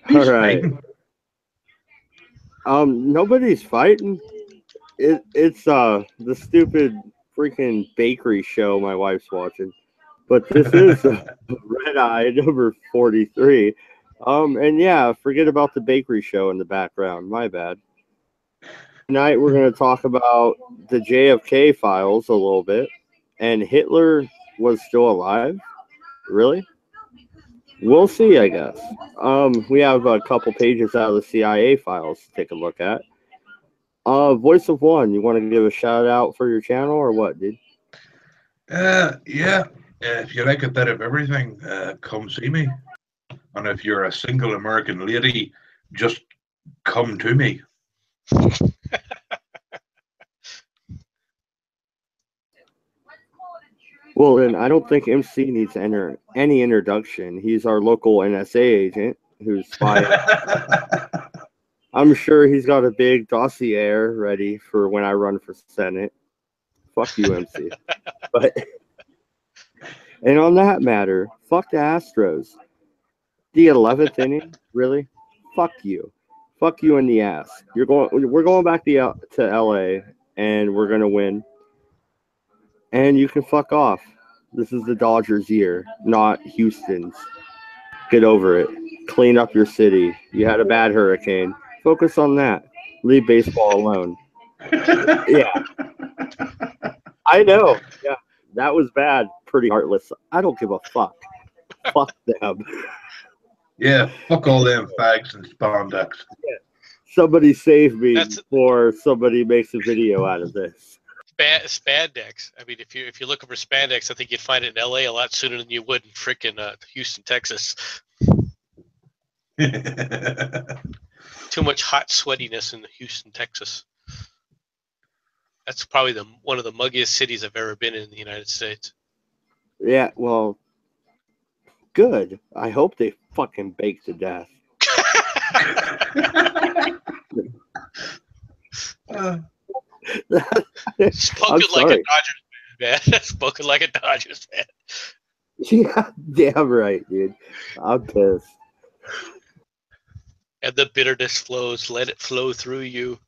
Who's All right. fighting? Nobody's fighting. It's the stupid freaking bakery show my wife's watching. But this is Redeye number 43. And yeah, forget about the bakery show in the background. My bad. Tonight we're going to talk about the JFK files a little bit. And Hitler was still alive? Really? We'll see, I guess. We have a couple pages out of the CIA files to take a look at. Voice of One, you want to give a shout out for your channel or what, dude? Yeah. If you like a bit of everything, come see me. And if you're a single American lady, just come to me. Well, then I don't think MC needs to enter any introduction. He's our local NSA agent who's spying. I'm sure he's got a big dossier ready for when I run for Senate. Fuck you, MC. But and on that matter, fuck the Astros. The 11th inning, really? Fuck you. Fuck you in the ass. We're going back to LA and we're gonna win. And you can fuck off. This is the Dodgers' year, not Houston's. Get over it. Clean up your city. You had a bad hurricane. Focus on that. Leave baseball alone. Yeah, I know. Yeah, that was bad. Pretty heartless. I don't give a fuck. Fuck them. Yeah, fuck all them fags and spandex. Yeah. Somebody save me before somebody makes a video out of this. Spandex. I mean, if you're looking for spandex, I think you'd find it in LA a lot sooner than you would in frickin' Houston, Texas. Too much hot sweatiness in Houston, Texas. That's probably one of the muggiest cities I've ever been in the United States. Yeah, well, good. I hope they fucking bake to death. Spoken like a Dodgers fan, man. Spoken like a Dodgers fan. Yeah, damn right, dude. I'm pissed. And the bitterness flows. Let it flow through you.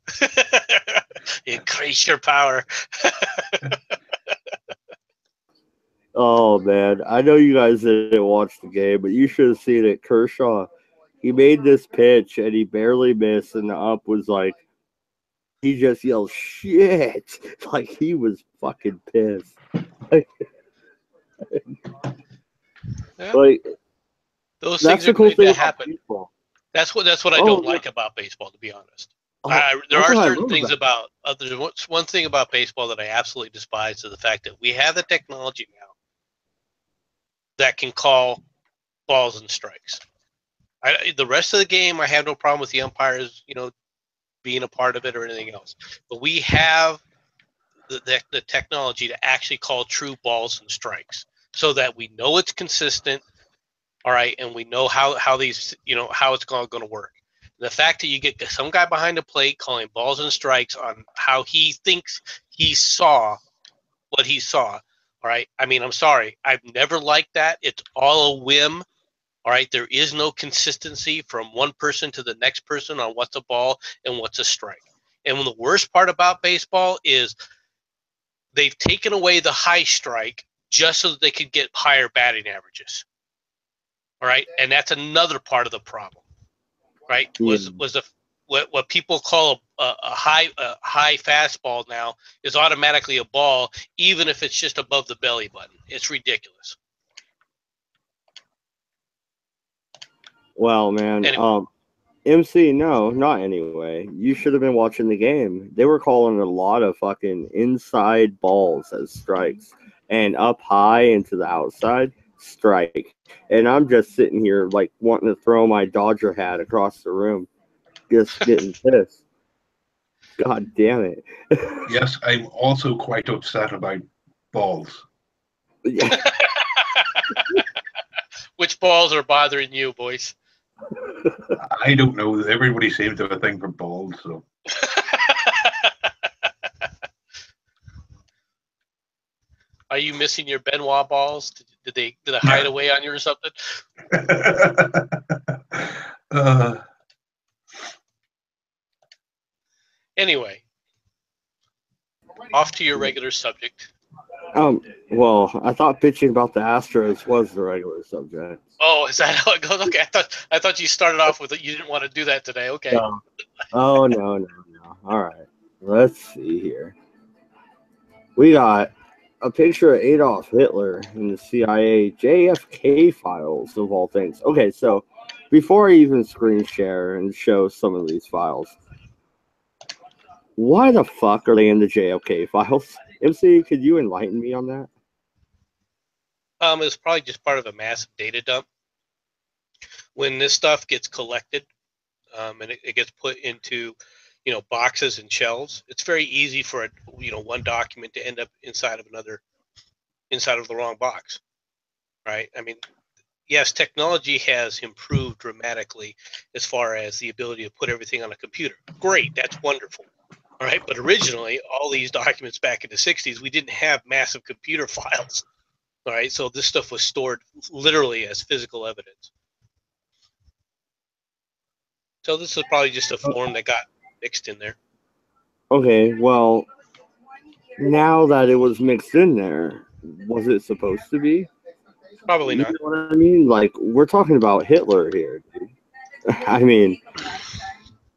Increase your power. Oh, man. I know you guys didn't watch the game, but you should have seen it. Kershaw, he made this pitch, and he barely missed, and the ump was like, he just yelled, shit. Like, he was fucking pissed. Yeah. Like, those things are going to happen. Baseball. That's what I don't like about baseball, to be honest. There are certain things about there's one thing about baseball that I absolutely despise, is the fact that we have the technology now that can call balls and strikes. The rest of the game, I have no problem with the umpires, being a part of it or anything else. But we have the technology to actually call true balls and strikes, so that we know it's consistent. All right, and we know how these, how it's going to work. The fact that you get some guy behind the plate calling balls and strikes on how he thinks he saw what he saw. All right, I mean, I'm sorry, I've never liked that. It's all a whim. All right, there is no consistency from one person to the next person on what's a ball and what's a strike. And the worst part about baseball is they've taken away the high strike just so that they could get higher batting averages. All right, and that's another part of the problem, right? Was what people call a high fastball now is automatically a ball, even if it's just above the belly button. It's ridiculous. Well, man, anyway. MC, no, not anyway. You should have been watching the game. They were calling a lot of fucking inside balls as strikes, and up high into the outside. Strike. And I'm just sitting here like wanting to throw my Dodger hat across the room, just getting pissed. God damn it. Yes, I'm also quite upset about balls. Yeah. Which balls are bothering you, boys? I don't know. Everybody seems to have a thing for balls, so. Are you missing your Benoit balls? Did they hide away on you or something? Anyway, off to your regular subject. Well, I thought bitching about the Astros was the regular subject. Oh, is that how it goes? Okay, I thought you started off with it. You didn't want to do that today. Okay. No. Oh, no. All right. Let's see here. We got a picture of Adolf Hitler in the CIA JFK files, of all things. Okay, so before I even screen share and show some of these files, why the fuck are they in the JFK files? MC, could you enlighten me on that? It's probably just part of a massive data dump. When this stuff gets collected, and it gets put into, boxes and shelves, it's very easy for one document to end up inside of the wrong box, right? I mean, yes, technology has improved dramatically as far as the ability to put everything on a computer. Great, that's wonderful. All right, but originally, all these documents back in the 60s, we didn't have massive computer files. All right, so this stuff was stored literally as physical evidence. So this is probably just a form that got mixed in there. Okay, well, now that it was mixed in there, was it supposed to be? Probably not. You know what I mean? Like, we're talking about Hitler here, dude. I mean...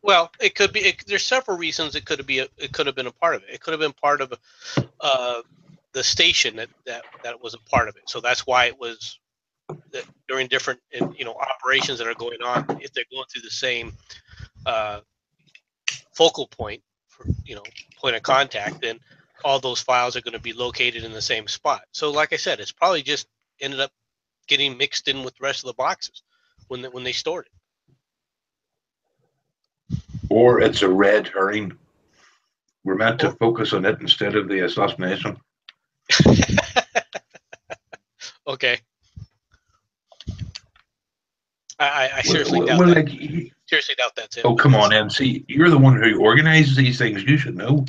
Well, it could be. There's several reasons it could have been a part of it. It could have been part of the station that was a part of it. So that's why it was during different operations that are going on. If they're going through the same focal point for point of contact, then all those files are going to be located in the same spot. So, like I said, it's probably just ended up getting mixed in with the rest of the boxes when they stored it. Or it's a red herring. We're meant to focus on it instead of the assassination. Okay. I seriously doubt that. Seriously doubt that's it. Oh, come on, MC. You're the one who organizes these things. You should know.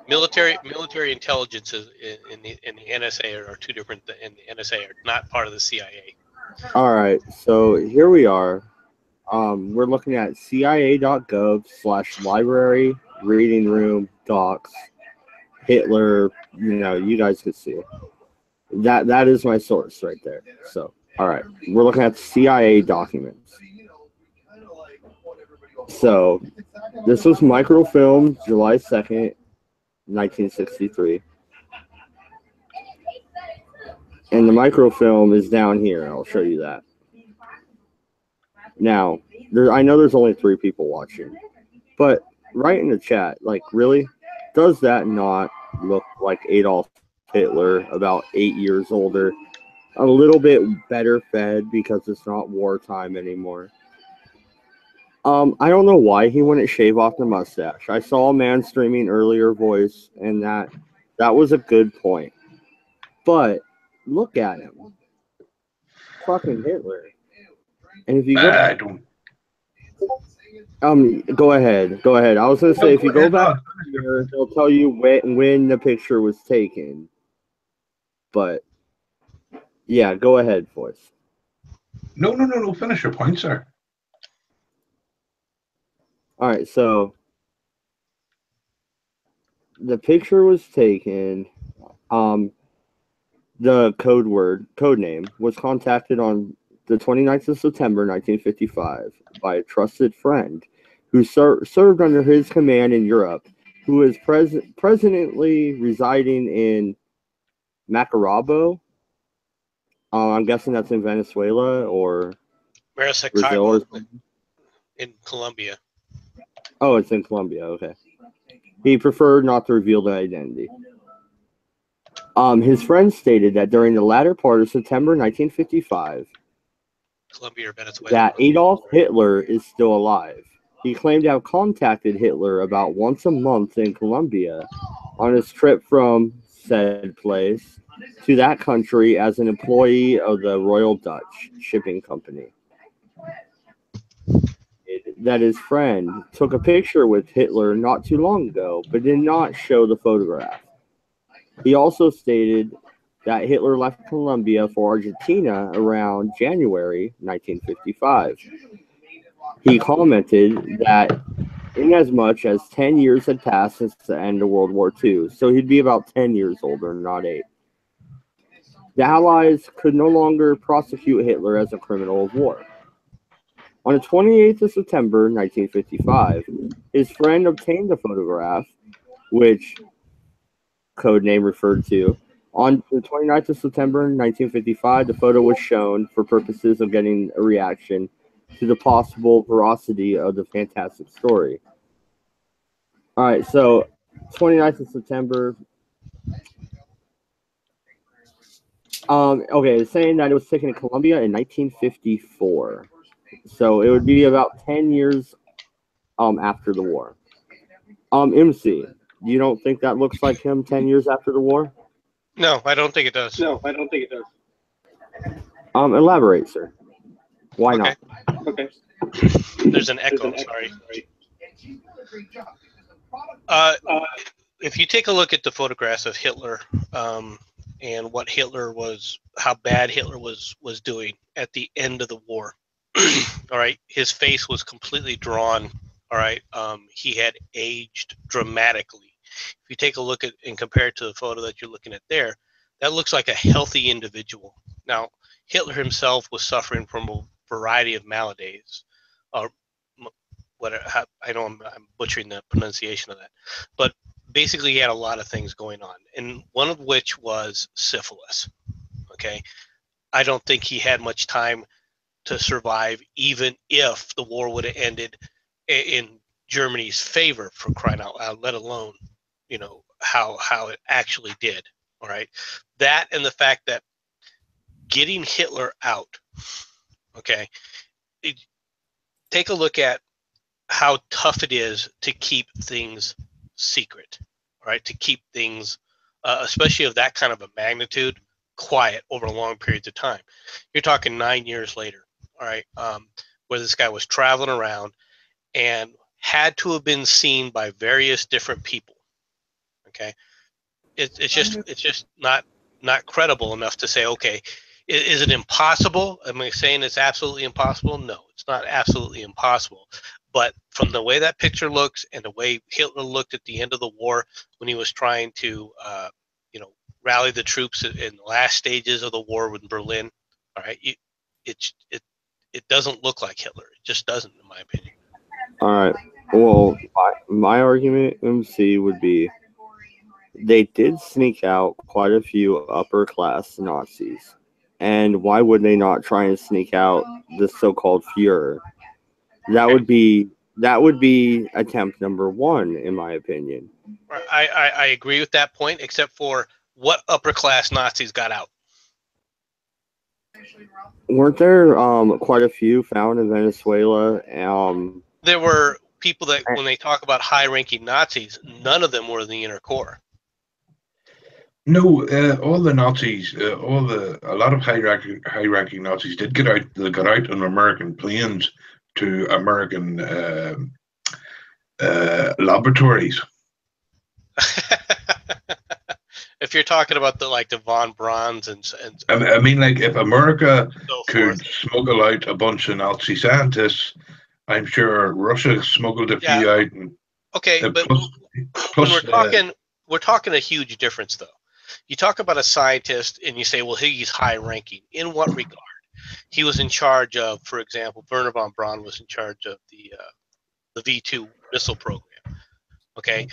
Military intelligence in the NSA are two different. And the NSA are not part of the CIA. All right, so here we are. We're looking at cia.gov/library reading room docs Hitler. You guys could see it. That is my source right there. So, all right, we're looking at CIA documents. So, this was microfilmed July 2nd, 1963. And the microfilm is down here. I'll show you that. Now, I know there's only 3 people watching, but write in the chat, like, really? Does that not look like Adolf Hitler, about 8 years older? A little bit better fed because it's not wartime anymore. I don't know why he wouldn't shave off the mustache. I saw a man streaming earlier voice, and that was a good point. But look at him. Fucking Hitler. And if you go... I don't... Go ahead. I was going to say, if you go back here, they'll tell you when the picture was taken. But, yeah, go ahead, voice. No. Finish your point, sir. All right, so the picture was taken. The code name was contacted on the 29th of September, 1955 by a trusted friend who served under his command in Europe, who is presently residing in Maracaibo. I'm guessing that's in Venezuela or Brazil or something. In Colombia. Oh, it's in Colombia. Okay. He preferred not to reveal the identity. His friend stated that during the latter part of September 1955, Colombia or Venezuela, that Adolf Hitler is still alive. He claimed to have contacted Hitler about once a month in Colombia on his trip from said place to that country as an employee of the Royal Dutch Shipping Company. That his friend took a picture with Hitler not too long ago, but did not show the photograph. He also stated that Hitler left Colombia for Argentina around January 1955. He commented that inasmuch as 10 years had passed since the end of World War II, so he'd be about 10 years older, not 8. The Allies could no longer prosecute Hitler as a criminal of war. On the 28th of September 1955, his friend obtained a photograph, which codename referred to. On the 29th of September 1955, the photo was shown for purposes of getting a reaction to the possible veracity of the fantastic story. All right, so 29th of September. Okay, it's saying that it was taken in Colombia in 1954. So it would be about 10 years after the war. MC, you don't think that looks like him 10 years after the war? No, I don't think it does. Elaborate, sir. Why not? Okay. There's an echo, sorry. If you take a look at the photographs of Hitler and what Hitler was, how bad Hitler was doing at the end of the war, all right, his face was completely drawn, all right, he had aged dramatically. If you take a look at and compare it to the photo that you're looking at there, that looks like a healthy individual. Now, Hitler himself was suffering from a variety of maladies. I know I'm butchering the pronunciation of that, but basically he had a lot of things going on, and one of which was syphilis. Okay, I don't think he had much time to survive, even if the war would have ended in Germany's favor, for crying out loud, let alone, you know, how it actually did. All right, that and the fact that getting Hitler out, okay, take a look at how tough it is to keep things secret, all right, to keep things, especially of that kind of a magnitude, quiet over long periods of time. You're talking 9 years later, all right, where this guy was traveling around and had to have been seen by various different people. Okay, it's just not credible enough to say, okay, is it impossible? Am I saying it's absolutely impossible? No, it's not absolutely impossible. But from the way that picture looks and the way Hitler looked at the end of the war when he was trying to, rally the troops in the last stages of the war in Berlin, all right, it doesn't look like Hitler. It just doesn't, in my opinion. All right. Well, my argument, MC, would be they did sneak out quite a few upper class Nazis. And why would they not try and sneak out the so-called Führer? That would be attempt number 1, in my opinion. I agree with that point, except for what upper class Nazis got out. Weren't there quite a few found in Venezuela? There were people that, when they talk about high-ranking Nazis, none of them were in the inner core. No, all the Nazis, a lot of high-ranking Nazis did get out. They got out on American planes to American laboratories. If you're talking about the von Brauns and I mean, like, if America could smuggle out a bunch of Nazi scientists, I'm sure Russia smuggled a few out. But we're talking a huge difference, though. You talk about a scientist and you say, well, he's high-ranking. In what regard? He was in charge of, for example, Werner von Braun was in charge of the V2 missile program. Okay.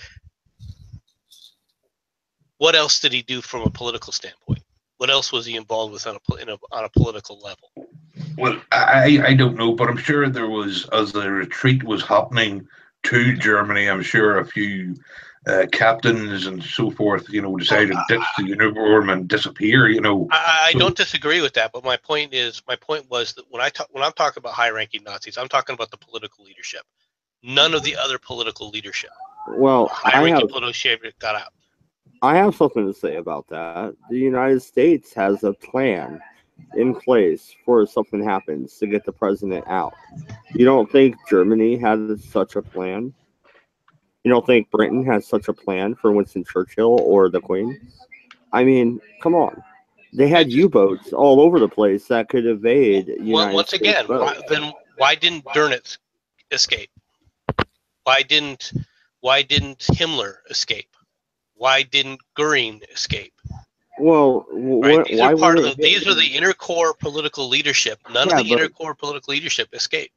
What else did he do from a political standpoint? What else was he involved with on a political level? Well, I don't know, but I'm sure there was, as the retreat was happening to Germany, I'm sure a few captains and so forth, decided to ditch the uniform and disappear. I don't disagree with that, but my point was that when I'm talking about high-ranking Nazis, I'm talking about the political leadership. None of the other political leadership. Well, high-ranking political leadership got out. I have something to say about that. The United States has a plan in place for if something happens to get the president out. You don't think Germany had such a plan? You don't think Britain has such a plan for Winston Churchill or the Queen? I mean, come on. They had U-boats all over the place that could evade United once States again, boats. then why didn't Dönitz escape? Why didn't Himmler escape? Why didn't Goering escape? Well, right? These why are part of were these are the inner core political leadership. None of the inner core political leadership escaped.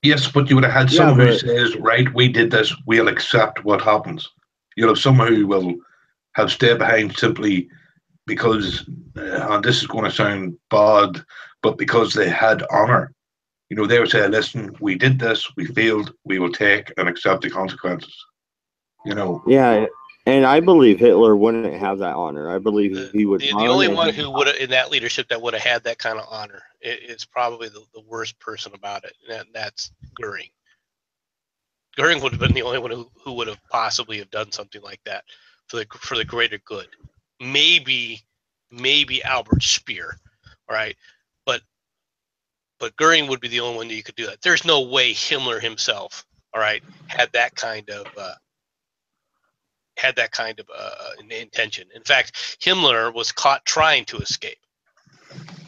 Yes, but you would have had someone who says, right, we did this, we'll accept what happens. You'll have someone who will have stayed behind simply because, and this is going to sound bad, but because they had honor. You know, they would say, listen, we did this, we failed, we will take and accept the consequences. You know. Yeah, and I believe Hitler wouldn't have that honor. I believe he would. The only one who would have, in that leadership, that would have had that kind of honor is probably the worst person about it, and that's Goering. Goering would have been the only one who would have possibly have done something like that for the greater good. Maybe Albert Speer, right? But Goering would be the only one that you could do that. There's no way Himmler himself, all right, had that kind of intention. In fact, Himmler was caught trying to escape,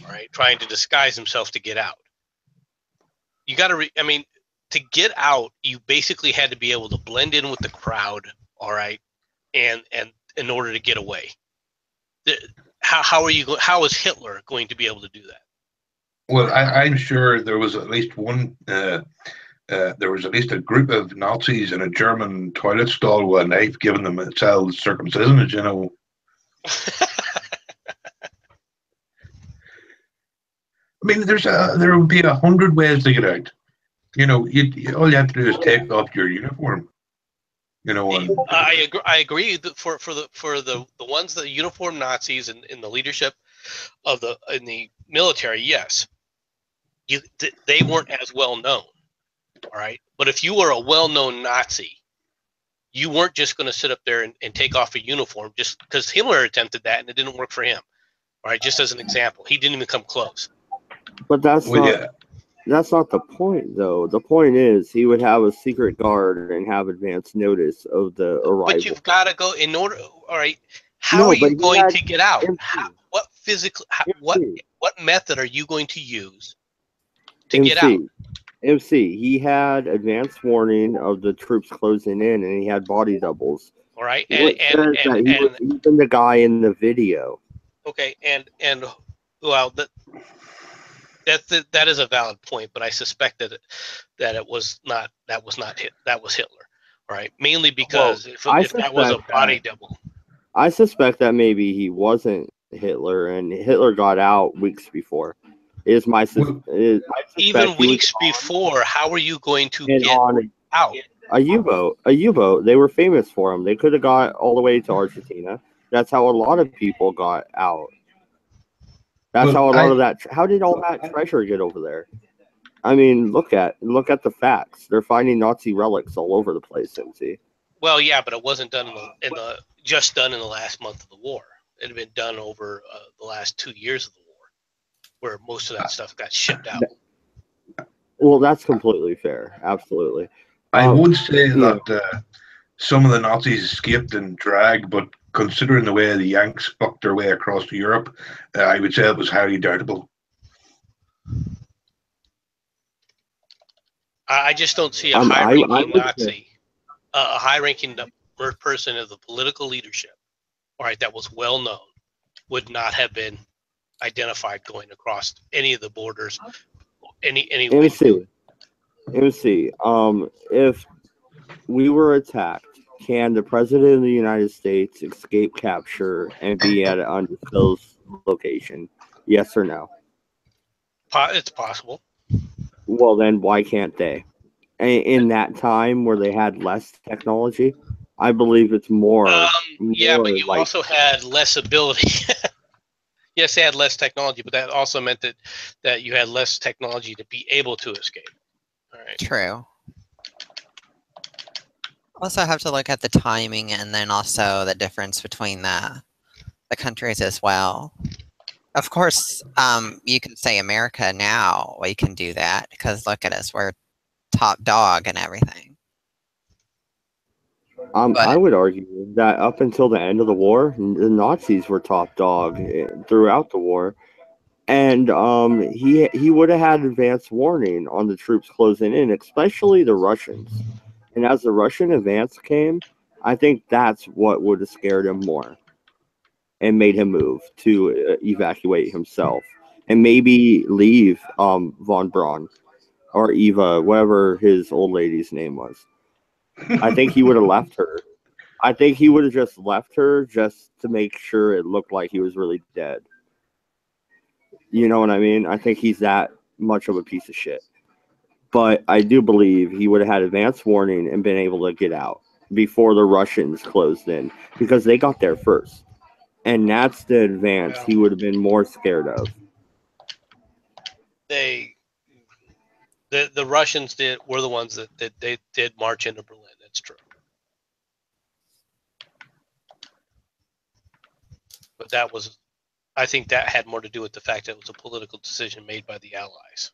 all right, trying to disguise himself to get out. You got to, to get out, you basically had to be able to blend in with the crowd, all right, and in order to get away. How is Hitler going to be able to do that? Well, I'm sure there was at least one. There was at least a group of Nazis in a German toilet stall with a knife giving themselves circumcision, you know. I mean, there would be 100 ways to get out. You know, all you have to do is take off your uniform. You know, I agree. For the ones, the uniformed Nazis in the leadership in the military, yes, they weren't as well known. All right, but if you were a well-known Nazi, you weren't just going to sit up there and take off a uniform just because Himmler attempted that and it didn't work for him. All right, just as an example, he didn't even come close. But that's not the point, though. The point is he would have a secret guard and have advance notice of the arrival. But you've got to go in order. All right, how are you going to get out? What method are you going to use to get out? MC, he had advance warning of the troops closing in, and he had body doubles. All right, he was even the guy in the video. Okay, and well, that is a valid point, but I suspect that was Hitler. All right, mainly because if that was a body double. I suspect that maybe he wasn't Hitler, and Hitler got out weeks before. Even weeks before, how are you going to get out? A U-boat. They were famous for them. They could have got all the way to Argentina. That's how a lot of people got out. That's how a lot of that. How did all that treasure get over there? I mean, look at the facts. They're finding Nazi relics all over the place. MC. Well, yeah, but it wasn't done in the last month of the war. It had been done over the last 2 years of the war, where most of that stuff got shipped out. Well, that's completely fair. Absolutely. I would say that some of the Nazis escaped in drag, but considering the way the Yanks bucked their way across Europe, I would say it was highly doubtable. I just don't see a high-ranking Nazi, a high-ranking person of the political leadership, all right, that was well known, would not have been identified going across any of the borders. Let me see. If we were attacked, can the president of the United States escape capture and be at an undisclosed location? Yes or no? It's possible. Well, then why can't they? In that time where they had less technology, I believe it's more. Yeah, but you also had less ability. Yes, they had less technology, but that also meant that you had less technology to be able to escape. All right. True. Also have to look at the timing and then also the difference between the countries as well. Of course, you can say America now, we can do that because look at us, we're top dog and everything. I would argue that up until the end of the war, the Nazis were top dog throughout the war, and he would have had advance warning on the troops closing in, especially the Russians. And as the Russian advance came, I think that's what would have scared him more and made him move to evacuate himself and maybe leave von Braun or Eva, whatever his old lady's name was. I think he would have left her. I think he would have just left her just to make sure it looked like he was really dead. You know what I mean? I think he's that much of a piece of shit. But I do believe he would have had advance warning and been able to get out before the Russians closed in because they got there first. And that's the advance he would have been more scared of. The Russians were the ones that they did march into Berlin. That's true. But I think that had more to do with the fact that it was a political decision made by the Allies.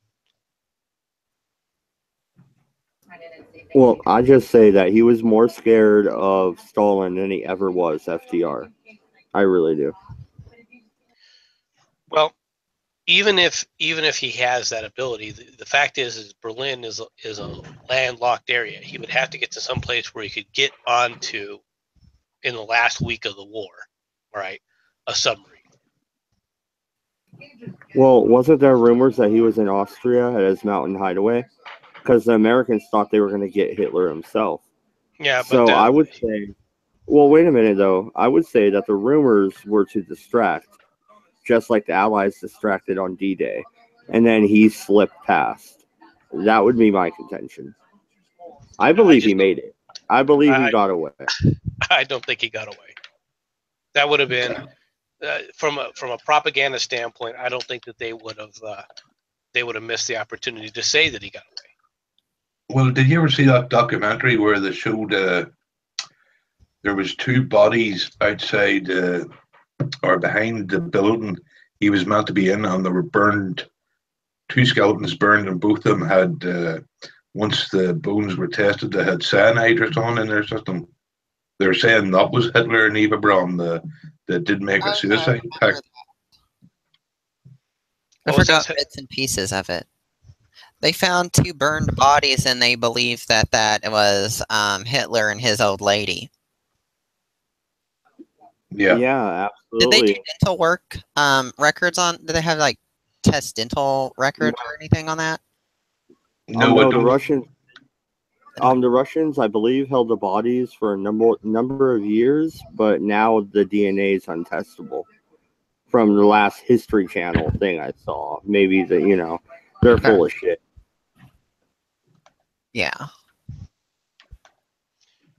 Well, I just say that he was more scared of Stalin than he ever was FDR. I really do. Well, even if he has that ability, the fact is Berlin is a landlocked area. He would have to get to some place where he could get onto in the last week of the war, right? A submarine. Well, wasn't there rumors that he was in Austria at his mountain hideaway? Because the Americans thought they were going to get Hitler himself. Yeah, but so I would say, well, wait a minute though. I would say that the rumors were to distract, just like the Allies distracted on D-Day, and then he slipped past. That would be my contention. I believe he made it. I believe he got away. I don't think he got away. That would have been from a propaganda standpoint. I don't think that they would have missed the opportunity to say that he got away. Well, did you ever see that documentary where they showed there was two bodies outside or behind the building he was meant to be in, and they were burned, two skeletons burned, and both of them had, once the bones were tested, they had cyanide or something in their system. They're saying that was Hitler and Eva Braun that did make a suicide pact. I forgot bits and pieces of it. They found two burned bodies, and they believed that it was Hitler and his old lady. Yeah, absolutely. Did they do dental work records on? Did they have like test dental records or anything on that? No, the Russians. The Russians, I believe, held the bodies for a number of years, but now the DNA is untestable. From the last History Channel thing I saw, maybe they're full of shit. Yeah.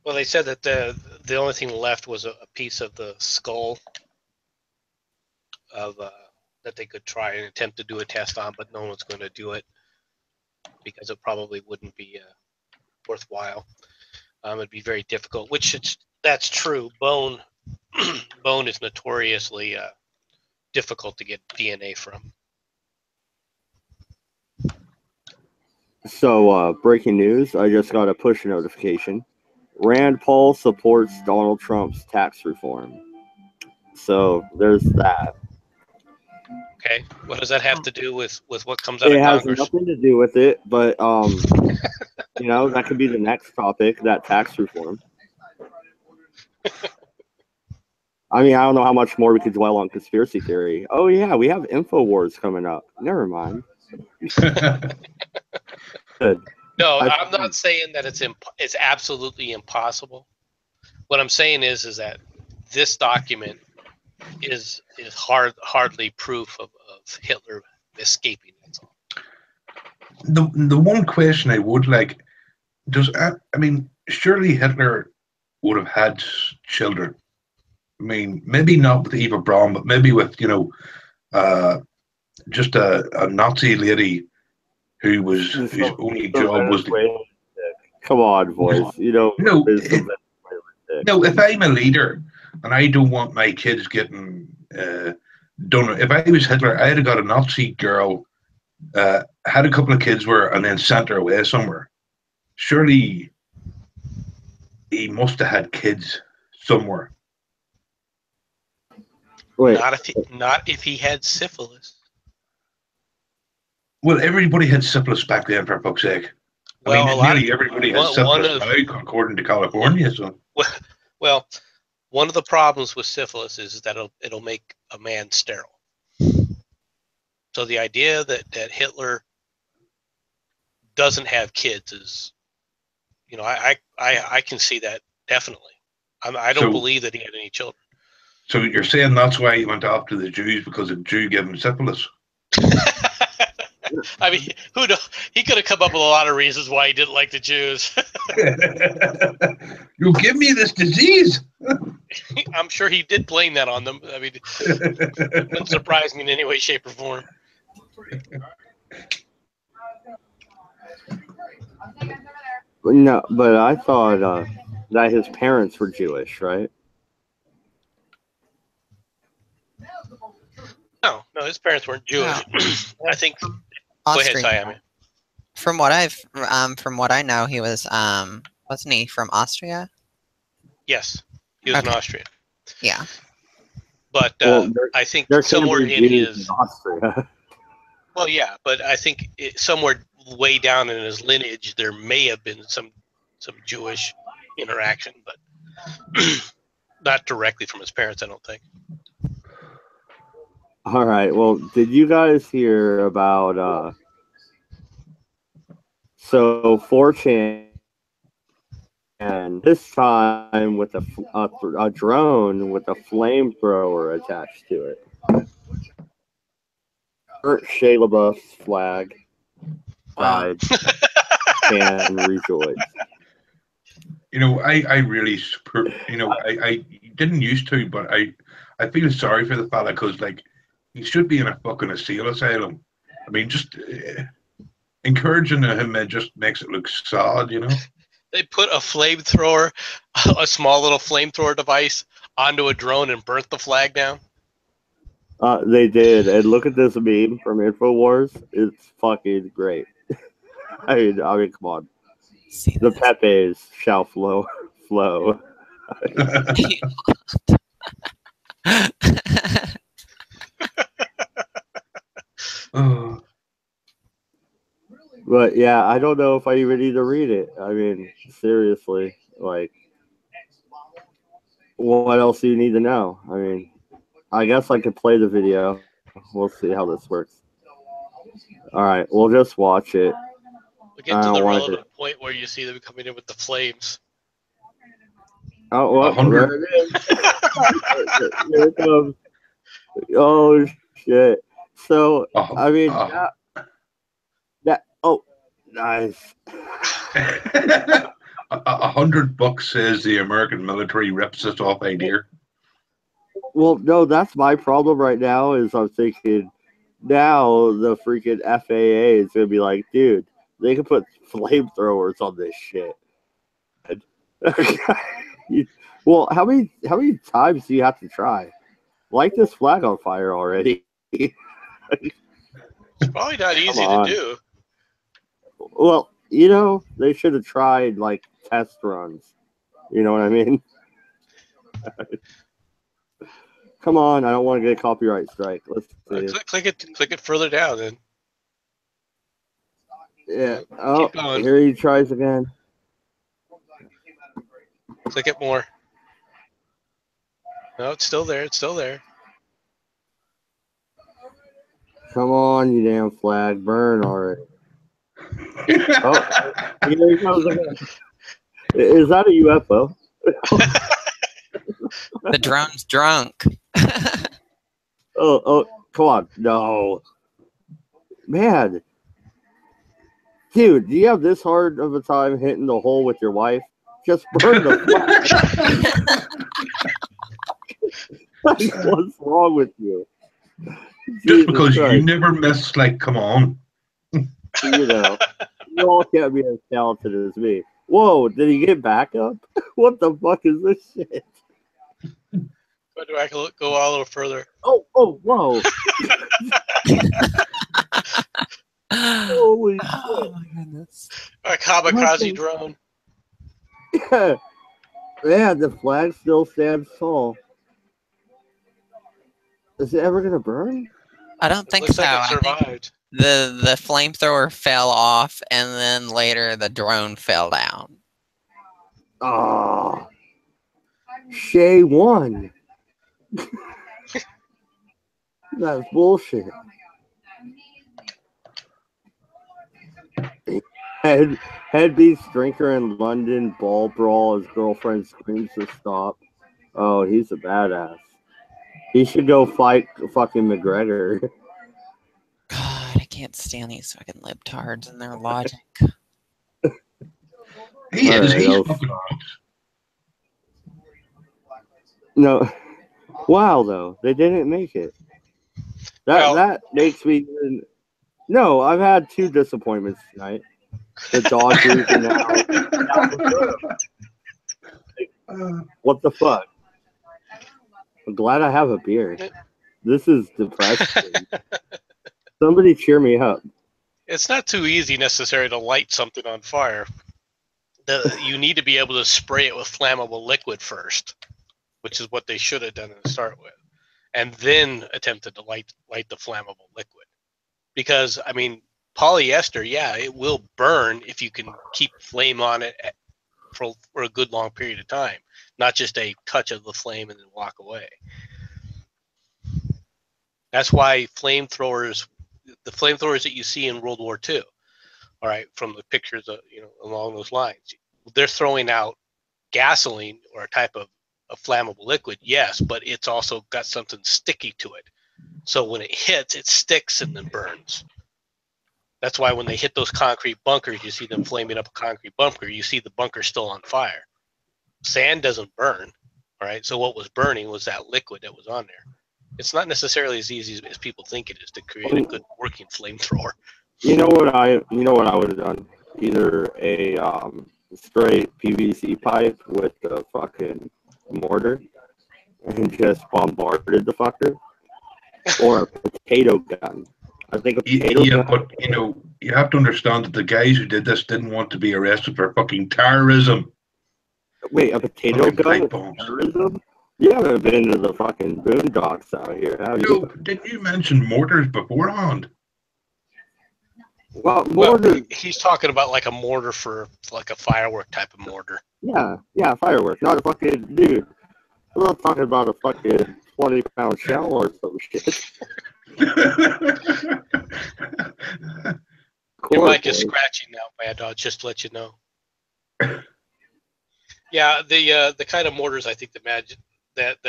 Well, they said that the only thing left was a piece of the skull of that they could try and attempt to do a test on, but no one's going to do it because it probably wouldn't be worthwhile. It'd be very difficult. That's true. Bone is notoriously difficult to get DNA from. So, breaking news, I just got a push notification. Rand Paul supports Donald Trump's tax reform. So, there's that. Okay. What does that have to do with what comes out of Congress? It has nothing to do with it, but, that could be the next topic, that tax reform. I mean, I don't know how much more we could dwell on conspiracy theory. Oh, yeah, we have InfoWars coming up. Never mind. No, I'm not saying that it's absolutely impossible. What I'm saying is that this document is hardly proof of Hitler escaping. That's all. The one question I would like surely Hitler would have had children. I mean, maybe not with Eva Braun, but maybe with just a Nazi lady whose only job was to. Come on, boys. No, if I'm a leader and I don't want my kids getting done, if I was Hitler, I'd have got a Nazi girl, had a couple of kids and then sent her away somewhere. Surely he must have had kids somewhere. Wait. Not if he had syphilis. Well, everybody had syphilis back then, for fuck's sake. Well, I mean, nearly everybody has syphilis now, according to California. So, well, one of the problems with syphilis is that it'll make a man sterile. So the idea that Hitler doesn't have kids is, I can see that definitely. I don't believe that he had any children. So you're saying that's why he went after the Jews, because a Jew gave him syphilis? I mean, who knows? He could have come up with a lot of reasons why he didn't like the Jews. You give me this disease. I'm sure he did blame that on them. I mean, it wouldn't surprise me in any way, shape, or form. No, but I thought that his parents were Jewish, right? No, his parents weren't Jewish. I think. Austrian. Go ahead, Ty. From what I know, he was wasn't he from Austria? Yes, he was an Austrian. Yeah. But I think somewhere in his Austria. Well, yeah, but I think somewhere way down in his lineage there may have been some Jewish interaction, but not directly from his parents, I don't think. All right. Well, did you guys hear about so 4chan, and this time with a drone with a flamethrower attached to it? Shia LaBeouf's flag died and rejoice. I really, I didn't used to, but I feel sorry for the fella, because he should be in a fucking asylum. I mean, just encouraging him just makes it look sad, They put a flamethrower, a small little flamethrower device, onto a drone and burnt the flag down. They did, and look at this meme from InfoWars. It's fucking great. I mean, come on. The Pepes shall flow. But yeah, I don't know if I even need to read it. I mean, seriously, what else do you need to know? I mean, I guess I could play the video. We'll see how this works. All right, we'll just watch it. We'll get to the relevant point where you see them coming in with the flames. Oh, well, there it is. Here it comes. Oh, shit. So, I mean, oh, nice. $100 says the American military rips us off idea. Well, no, that's my problem right now. Is I'm thinking now the freaking FAA is gonna be like, dude, they can put flamethrowers on this shit. Well, how many times do you have to try? Light this flag on fire already. It's probably not easy to do. Well, they should have tried test runs. You know what I mean? Come on, I don't want to get a copyright strike. Let's see. Click it further down then. Yeah. Oh, here he tries again. Click it more. No, it's still there. Come on, you damn flag. Burn already. Oh, here he comes again. Is that a UFO? The drone's drunk. Oh, come on. No. Man. Dude, do you have this hard of a time hitting the hole with your wife? Just burn the flag. What's wrong with you? Just Jesus because Christ. You never miss, come on. You all can't be as talented as me. Whoa, did he get back up? What the fuck is this shit? But do I go a little further? Oh, whoa. Holy shit. Oh my goodness. A kamikaze drone. Yeah. Yeah, the flag still stands tall. Is it ever gonna burn? I don't think Looks so. like it I think survived. the flamethrower fell off, and then later the drone fell down. Oh, Shay won. That's bullshit. Head beats drinker in London ball brawl. His girlfriend screams to stop. Oh, he's a badass. He should go fight fucking McGregor. God, I can't stand these fucking libtards and their logic. He's fucking no. Wow, though they didn't make it. That makes me. No, I've had 2 disappointments tonight. The Dodgers and now. What the fuck? I'm glad I have a beer. This is depressing. Somebody cheer me up. It's not too easy necessarily to light something on fire. You need to be able to spray it with flammable liquid first, which is what they should have done to start with, and then attempted to light the flammable liquid. Because, I mean, polyester, yeah, it will burn if you can keep flame on it for a good long period of time, not just a touch of the flame and then walk away. That's why the flamethrowers that you see in World War II, all right, from the pictures of, along those lines, they're throwing out gasoline or a type of a flammable liquid, yes, but it's also got something sticky to it. So when it hits, it sticks and then burns. That's why when they hit those concrete bunkers, you see them flaming up a concrete bunker. You see the bunker still on fire. Sand doesn't burn, all right? So what was burning was that liquid that was on there. It's not necessarily as easy as people think it is to create a good working flamethrower. You know what I would have done? Either a straight PVC pipe with a fucking mortar and just bombarded the fucker, or a potato gun. I think a potato gun. But you have to understand that the guys who did this didn't want to be arrested for fucking terrorism. Wait, a potato gun? Terrorism? You haven't been to the fucking boondocks out here, have you? No, didn't you mention mortars beforehand? Well, mortar. He's talking about like a mortar for like a firework type of mortar. Yeah, firework, not a fucking dude. I'm not talking about a fucking 20-pound shell or some shit. Your mic is scratching now, Mad Dog, just to let you know. Yeah, the kind of mortars I think that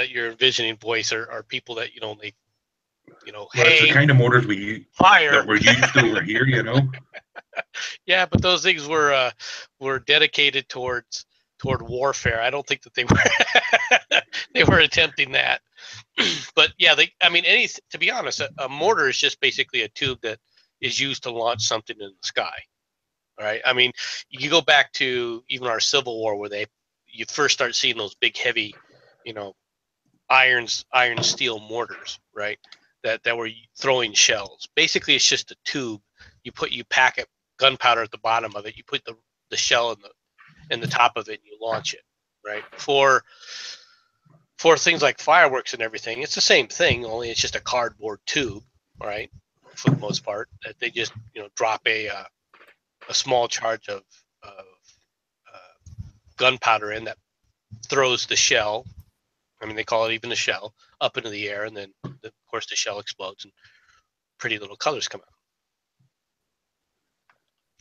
you're envisioning, Boyce, are people that they it's the kind of mortars that we're used over here, Yeah, but those things were dedicated toward warfare. I don't think that they were attempting that. But yeah, to be honest, a mortar is just basically a tube that is used to launch something in the sky. All right. I mean, you go back to even our Civil War where you first start seeing those big, heavy, iron steel mortars, right? That were throwing shells. Basically, it's just a tube. You pack it gunpowder at the bottom of it. You put the shell in the top of it, and you launch it, right? For things like fireworks and everything, it's the same thing. Only it's just a cardboard tube, right? For the most part, that they just drop a small charge of gunpowder in that throws the shell. I mean, they call it even a shell up into the air, and then of course the shell explodes and pretty little colors come out.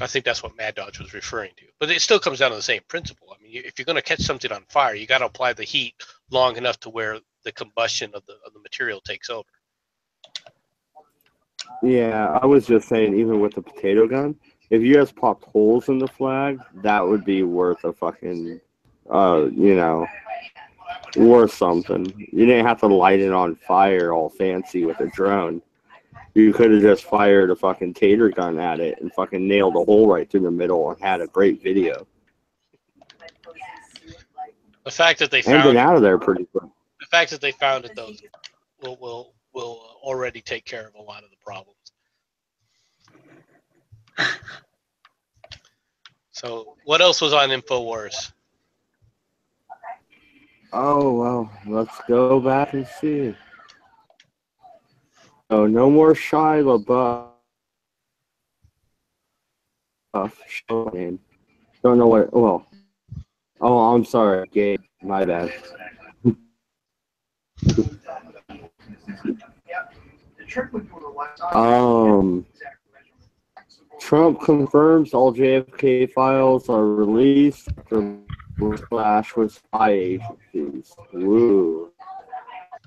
I think that's what Mad Dodge was referring to, but it still comes down to the same principle. I mean, if you're going to catch something on fire, you got to apply the heat long enough to where the combustion of the material takes over. Yeah, I was just saying, even with the potato gun, if you guys popped holes in the flag, that would be worth a fucking, worth something. You didn't have to light it on fire all fancy with a drone. You could have just fired a fucking tater gun at it and fucking nailed a hole right through the middle and had a great video. The fact that they found been out of there pretty quick. The fact that they found it though will already take care of a lot of the problems. So, what else was on InfoWars? Oh, well, let's go back and see. Oh, no more Shia LaBeouf. Don't know what. Well, oh, I'm sorry, Gabe. My bad. Trump confirms all JFK files are released after Flash with spy agencies. Woo.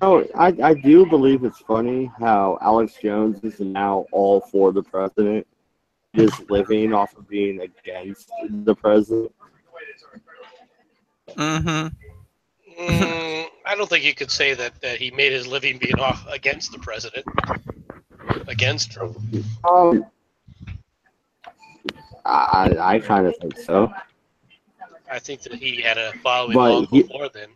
Oh, I do believe it's funny how Alex Jones is now all for the president, just living off of being against the president. Mm-hmm. I don't think you could say that he made his living being off against the president. Against Trump. I kind of think so. I think that he had a following long before then.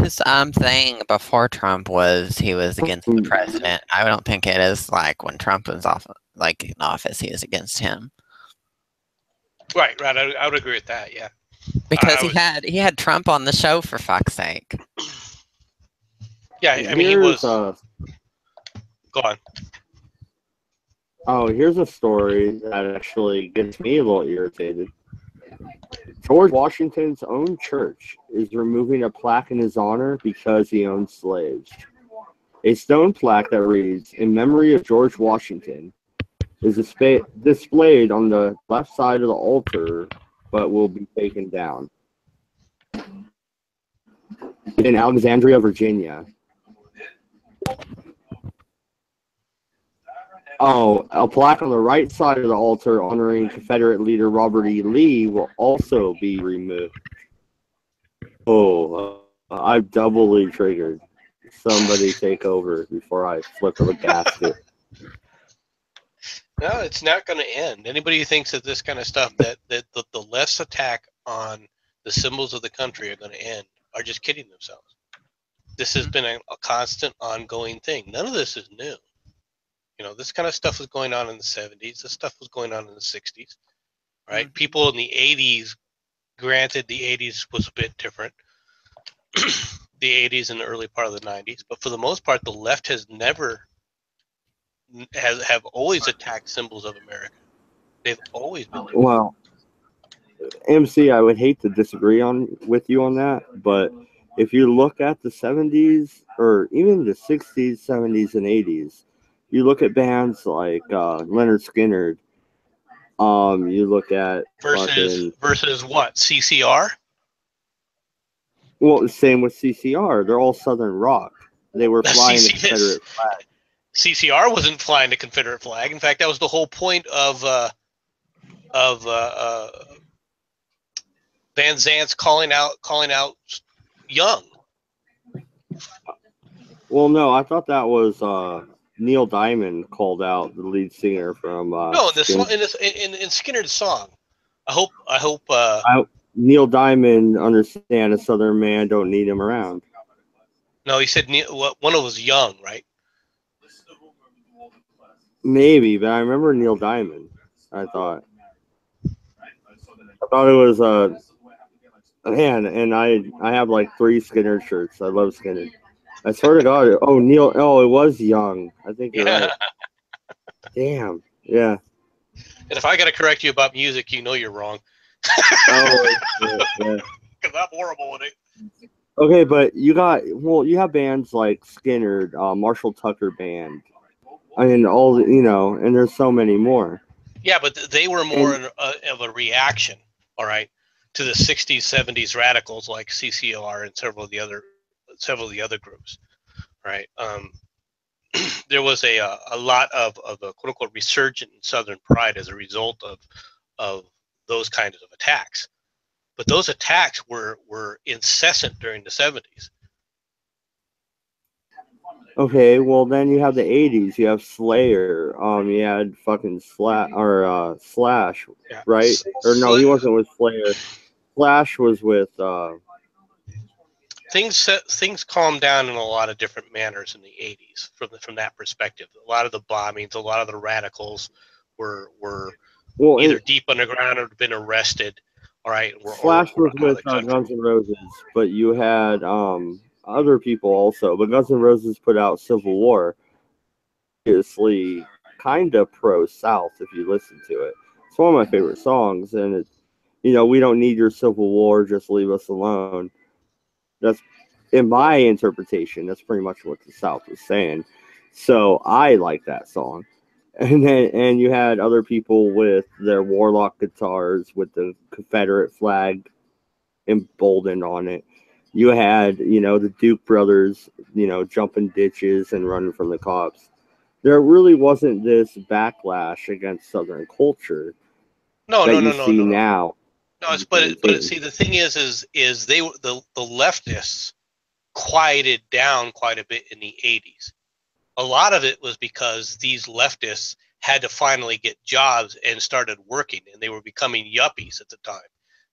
His thing before Trump was he was against the president. I don't think it is like when Trump was in office, he was against him. Right. I would agree with that. Yeah. Because he had Trump on the show, for fuck's sake. Yeah, I mean he was. Go on. Oh, here's a story that actually gets me a little irritated. George Washington's own church is removing a plaque in his honor because he owned slaves. A stone plaque that reads, "In memory of George Washington," is displayed on the left side of the altar, but will be taken down. In Alexandria, Virginia. Oh, a plaque on the right side of the altar honoring Confederate leader Robert E. Lee will also be removed. Oh, I've doubly triggered. Somebody take over before I flip the gasket. No, it's not going to end. Anybody who thinks that this kind of stuff, that the left's attack on the symbols of the country are going to end, are just kidding themselves. This has been a constant, ongoing thing. None of this is new. This kind of stuff was going on in the 70s. This stuff was going on in the 60s, right? People in the 80s, granted the 80s was a bit different, the 80s and the early part of the 90s, but for the most part, the left has have always attacked symbols of America. They've always been doing well, MC, I would hate to disagree with you on that, but if you look at the 70s or even the 60s, 70s, and 80s, you look at bands like Leonard Skinner. You look at versus what, CCR? Well, same with CCR. They're all Southern rock. They were flying the Confederate flag. CCR wasn't flying the Confederate flag. In fact, that was the whole point of Van Zant's calling out Young. Well, no, I thought that was Neil Diamond called out the lead singer from. No, in Skinner's song. I hope. Neil Diamond understand a Southern man don't need him around. No, he said one of was Young, right? Maybe, but I remember Neil Diamond. I thought it was man, and I have like 3 Skinner shirts. I love Skinner. I swear to God. It was Young. I think you're right. Damn. Yeah. And if I got to correct you about music, you're wrong. Yeah. Because I'm horrible with it. Okay, but you have bands like Skinner, Marshall Tucker Band, and all and there's so many more. Yeah, but they were more of a reaction, all right, to the 60s, 70s radicals like CCR and several of the other groups, right? There was a lot of a quote unquote resurgent Southern pride as a result of those kinds of attacks, but those attacks were incessant during the 70s. Okay, well then you have the 80s. You have Slayer. You had fucking Slash, yeah. Right? Or no, he wasn't with Slayer. Slash was with. Things calmed down in a lot of different manners in the 80s from that perspective. A lot of the bombings, a lot of the radicals were either deep underground or been arrested. All right, Slash was with Guns N' Roses, but you had other people also. But Guns N' Roses put out Civil War, obviously kind of pro-South if you listen to it. It's one of my favorite songs, and it's, you know, we don't need your Civil War, just leave us alone. That's, in my interpretation, that's pretty much what the South was saying. So I like that song. And you had other people with their Warlock guitars with the Confederate flag emboldened on it. You had, you know, the Duke brothers, you know, jumping ditches and running from the cops. There really wasn't this backlash against Southern culture no. now. No, but see, the thing is they the leftists quieted down quite a bit in the 80s. A lot of it was because these leftists had to finally get jobs and started working, and they were becoming yuppies at the time.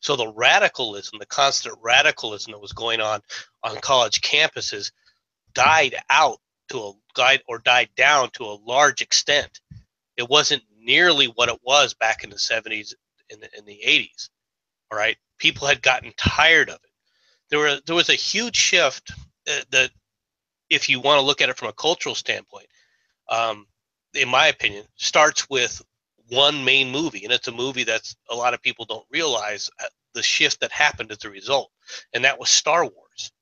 So the radicalism, the constant radicalism that was going on college campuses died down to a large extent. It wasn't nearly what it was back in the 70s and the 80s. All right, people had gotten tired of it. There was a huge shift that, if you want to look at it from a cultural standpoint, in my opinion, starts with one main movie, and it's a movie that's a lot of people don't realize the shift that happened as a result, and that was Star Wars.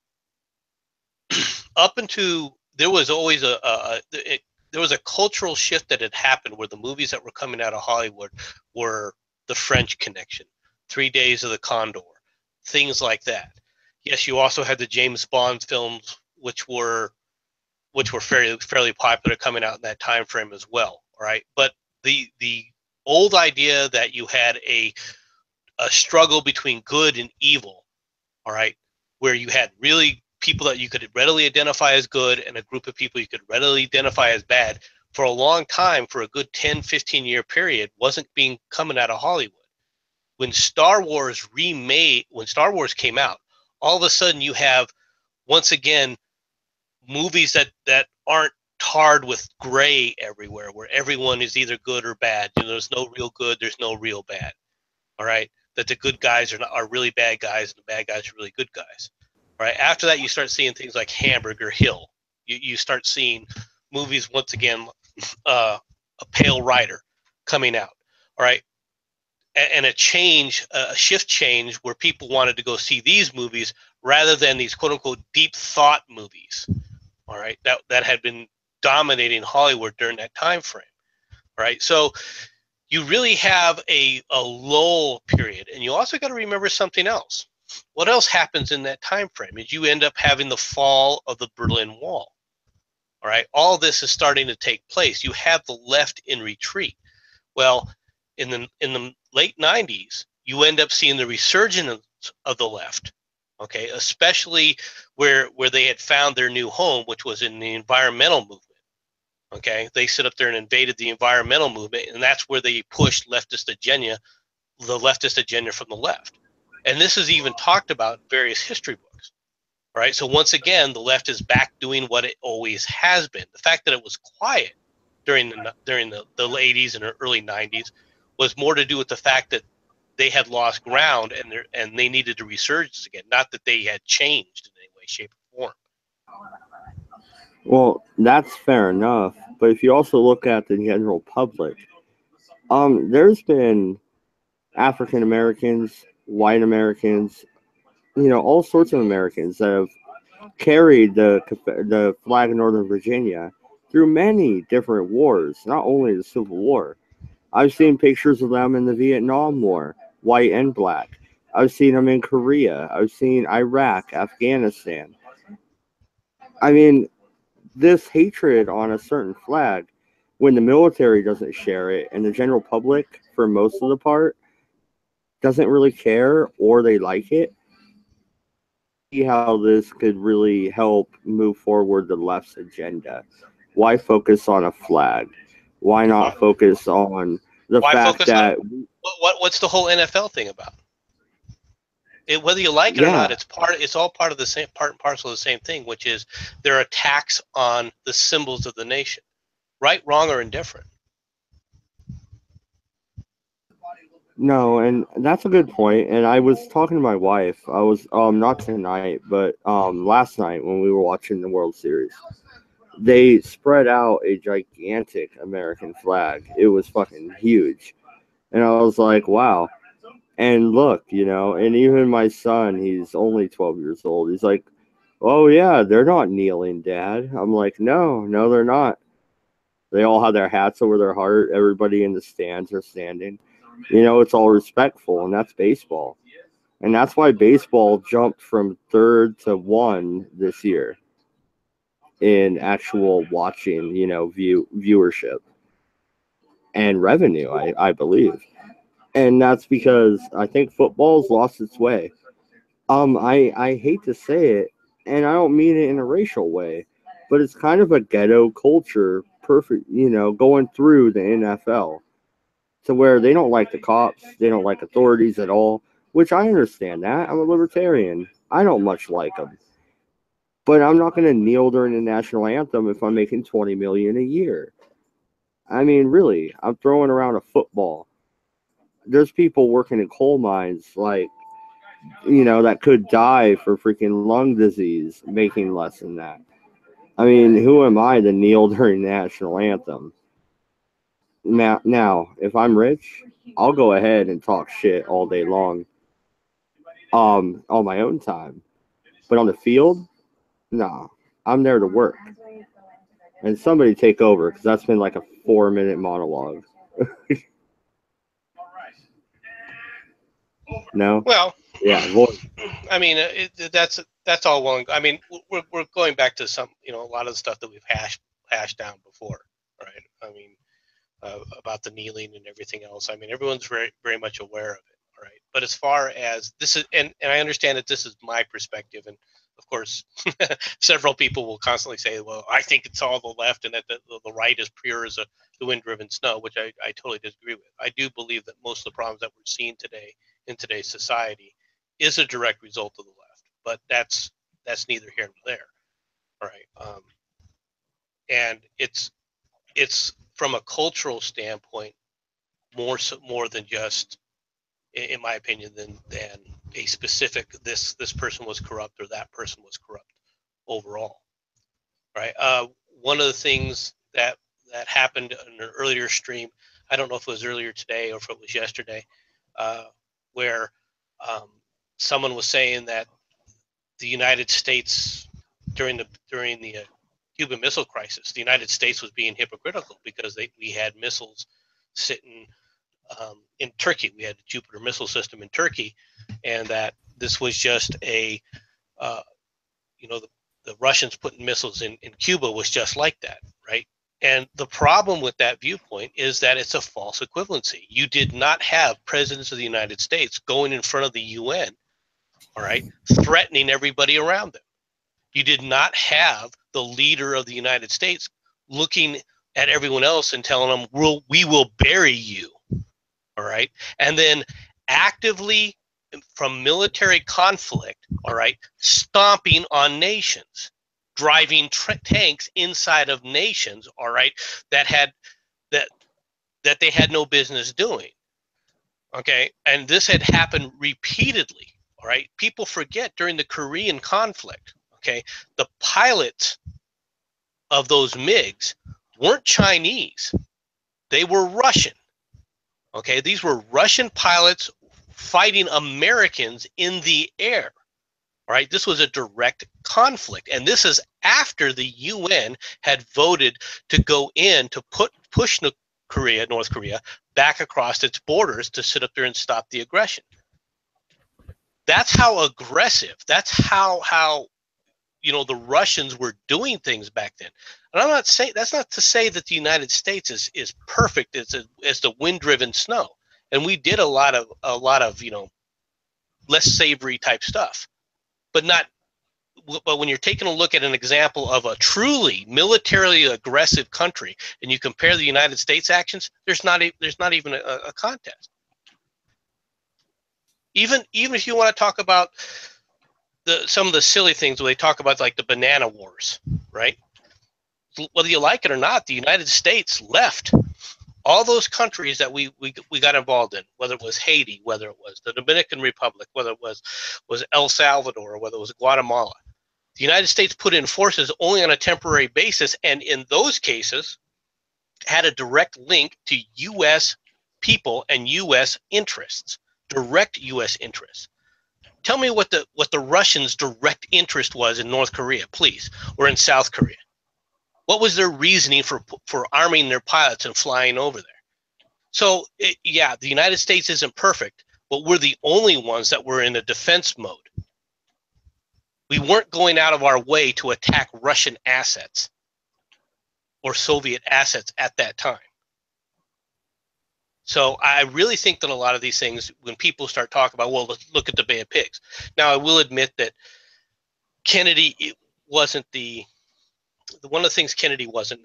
Up until there was always there was a cultural shift that had happened where the movies that were coming out of Hollywood were the French Connection, 3 Days of the Condor, things like that. Yes, you also had the James Bond films, which were fairly popular coming out in that time frame as well. All right, but the old idea that you had a struggle between good and evil, all right, where you had really people that you could readily identify as good and a group of people you could readily identify as bad, for a long time, for a good 10, 15-year period, wasn't being coming out of Hollywood. When Star Wars came out, all of a sudden you have, once again, movies that aren't tarred with gray everywhere, where everyone is either good or bad. You know, there's no real good, there's no real bad. All right, that the good guys are really bad guys and the bad guys are really good guys. All right, after that you start seeing things like Hamburger Hill. You start seeing movies, once again, A Pale Rider coming out. All right, and a shift change where people wanted to go see these movies rather than these quote unquote deep thought movies. All right, that had been dominating Hollywood during that time frame. All right, so you really have a lull period, and you also got to remember something else. What else happens in that time frame is you end up having the fall of the Berlin Wall. All right, all this is starting to take place. You have the left in retreat. Well, in the late 90s, you end up seeing the resurgence of the left. Okay, especially where they had found their new home, which was in the environmental movement. Okay, they sit up there and invaded the environmental movement, and that's where they pushed the leftist agenda from the left. And this is even talked about in various history books. Right, so once again, the left is back doing what it always has been. The fact that it was quiet during the 80s and early 90s was more to do with the fact that they had lost ground and they needed to resurge again, not that they had changed in any way, shape, or form. Well, that's fair enough. But if you also look at the general public, there's been African Americans, white Americans, you know, all sorts of Americans that have carried the flag of Northern Virginia through many different wars, not only the Civil War. I've seen pictures of them in the Vietnam War, white and black. I've seen them in Korea. I've seen Iraq, Afghanistan. I mean, this hatred on a certain flag, when the military doesn't share it and the general public, for most of the part, doesn't really care or they like it, see how this could really help move forward the left's agenda. Why focus on a flag? Why not focus on the fact that what's the whole NFL thing about? Whether you like it or not, it's all part of the same, part and parcel of the same thing, which is their attacks on the symbols of the nation, right, wrong, or indifferent. No, and that's a good point. And I was talking to my wife. I was not tonight, but last night when we were watching the World Series. They spread out a gigantic American flag. It was fucking huge. And I was like, wow. And look, and even my son, he's only 12 years old. He's like, oh, yeah, they're not kneeling, Dad. I'm like, no, they're not. They all have their hats over their heart. Everybody in the stands are standing. It's all respectful, and that's baseball. And that's why baseball jumped from 3rd to 1 this year in actual watching, viewership and revenue, I believe. And that's because I think football's lost its way. I hate to say it, and I don't mean it in a racial way, but it's kind of a ghetto culture, going through the NFL to where they don't like the cops, they don't like authorities at all, which I understand that. I'm a libertarian. I don't much like them. But I'm not going to kneel during the national anthem if I'm making $20 million a year. I mean, really, I'm throwing around a football. There's people working in coal mines, that could die for freaking lung disease, making less than that. I mean, who am I to kneel during the national anthem? Now, if I'm rich, I'll go ahead and talk shit all day long, on my own time. But on the field, nah, I'm there to work. And somebody take over, because that's been like a 4-minute monologue. No? Well, yeah. I mean, that's all one. I mean, we're going back to some, a lot of the stuff that we've hashed down before, right? I mean, about the kneeling and everything else. I mean, everyone's very, very much aware of it, right? But as far as this is, and I understand that this is my perspective, and of course, several people will constantly say, well, I think it's all the left and that the right is pure as the wind-driven snow, which I totally disagree with. I do believe that most of the problems that we're seeing today in today's society is a direct result of the left, but that's neither here nor there, right? And it's from a cultural standpoint more than just, in my opinion, than a specific this person was corrupt or that person was corrupt overall, right? One of the things that happened in an earlier stream, I don't know if it was earlier today or if it was yesterday, where someone was saying that the United States during the Cuban Missile Crisis, the United States was being hypocritical because we had missiles sitting in Turkey. We had the Jupiter missile system in Turkey, and that this was just the Russians putting missiles in Cuba was just like that, right? And the problem with that viewpoint is that it's a false equivalency. You did not have presidents of the United States going in front of the UN, all right, threatening everybody around them. You did not have the leader of the United States looking at everyone else and telling them, we will bury you, all right? And then actively, from military conflict, all right, stomping on nations, driving tanks inside of nations, all right, that they had no business doing, okay? And this had happened repeatedly, all right? People forget during the Korean conflict, okay, the pilots of those MiGs weren't Chinese. They were Russian, okay? These were Russian pilots fighting Americans in the air. All right, this was a direct conflict, and this is after the UN had voted to go in to push North Korea back across its borders to sit up there and stop the aggression. That's how aggressive. That's how the Russians were doing things back then. And I'm not saying that's not to say that the United States is perfect as the wind-driven snow, and we did a lot of less savory type stuff. But when you're taking a look at an example of a truly militarily aggressive country and you compare the United States actions, there's not even a contest. Even if you want to talk about some of the silly things where they talk about like the banana wars, right? Whether you like it or not, the United States left all those countries that we got involved in, whether it was Haiti, whether it was the Dominican Republic, whether it was El Salvador, or whether it was Guatemala, the United States put in forces only on a temporary basis, and in those cases had a direct link to U.S. people and U.S. interests, direct U.S. interests. Tell me what the Russians' direct interest was in North Korea, please, or in South Korea. What was their reasoning for arming their pilots and flying over there? So, yeah, the United States isn't perfect, but we're the only ones that were in a defense mode. We weren't going out of our way to attack Russian assets or Soviet assets at that time. So I really think that a lot of these things, when people start talking about, well, let's look at the Bay of Pigs. Now, I will admit that Kennedy wasn't one of the things Kennedy wasn't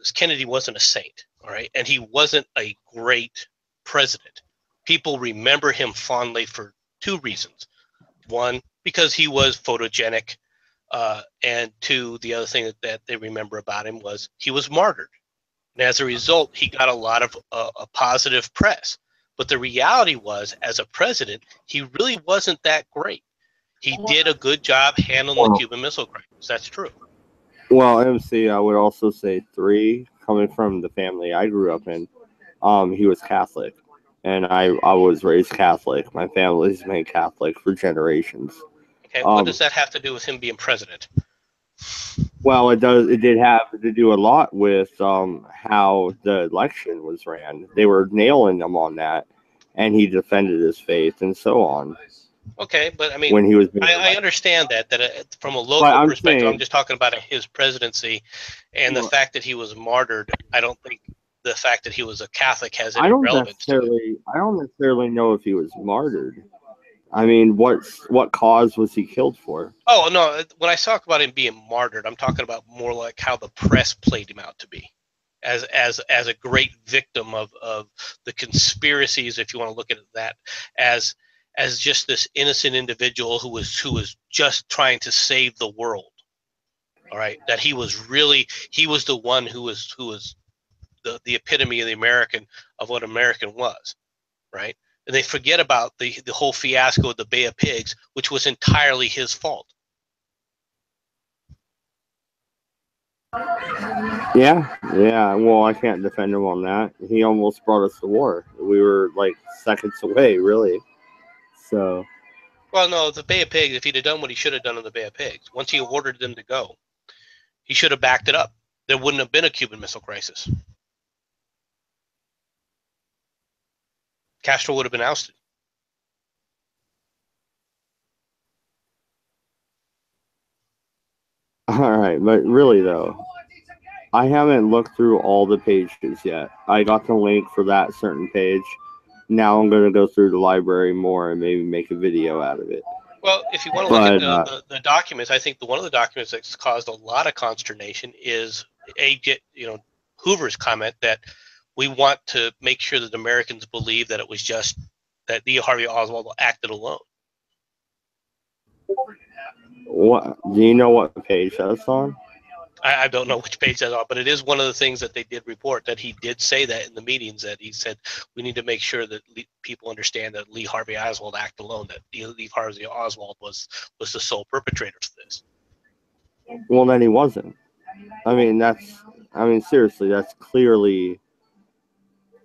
a saint, all right? And he wasn't a great president. People remember him fondly for two reasons. One, because he was photogenic, and two, the other thing that they remember about him was he was martyred. And as a result, he got a lot of a positive press. But the reality was, as a president, he really wasn't that great. He did a good job handling the Cuban Missile Crisis. That's true. Well, MC, I would also say 3, coming from the family I grew up in, he was Catholic. And I was raised Catholic. My family's been Catholic for generations. Okay, what does that have to do with him being president? Well, it does. It did have to do a lot with how the election was ran. They were nailing him on that, and he defended his faith and so on. Okay, but I mean, when he was I understand that from a local perspective, I'm just talking about his presidency and the fact that he was martyred. I don't think the fact that he was a Catholic has any relevance to it. I don't necessarily know if he was martyred. I mean, what cause was he killed for? Oh, no, when I talk about him being martyred, I'm talking about more like how the press played him out to be as a great victim of the conspiracies, if you want to look at it that, as just this innocent individual who was just trying to save the world. All right, that he was the one who was the epitome of what American was, right? And they forget about the whole fiasco of the Bay of Pigs, which was entirely his fault. Yeah. Well, I can't defend him on that. He almost brought us to war. We were like seconds away, really. So. Well, no, the Bay of Pigs, if he'd have done what he should have done in the Bay of Pigs, once he ordered them to go, he should have backed it up. There wouldn't have been a Cuban Missile Crisis. Castro would have been ousted. All right, but really though, I haven't looked through all the pages yet. I got the link for that certain page. Now I'm going to go through the library more and maybe make a video out of it. Well, if you want to look at the documents, I think one of the documents that's caused a lot of consternation is Hoover's comment that we want to make sure that Americans believe that it was just that Lee Harvey Oswald acted alone. What do you know what page that's on? I don't know which page that's on, but it is one of the things that they did report, that he did say that in the meetings, that he said we need to make sure that people understand that Lee Harvey Oswald acted alone, that Lee Harvey Oswald was the sole perpetrator of this. Well, then he wasn't. I mean, seriously, that's clearly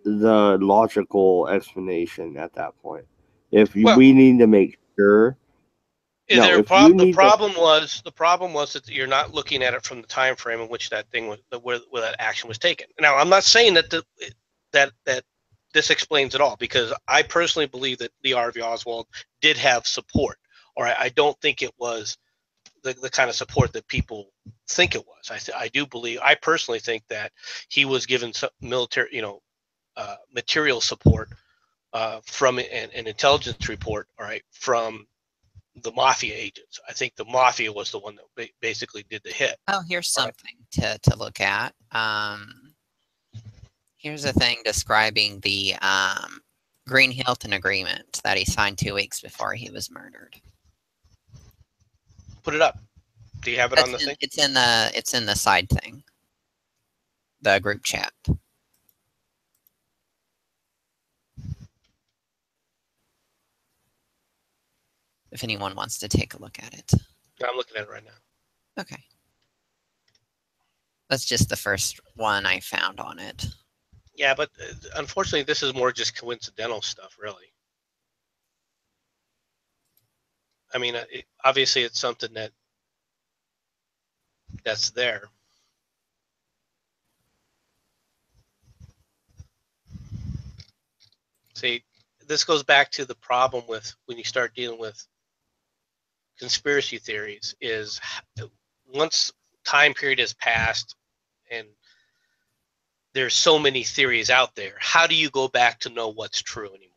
the logical explanation at that point. We need to make sure. The problem was that you're not looking at it from the time frame in which that thing was, where that action was taken. Now, I'm not saying that this explains it all, because I personally believe that Lee Harvey Oswald did have support. Or I don't think it was the kind of support that people think it was. I personally think that he was given some military, material support from an intelligence report, all right, from the mafia agents. I think the mafia was the one that basically did the hit. Oh, here's something to look at. Here's a thing describing the Green-Hilton agreement that he signed 2 weeks before he was murdered. Put it up. Do you have it on the thing? It's in the side thing. The group chat. if anyone wants to take a look at it. I'm looking at it right now. Okay. That's just the first one I found on it. Yeah, but unfortunately, this is more just coincidental stuff, really. I mean, obviously, it's something that's there. See, this goes back to the problem with when you start dealing with conspiracy theories is once time period has passed and there's so many theories out there, how do you go back to know what's true anymore?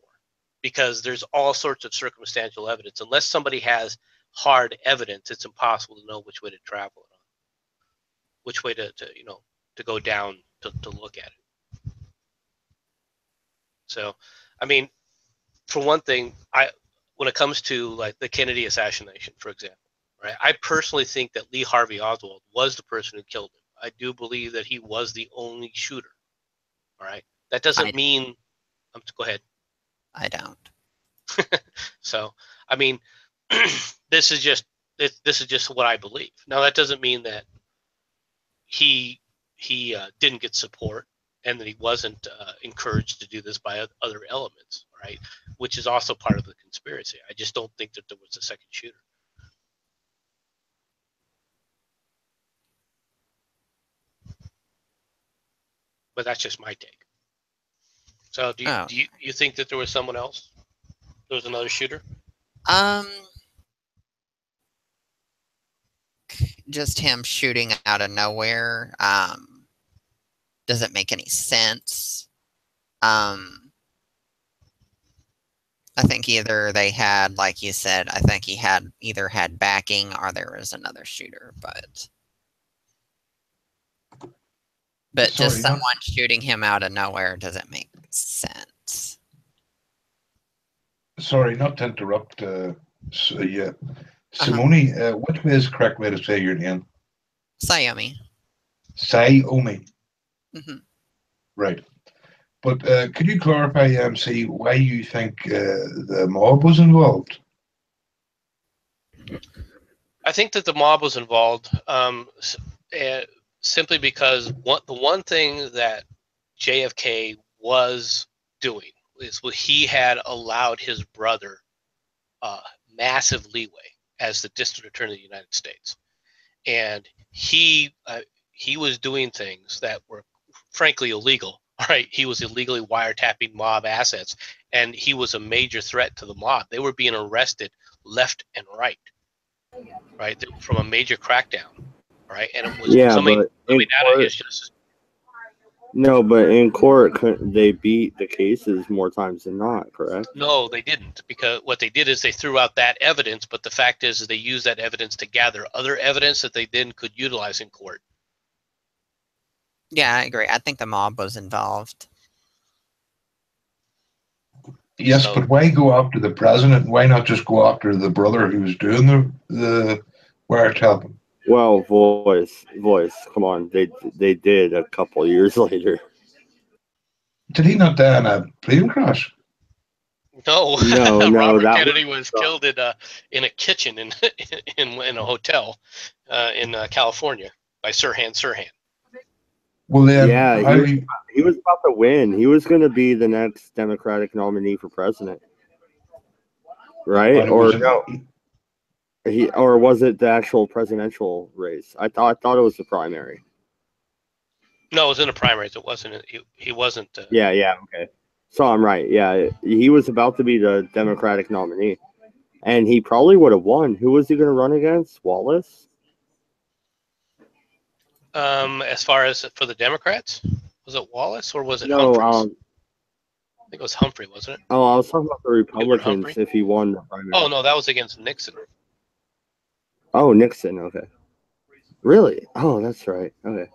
Because there's all sorts of circumstantial evidence. Unless somebody has hard evidence, it's impossible to know which way to travel it on, which way to go down to look at it. So, I mean, for one thing, when it comes to like the Kennedy assassination, for example, right? I personally think that Lee Harvey Oswald was the person who killed him. I do believe that he was the only shooter. All right. That doesn't mean. Go ahead. I don't. So, I mean, this is just what I believe. Now, that doesn't mean that he didn't get support and that he wasn't encouraged to do this by other elements, right? Which is also part of the conspiracy. I just don't think that there was a second shooter. But that's just my take. So do you think that there was someone else? There was another shooter? Just him shooting out of nowhere doesn't make any sense. I think either they had, like you said, I think he had either had backing or there was another shooter, but just someone shooting him out of nowhere doesn't make sense. Sorry, not to interrupt. Simone, which way is the correct way to say your name? Sayomi. Sayomi. Mm-hmm. Right. But could you clarify, MC, why you think the mob was involved? I think that the mob was involved simply because the one thing that JFK was doing is he had allowed his brother massive leeway as the district attorney of the United States. And he was doing things that were frankly illegal. Right, he was illegally wiretapping mob assets, and he was a major threat to the mob. They were being arrested left and right, from a major crackdown, right, and it was coming out of his justice. No, but in court, they beat the cases more times than not, correct? No, they didn't, because what they did is they threw out that evidence, but the fact is they used that evidence to gather other evidence that they then could utilize in court. Yeah, I agree. I think the mob was involved. Yes, but why go after the president? Why not just go after the brother who was doing the wiretapping? Well, voice, come on. They did a couple years later. Did he not die in a plane crash? No, no. Robert Kennedy was killed in a kitchen in a hotel in California by Sirhan Sirhan. Well, then, yeah, he was about to win. He was going to be the next Democratic nominee for president, right? Or no? Or was it the actual presidential race? I thought it was the primary. No, it was in the primaries. It wasn't. He wasn't. Yeah. Okay. So I'm right. Yeah, he was about to be the Democratic nominee, and he probably would have won. Who was he going to run against? Wallace. As far as for the Democrats, was it Wallace or was it no, Humphreys? I think it was Humphrey, wasn't it? Oh, I was talking about the Republicans if he won the primary. Oh, no, that was against Nixon. Oh, Nixon, okay. Really? Oh, that's right. Okay.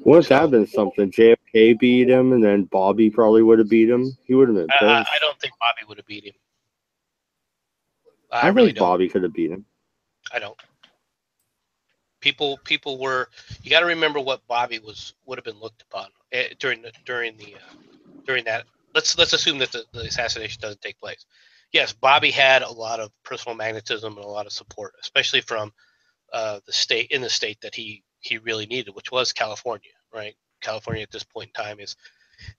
What if that had been something? JFK beat him, and then Bobby probably would have beat him? He would have been pissed. I don't think Bobby would have beat him. I really think Bobby could have beat him. I don't. People were. You got to remember what Bobby would have been looked upon during that. Let's assume that the assassination doesn't take place. yes, Bobby had a lot of personal magnetism and a lot of support, especially from the state that he really needed, which was California, right? California at this point in time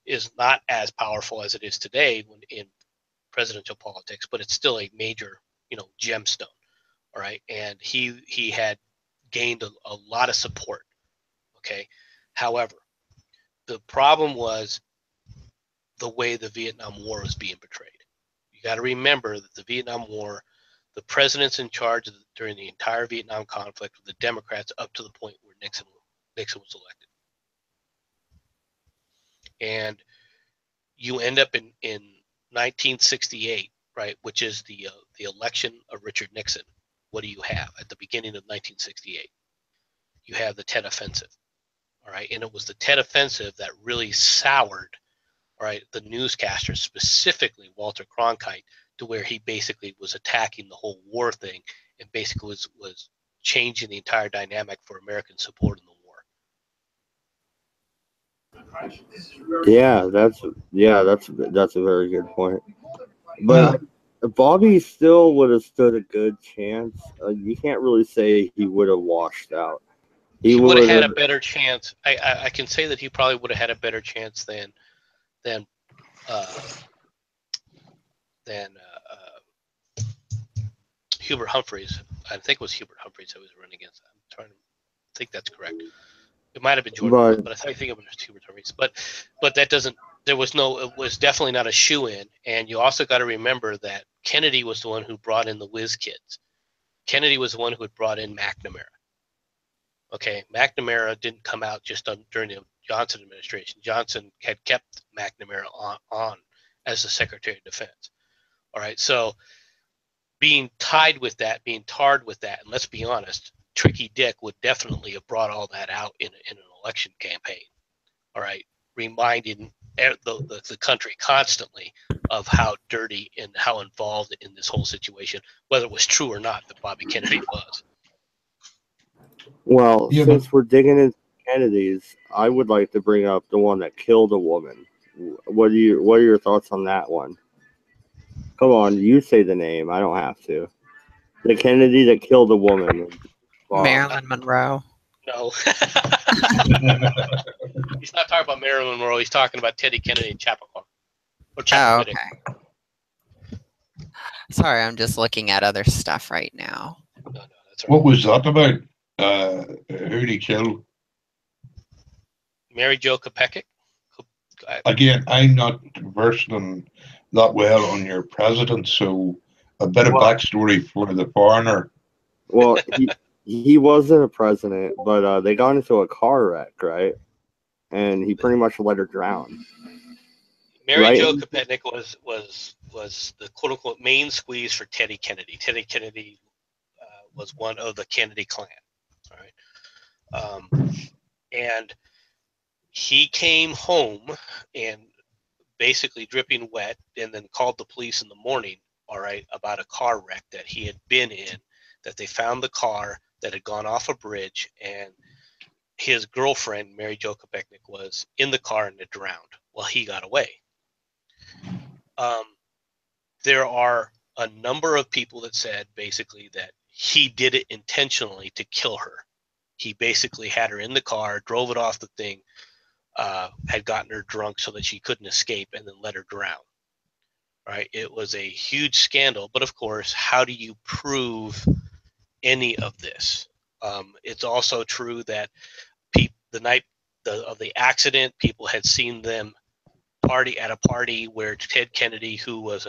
is not as powerful as it is today in presidential politics, but it's still a major, gemstone. All right. And he had gained a lot of support. Okay. However, the problem was the way the Vietnam War was being portrayed. You got to remember that the Vietnam War, the presidents in charge during the entire Vietnam conflict were the Democrats up to the point where Nixon was elected. And you end up in 1968, right, which is the election of Richard Nixon. What do you have at the beginning of 1968? You have the Tet Offensive, all right, and it was the Tet Offensive that really soured, all right, the newscasters, specifically Walter Cronkite, to where he basically was attacking the whole war thing and basically was changing the entire dynamic for American support in the war. Yeah, that's a very good point. But Bobby still would have stood a good chance. You can't really say he would have washed out. He would have had a better chance. I can say that he probably would have had a better chance than Hubert Humphreys. I think it was Hubert Humphreys that was running against. I'm trying to think that's correct. It might have been Jordan, but I think it was Hubert Humphreys. But that doesn't. It was definitely not a shoe-in. And you also got to remember that Kennedy was the one who brought in the whiz kids. Kennedy was the one who had brought in McNamara. Okay, McNamara didn't come out just during the Johnson administration. Johnson had kept McNamara on as the Secretary of Defense. All right, so being tarred with that, and let's be honest, Tricky Dick would definitely have brought all that out in an election campaign. All right, reminding the country constantly of how dirty and how involved in this whole situation, whether it was true or not, that Bobby Kennedy was. Well, since we're digging into Kennedys, I would like to bring up the one that killed a woman. What are your thoughts on that one? Come on, you say the name. I don't have to. The Kennedy that killed a woman. Marilyn Monroe. No. He's not talking about Marilyn Monroe. He's talking about Teddy Kennedy and Chappaquiddick. Oh, okay. Sorry, I'm just looking at other stuff right now. No, that's right. What was that about? Who did he kill? Mary Jo Kopechne. Again, I'm not versed on that well on your president, so a bit of backstory for the foreigner. Well, he wasn't a president, but they got into a car wreck, right? And he pretty much let her drown. Mary Jo Kopechne was the quote unquote main squeeze for Teddy Kennedy. Teddy Kennedy was one of the Kennedy clan. All right, and he came home and basically dripping wet, and then called the police in the morning. All right, about a car wreck that he had been in. That they found the car that had gone off a bridge, and his girlfriend, Mary Jo Kopechne, was in the car and had drowned while he got away. There are a number of people that said basically that he did it intentionally to kill her. He basically had her in the car, drove it off the thing, had gotten her drunk so that she couldn't escape, and then let her drown. Right? It was a huge scandal, but of course, how do you prove any of this? It's also true that the night of the accident, people had seen them party at a party where Ted Kennedy, who was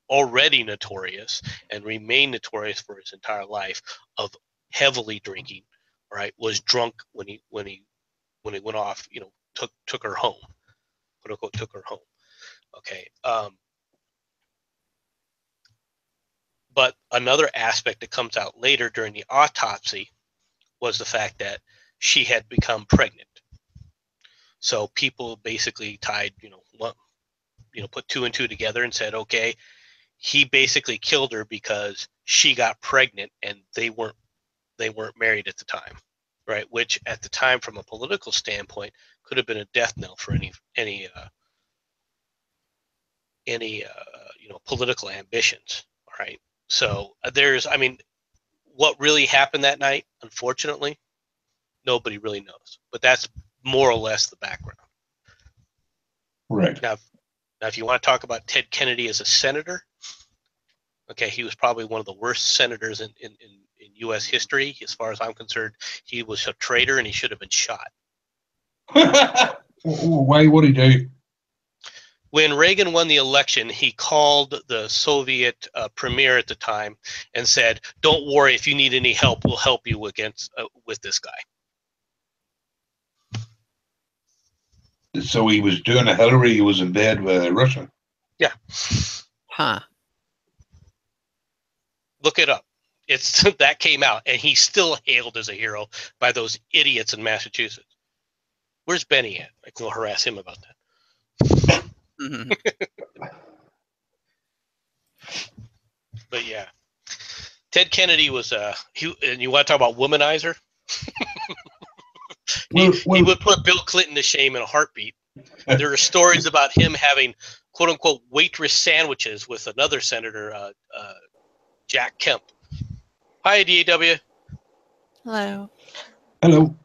already notorious and remained notorious for his entire life of heavily drinking, right, was drunk when he went off, took her home, quote unquote, took her home. Okay. But another aspect that comes out later during the autopsy was the fact that she had become pregnant. So people basically tied, put two and two together and said, okay, he basically killed her because she got pregnant and they weren't married at the time, right? Which at the time, from a political standpoint, could have been a death knell for any political ambitions. All right. So what really happened that night, unfortunately, nobody really knows. But that's more or less the background. Right. Now, if you want to talk about Ted Kennedy as a senator, okay, he was probably one of the worst senators in U.S. history. As far as I'm concerned, he was a traitor and he should have been shot. Why? What did he do? When Reagan won the election, he called the Soviet premier at the time and said, "Don't worry, if you need any help, we'll help you with this guy." So he was doing a Hillary. He was in bed with Russia. Yeah. Huh. Look it up. It's that came out, and he's still hailed as a hero by those idiots in Massachusetts. Where's Benny at? I can go harass him about that. Mm-hmm. But yeah, Ted Kennedy was and you want to talk about womanizer? He would put Bill Clinton to shame in a heartbeat. There are stories about him having "quote unquote" waitress sandwiches with another senator, Jack Kemp. Hi, DAW. Hello. Hello.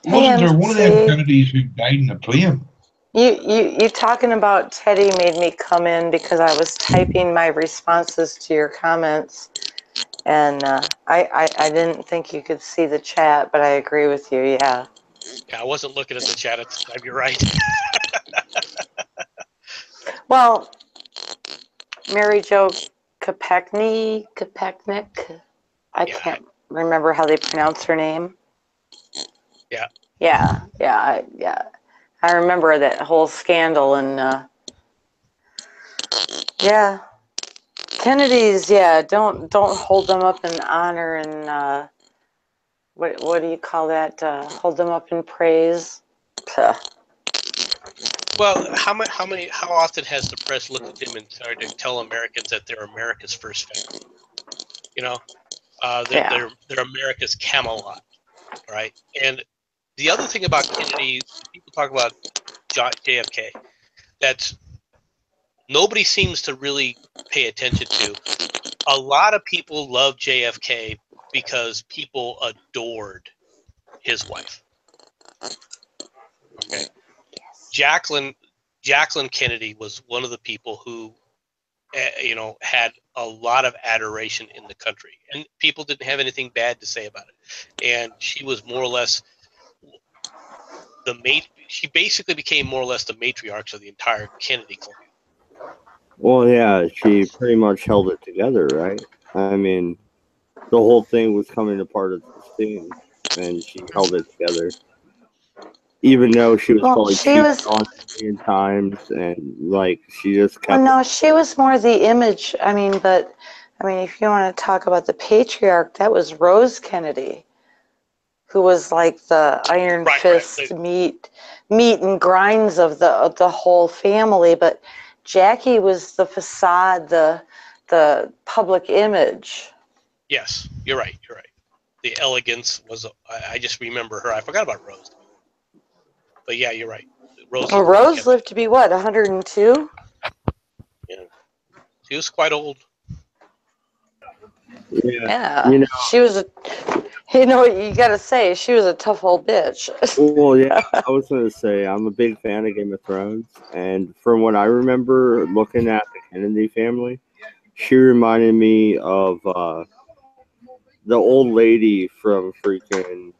Wasn't there one of them Kennedys who died in a plane? You talking about Teddy made me come in because I was typing my responses to your comments, and I didn't think you could see the chat, but I agree with you. Yeah. Yeah, I wasn't looking at the chat at the time. You're right. Well, Mary Jo Kopechnik, I can't remember how they pronounce her name. Yeah. Yeah. I remember that whole scandal, and yeah, Kennedys. Yeah, don't hold them up in honor, and what do you call that? Hold them up in praise. Puh. Well, how often has the press looked at them and started to tell Americans that they're America's first family? They're America's Camelot, right? And the other thing about Kennedy, people talk about JFK, that nobody seems to really pay attention to. A lot of people love JFK because people adored his wife. Okay. Jacqueline Kennedy was one of the people who, had a lot of adoration in the country, and people didn't have anything bad to say about it. And she was more or less she basically became more or less the matriarch of the entire Kennedy clan. Well, yeah, she pretty much held it together, right? I mean, the whole thing was coming apart at the seams, and she held it together. Even though she was probably cheated on a million times, and she just kept. Well, no, she was more the image. I mean, if you want to talk about the patriarch, that was Rose Kennedy, who was like the iron fist, meat and grinds of the whole family. But Jackie was the facade, the public image. Yes, you're right. The elegance was. I just remember her. I forgot about Rose. But yeah, you're right. Rose lived to be what, 102? Yeah, she was quite old. Yeah. She was you know what you gotta say, she was a tough old bitch. Well, yeah, I was gonna say I'm a big fan of Game of Thrones, and from what I remember looking at the Kennedy family, she reminded me of the old lady from freaking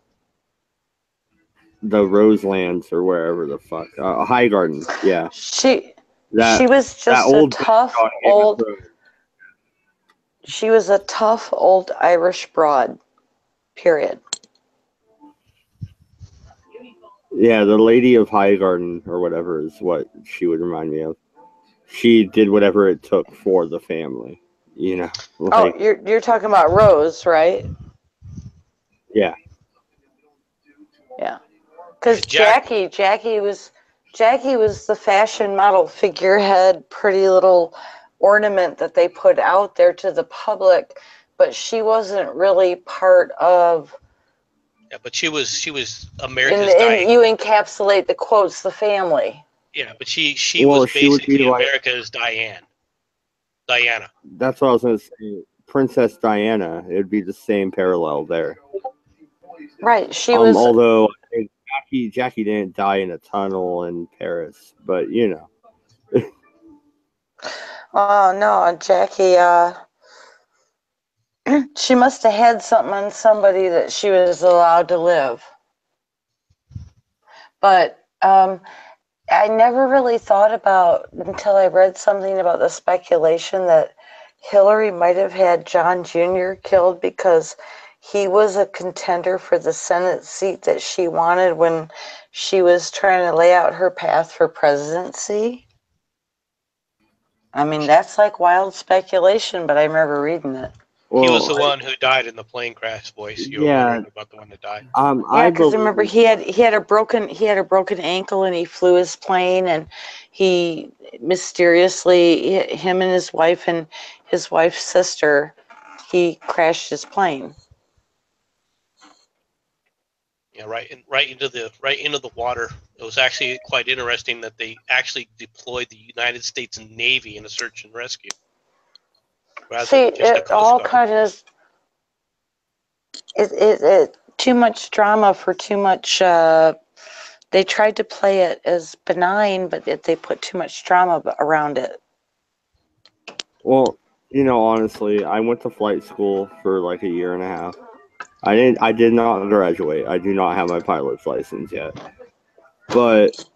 the Roselands or wherever the fuck, Highgarden. Yeah, she was just a tough old. She was a tough old Irish broad. Period. Yeah, the Lady of Highgarden or whatever is what she would remind me of. She did whatever it took for the family, you're talking about Rose, right? Yeah. Yeah. Because Jackie was the fashion model figurehead, pretty little ornament that they put out there to the public, but she wasn't really part of. Yeah, but she was America's and you encapsulate the quotes, the family. Yeah, but she was basically America's Diana. That's what I was going to say. Princess Diana. It would be the same parallel there. Right. She was. Although I think Jackie didn't die in a tunnel in Paris, but you know. Oh no, Jackie. She must have had something on somebody that she was allowed to live. But I never really thought about until I read something about the speculation that Hillary might have had John Jr. killed because he was a contender for the Senate seat that she wanted when she was trying to lay out her path for presidency. I mean, that's like wild speculation, but I remember reading it. Well, he was the one who died in the plane crash, voice. You were wondering about the one that died. Yeah, because remember he had a broken ankle and he flew his plane and he mysteriously him and his wife's sister, he crashed his plane. Yeah, right into the water. It was actually quite interesting that they actually deployed the United States Navy in a search and rescue. See, it all kind of it too much drama for too much. They tried to play it as benign, but they put too much drama around it. Well, you know, honestly, I went to flight school for like a year and a half. I did not graduate. I do not have my pilot's license yet. But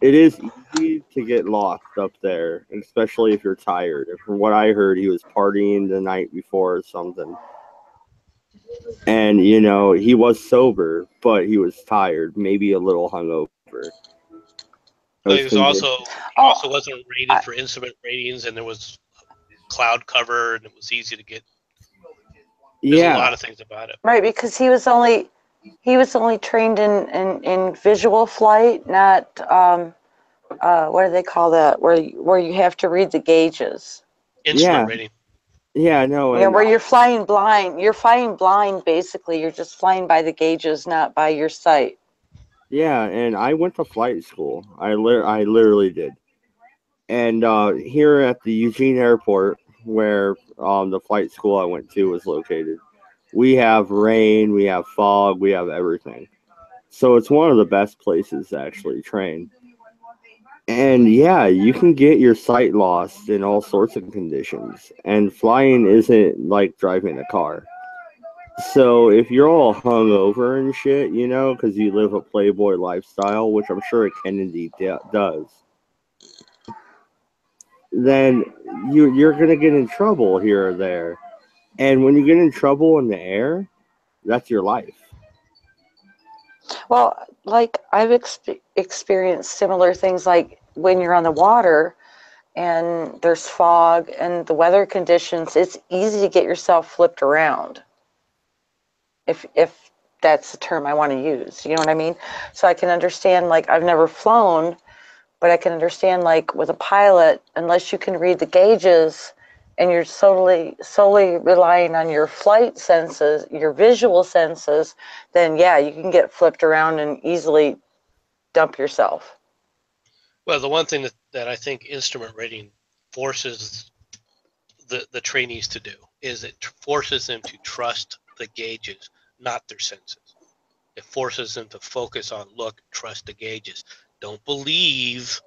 it is easy to get lost up there, especially if you're tired. From what I heard, he was partying the night before or something. And, you know, he was sober, but he was tired, maybe a little hungover. But he was also wasn't rated for instrument ratings, and there was cloud cover, and it was easy to get. There's a lot of things about it. Right, because he was only trained in visual flight, not what do they call that? Where you have to read the gauges. Instrument rating. Yeah, no. Yeah, where you're flying blind. You're flying blind, basically. You're just flying by the gauges, not by your sight. Yeah, and I went to flight school. I literally did. And here at the Eugene Airport, where the flight school I went to was located, we have rain, we have fog, we have everything. So it's one of the best places to actually train. And yeah, you can get your sight lost in all sorts of conditions. And flying isn't like driving a car. So if you're all hungover and shit, you know, because you live a playboy lifestyle, which I'm sure a Kennedy does, then you're going to get in trouble here or there. And when you get in trouble in the air, that's your life. Well, like I've experienced similar things, like when you're on the water and there's fog and the weather conditions, it's easy to get yourself flipped around. If that's the term I want to use, you know what I mean? So I can understand, like, I've never flown, but I can understand, like, with a pilot, unless you can read the gauges and you're solely relying on your flight senses, your visual senses, then yeah, you can get flipped around and easily dump yourself. Well, the one thing that I think instrument rating forces the trainees to do is it forces them to trust the gauges, not their senses. It forces them to focus on, look, trust the gauges. Don't believe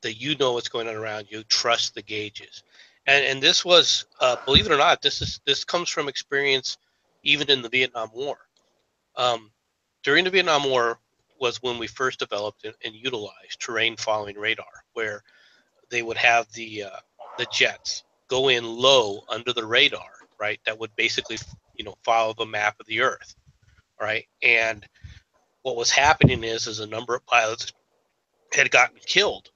that you know what's going on around you. Trust the gauges. And this was, believe it or not, this comes from experience even in the Vietnam War. During the Vietnam War was when we first developed and utilized terrain following radar, where they would have the jets go in low under the radar, right? That would basically, follow the map of the Earth, right? And what was happening is a number of pilots had gotten killed,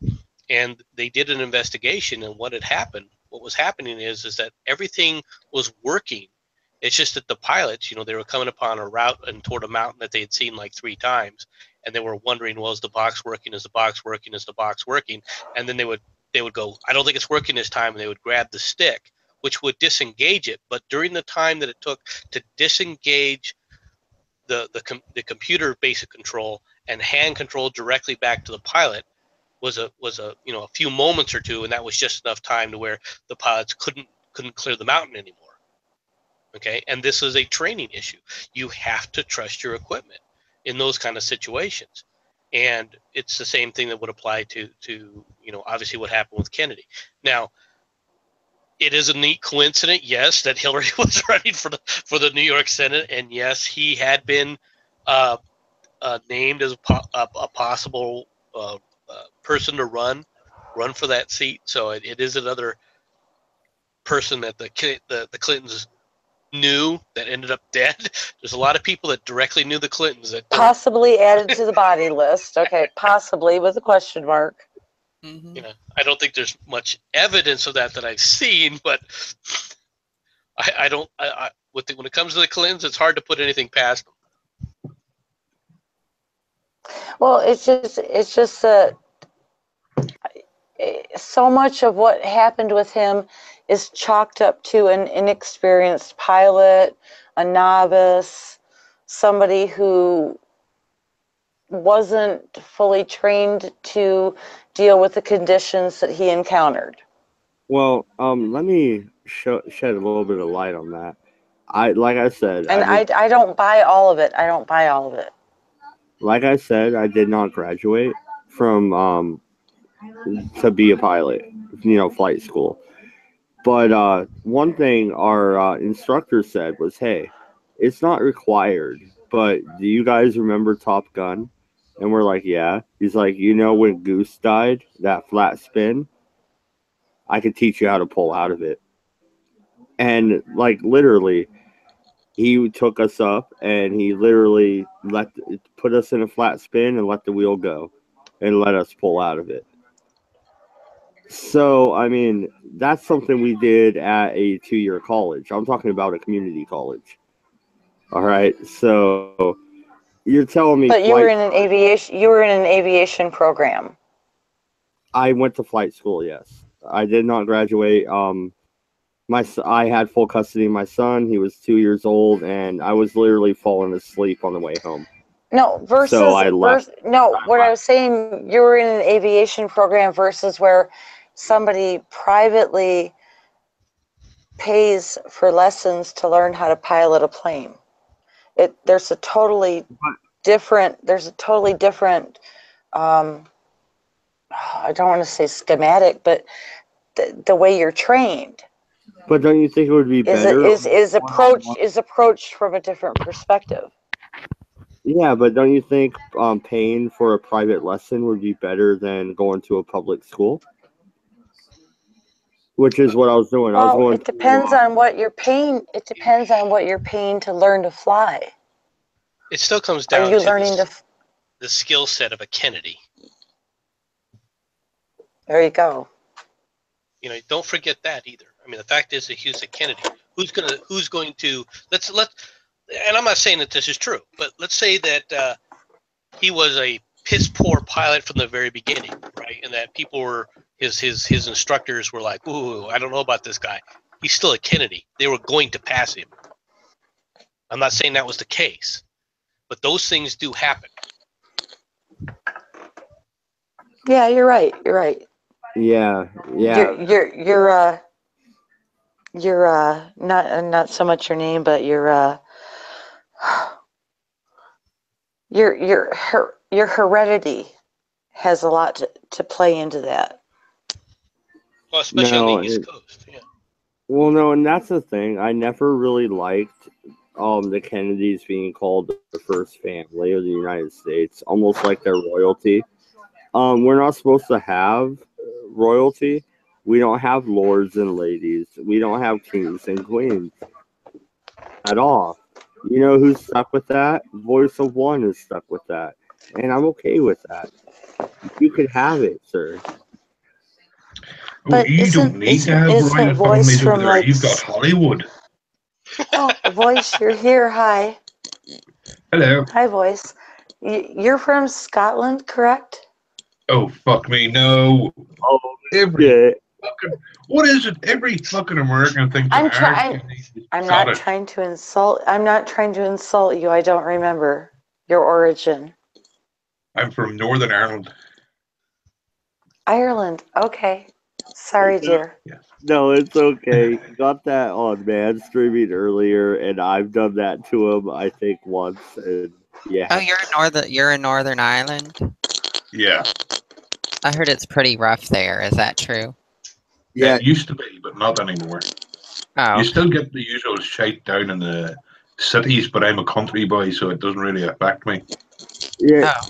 and they did an investigation. And what was happening is that everything was working. It's just that the pilots, they were coming upon a route and toward a mountain that they had seen like 3 times, and they were wondering, well, is the box working? Is the box working? Is the box working? And then they would go, I don't think it's working this time, and they would grab the stick, which would disengage it. But during the time that it took to disengage the computer basic control and hand control directly back to the pilot, was a a few moments or two, and that was just enough time to where the pilots couldn't clear the mountain anymore. Okay, and this is a training issue. You have to trust your equipment in those kind of situations, and it's the same thing that would apply to obviously what happened with Kennedy. Now, it is a neat coincidence, yes, that Hillary was running for the New York Senate, and yes, he had been named as a possible person to run for that seat. So it is another person that the Clintons knew that ended up dead. There's a lot of people that directly knew the Clintons that possibly added to the body list. Okay, possibly with a question mark. Mm-hmm. I don't think there's much evidence of that I've seen, but I don't. When it comes to the Clintons, it's hard to put anything past them. Well, it's just that so much of what happened with him is chalked up to an inexperienced pilot, a novice, somebody who wasn't fully trained to deal with the conditions that he encountered. Well, let me shed a little bit of light on that. I don't buy all of it. I don't buy all of it. Like I said, I did not graduate from to be a pilot, flight school. But one thing our instructor said was, hey, it's not required, but do you guys remember Top Gun? And we're like, yeah. He's like, when Goose died, that flat spin, I could teach you how to pull out of it. And literally, he took us up and he literally put us in a flat spin and let the wheel go and let us pull out of it. So, I mean, that's something we did at a 2-year college. I'm talking about a community college. All right. So you're telling me. But you were in an aviation program. I went to flight school. Yes, I did not graduate. I had full custody of my son. He was 2 years old, and I was literally falling asleep on the way home. No, what I was saying, you were in an aviation program versus where somebody privately pays for lessons to learn how to pilot a plane. There's a totally different I don't want to say schematic, but the way you're trained. But don't you think it would be better? Is approached from a different perspective. Yeah, but don't you think paying for a private lesson would be better than going to a public school? Which is what I was doing. Well, it depends on what you're paying. It depends on what you're paying to learn to fly. It still comes down to the skill set of a Kennedy. There you go. Don't forget that either. I mean, the fact is that he was a Kennedy. Who's going to and I'm not saying that this is true, but let's say that he was a piss poor pilot from the very beginning, right? And that people were his instructors were like, "Ooh, I don't know about this guy. He's still a Kennedy." They were going to pass him. I'm not saying that was the case, but those things do happen. Yeah, you're right. You're right. Yeah. You're not so much your name, but your heredity has a lot to play into that. Well, especially on the East Coast. Yeah. Well, no, and that's the thing. I never really liked the Kennedys being called the first family of the United States, almost like they're royalty. We're not supposed to have royalty. We don't have lords and ladies. We don't have kings and queens at all. You know who's stuck with that? Voice of One is stuck with that. And I'm okay with that. You could have it, sir. But you don't need to have royal families over there. You've got Hollywood. Oh, Voice, you're here. Hi. Hello. Hi, Voice. You're from Scotland, correct? Oh, fuck me, no. Oh, what is it? Every fucking American thinks I'm not trying to insult you. I don't remember your origin. I'm from Northern Ireland. Ireland. Okay. Sorry, dear. Yeah. No, it's okay. He got that on man streaming earlier, and I've done that to him, I think, once. And yeah. Oh, you're in Northern Ireland? Yeah. I heard it's pretty rough there. Is that true? Yeah. It used to be, but not anymore. Oh. You still get the usual shite down in the cities, but I'm a country boy, so it doesn't really affect me. Yeah. Oh.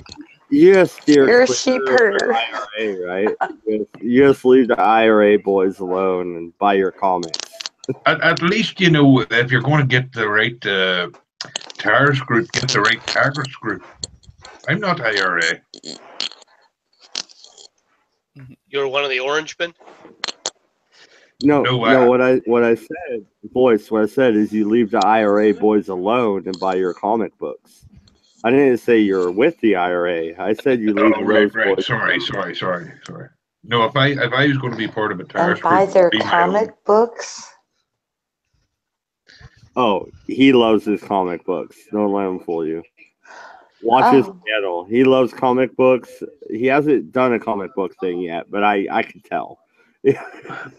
You just steer You're a clear sheep of herder. the IRA, right? You just leave the IRA boys alone and buy your comics. At least, you know, if you're going to get the right terrorist group, get the right terrorist group. I'm not IRA. You're one of the orange men? No, No, what I said, boys, what I said is you leave the IRA boys alone and buy your comic books. I didn't say you're with the IRA. I said you leave those boys. Sorry. No, if I was going to be part of a terrorist And buy group, their it would be my own. comic books. Oh, he loves his comic books. Don't let him fool you. Watch his channel. He loves comic books. He hasn't done a comic book thing yet, but I can tell.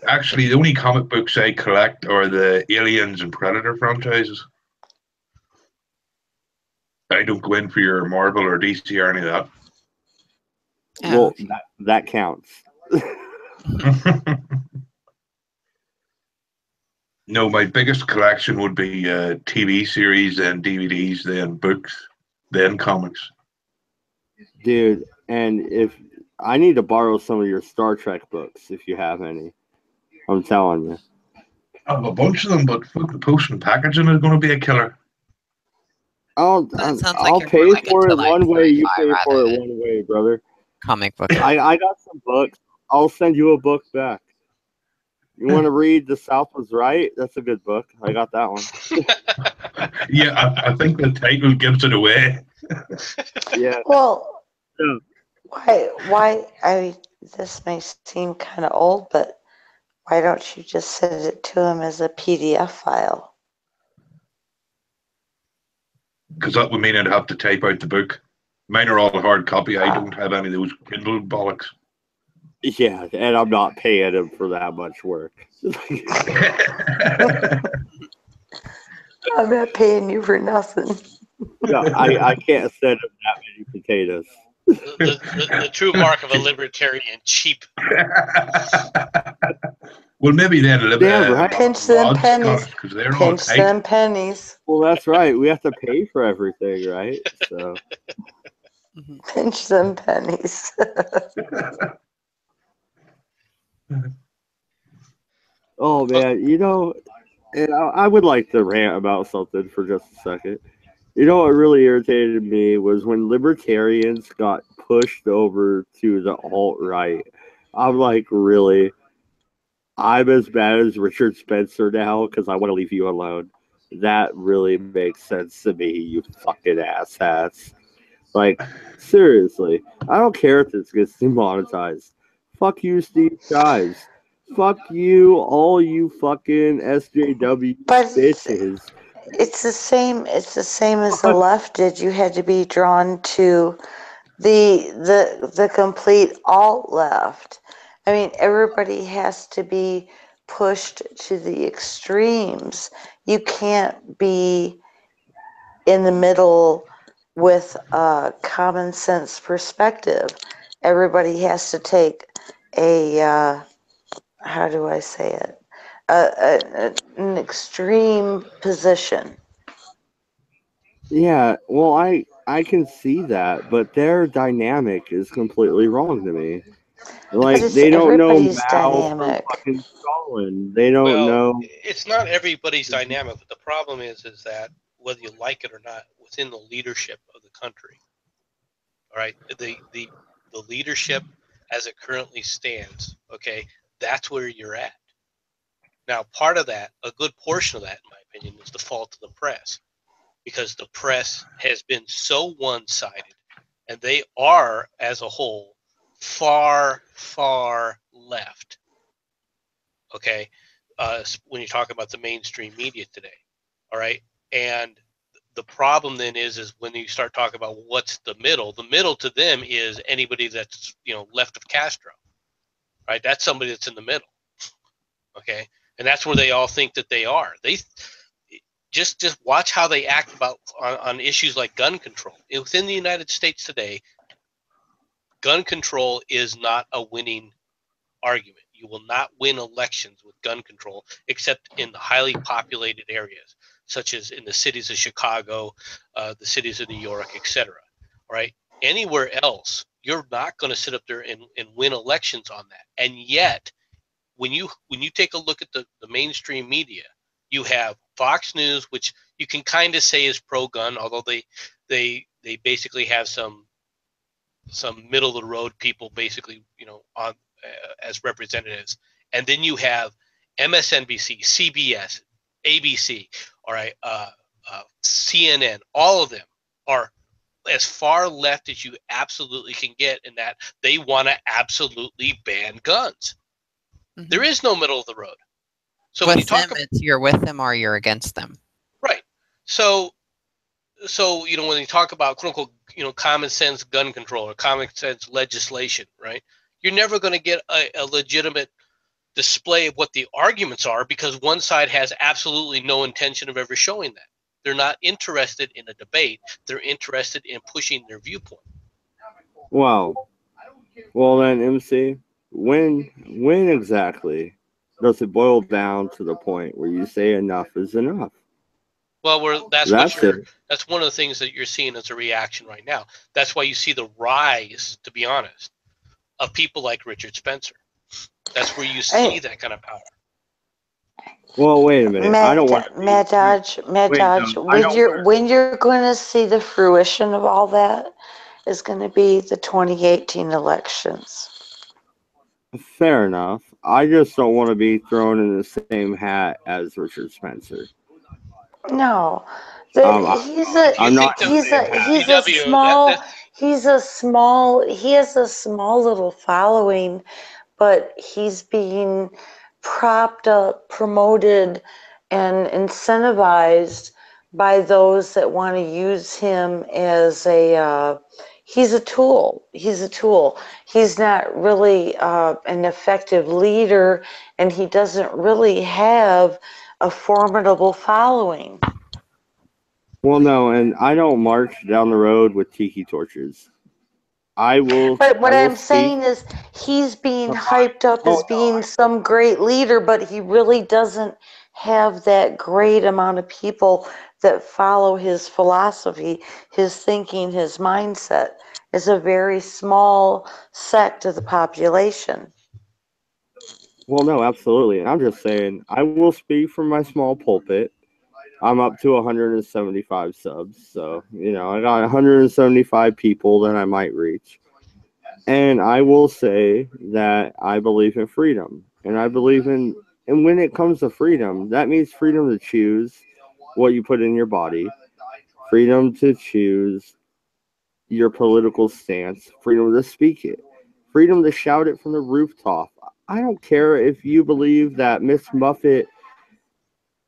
Actually, the only comic books I collect are the Aliens and Predator franchises. I don't go in for your Marvel or DC or any of that. Well, that counts. No, my biggest collection would be TV series, then DVDs, then books, then comics. Dude, and if I need to borrow some of your Star Trek books, if you have any, I'm telling you. I have a bunch of them, but fuck, the post and packaging is going to be a killer. I'll pay for it one way. You pay for it one way, brother. Comic book. I got some books. I'll send you a book back. You want to read The South Was Right? That's a good book. I got that one. Yeah, I think the title gives it away. Yeah. Well, why? This may seem kind of old, but why don't you just send it to him as a PDF file? Because that would mean I'd have to type out the book. Mine are all hard copy. I don't have any of those Kindle bollocks. Yeah, and I'm not paying him for that much work. I'm not paying you for nothing. No, I can't send him that many potatoes. The true mark of a libertarian, cheap. Well, maybe then right. Pinch them pennies. Pinch them pennies. Well, that's right. We have to pay for everything, right? So pinch them pennies. Oh man, you know, and I would like to rant about something for just a second. You know what really irritated me was when libertarians got pushed over to the alt-right. I'm like, really? I'm as bad as Richard Spencer now because I want to leave you alone. That really makes sense to me, you fucking asshats. Like, seriously, I don't care if this gets demonetized. Fuck you, Steve Shives. Fuck you, all you fucking SJW bitches. It's the same as the left did. You had to be drawn to the complete alt left. I mean, everybody has to be pushed to the extremes. You can't be in the middle with a common sense perspective. Everybody has to take a how do I say it? An extreme position. Yeah, well, I can see that, but their dynamic is completely wrong to me. Like, they don't know Mao from fucking Stalin. They don't know. It's not everybody's dynamic, but the problem is that whether you like it or not, within the leadership of the country, all right, the leadership as it currently stands, okay, that's where you're at. Now, part of that, a good portion of that, in my opinion, is the fault of the press, because the press has been so one-sided, and they are, as a whole, far, far left. Okay, when you talk about the mainstream media today, all right, and the problem then is when you start talking about what's the middle to them is anybody that's left of Castro. right? That's somebody that's in the middle, okay? And that's where they all think that they are. They just watch how they act on issues like gun control. Within the United States today, gun control is not a winning argument. You will not win elections with gun control except in the highly populated areas, such as in the cities of Chicago, the cities of New York, etc. Right? Anywhere else, you're not going to sit up there and win elections on that. And yet, when you take a look at the mainstream media, you have Fox News, which you can kind of say is pro-gun, although they basically have some middle of the road people basically, on as representatives. And then you have MSNBC, CBS, ABC, all right, CNN. All of them are as far left as you absolutely can get, in that they want to absolutely ban guns. Mm-hmm. There is no middle of the road. So with when you talk them, it's you're with them or you're against them. Right. So when you talk about quote unquote, common sense gun control or common sense legislation, right? You're never going to get a legitimate display of what the arguments are, because one side has absolutely no intention of ever showing that. They're not interested in a debate. They're interested in pushing their viewpoint. Well then, MC, when exactly does it boil down to the point where you say enough is enough? Well, that's one of the things that you're seeing as a reaction right now. That's why you see the rise, to be honest, of people like Richard Spencer. That's where you see that kind of power. Well, wait a minute. I don't want Mad Dodge. When you're going to see the fruition of all that is going to be the 2018 elections. Fair enough. I just don't want to be thrown in the same hat as Richard Spencer. No, he has a small little following, but he's being propped up, promoted, and incentivized by those that want to use him as he's a tool. He's not really an effective leader, and he doesn't really have a formidable following. Well, no, and I don't march down the road with tiki torches. But what I'm saying is he's being hyped up as being some great leader, but he really doesn't have that great amount of people that follow his philosophy, his thinking, his mindset. It's a very small sect of the population. Well, no, absolutely. And I'm just saying, I will speak from my small pulpit. I'm up to 175 subs, so, I got 175 people that I might reach. And I will say that I believe in freedom. And I believe and when it comes to freedom, that means freedom to choose what you put in your body, freedom to choose your political stance, freedom to speak it, freedom to shout it from the rooftop. I don't care if you believe that Miss Muffet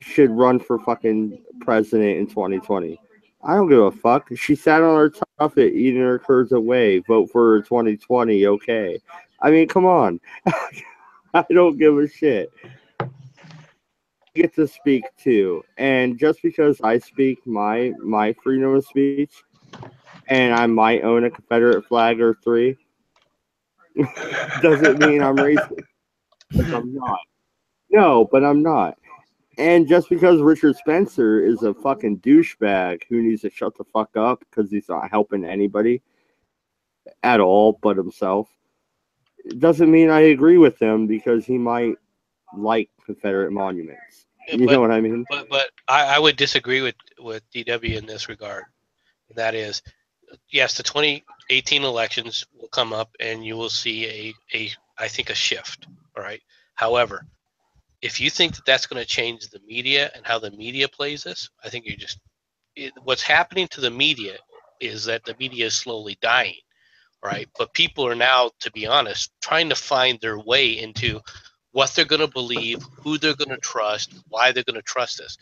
should run for fucking president in 2020. I don't give a fuck. She sat on her tuffet eating her curds away. Vote for her 2020, okay? I mean, come on. I don't give a shit. I get to speak too. And just because I speak my freedom of speech, and I might own a Confederate flag or 3, doesn't mean I'm racist. Because I'm not. No, but I'm not. And just because Richard Spencer is a fucking douchebag who needs to shut the fuck up because he's not helping anybody at all but himself, it doesn't mean I agree with him because he might like Confederate monuments. You know what I mean? But I would disagree with DW in this regard. And that is, yes, the 2018 elections will come up and you will see I think a shift. All right. However, if you think that that's going to change the media and how the media plays this, I think what's happening to the media is that the media is slowly dying, right? But people are now, to be honest, trying to find their way into what they're going to believe, who they're going to trust, why they're going to trust this.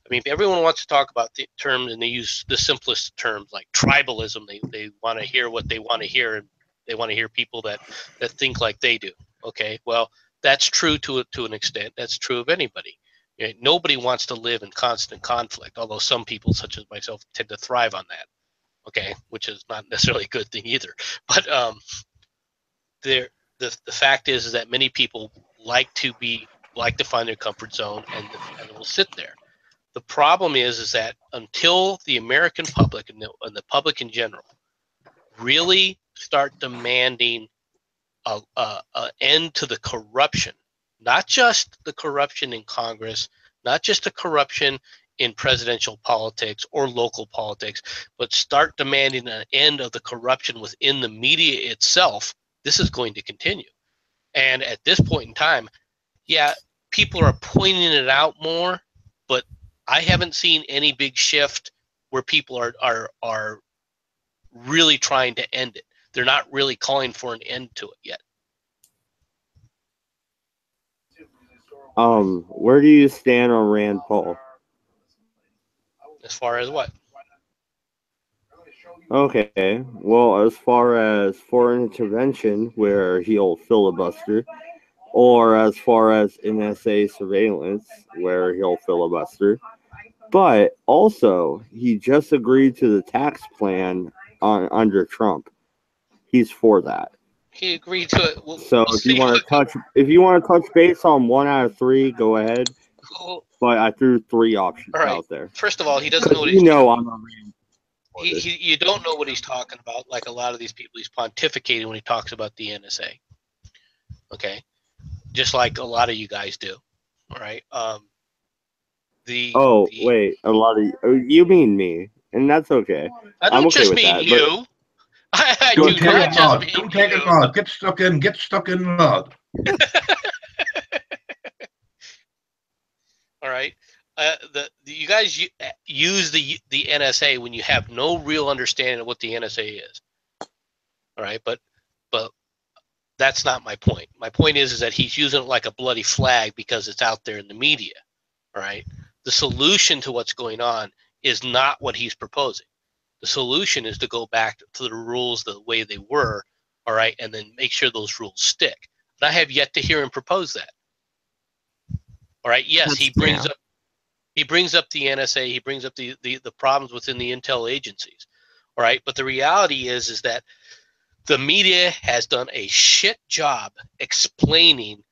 I mean, if everyone wants to talk about the term, and they use the simplest terms like tribalism, they want to hear what they want to hear, and they want to hear people that think like they do. Okay, well, that's true to an extent. That's true of anybody. Nobody wants to live in constant conflict, although some people, such as myself, tend to thrive on that. Okay, which is not necessarily a good thing either. But the fact is that many people like to find their comfort zone and will sit there. The problem is that until the American public and the public in general really start demanding an end to the corruption, not just the corruption in Congress, not just the corruption in presidential politics or local politics, but start demanding an end of the corruption within the media itself, this is going to continue. And at this point in time, yeah, people are pointing it out more, but I haven't seen any big shift where people are really trying to end it. They're not really calling for an end to it yet. Where do you stand on Rand Paul? As far as what? Okay, well, as far as foreign intervention, where he'll filibuster, or as far as NSA surveillance, where he'll filibuster, but also he just agreed to the tax plan under Trump. He's for that. He agreed to it. So if you want to touch base on 1 out of 3, go ahead. But I threw 3 options out there. First of all, he doesn't know what he's you don't know what he's talking about. Like a lot of these people, he's pontificating when he talks about the NSA. Okay, just like a lot of you guys do. All right. Wait, a lot of you mean me, and that's okay. I don't just mean you. I do not just mean you. Don't take it wrong. Get stuck in the mud. All right. You guys use the NSA when you have no real understanding of what the NSA is. All right, but that's not my point. My point is that he's using it like a bloody flag because it's out there in the media. All right. The solution to what's going on is not what he's proposing. The solution is to go back to the rules the way they were, all right, and then make sure those rules stick. But I have yet to hear him propose that. All right. Yes, he brings up the NSA. He brings up the problems within the intel agencies. All right. But the reality is that the media has done a shit job explaining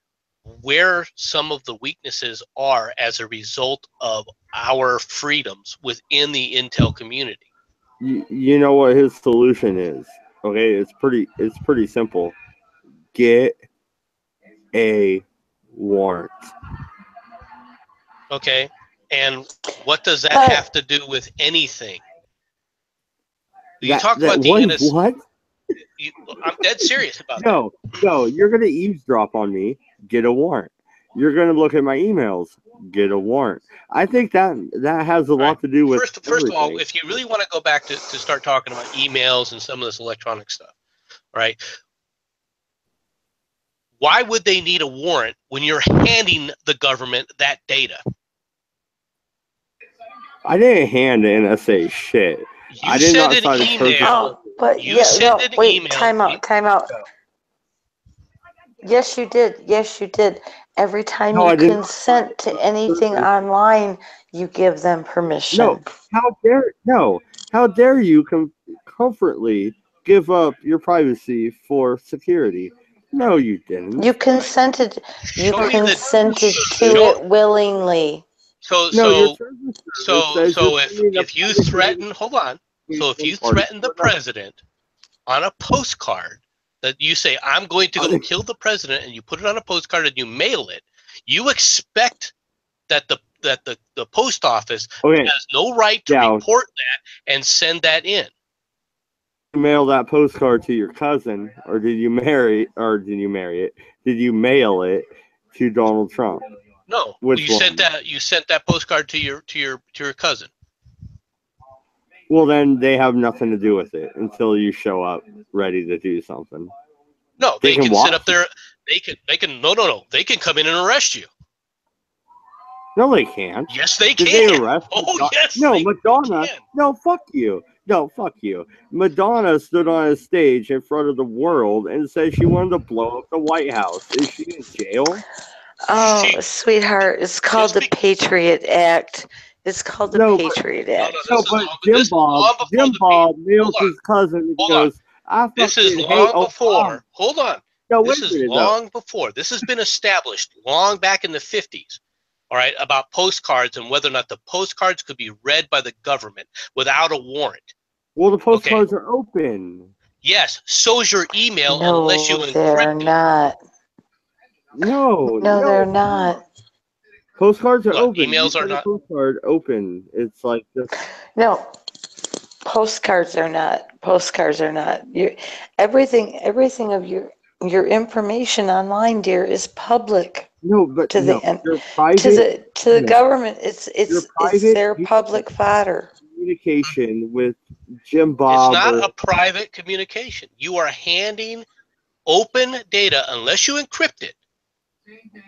where some of the weaknesses are as a result of our freedoms within the intel community. You know what his solution is? Okay, it's pretty simple. Get a warrant. Okay, and what does that have to do with anything? You talk about the NSA. What? I'm dead serious about that. No, you're gonna eavesdrop on me. Get a warrant. You're gonna look at my emails. Get a warrant. I think that has a lot to do with. First of all, if you really want to go back to start talking about emails and some of this electronic stuff, right? Why would they need a warrant when you're handing the government that data? I didn't hand the NSA shit. You sent an email. But wait, time out. Yes, you did. Every time you consent to anything online, you give them permission. No, how dare you comfortably give up your privacy for security? No, you didn't. You consented. You consented to it willingly. So if you threaten, hold on. So if you threaten the president on a postcard that you say, I'm going to go kill the president, and you put it on a postcard and you mail it, you expect that the post office has no right to report that and send that in. Mail that postcard to your cousin, or did you marry it? Did you mail it to Donald Trump? No. You sent that postcard to your cousin. Well, then they have nothing to do with it until you show up ready to do something. No, they can sit up there. They can no. They can come in and arrest you. No, they can't. Yes, they Did can. They arrest Madonna? Yes. No, Madonna. No, fuck you. No, fuck you. Madonna stood on a stage in front of the world and said she wanted to blow up the White House. Is she in jail? Oh, sweetheart, it's called the Patriot Act. It's called the Patriot Act. No, but Jim Bob mails his cousin and goes, I this is fucking long hate before. Hold on. No, this is long before. This has been established long back in the 50s. All right, about postcards and whether or not the postcards could be read by the government without a warrant. Well, the postcards are open. Yes, so's your email unless you encrypt they're not. No, they're not. Postcards are open. Emails are not. Postcard open. It's like this. No, postcards are not. Postcards are not. Everything of your information online, dear, is public. No, but to the government, it's their public fodder. Communication with Jim Bob. It's not a private communication. You are handing open data unless you encrypt it.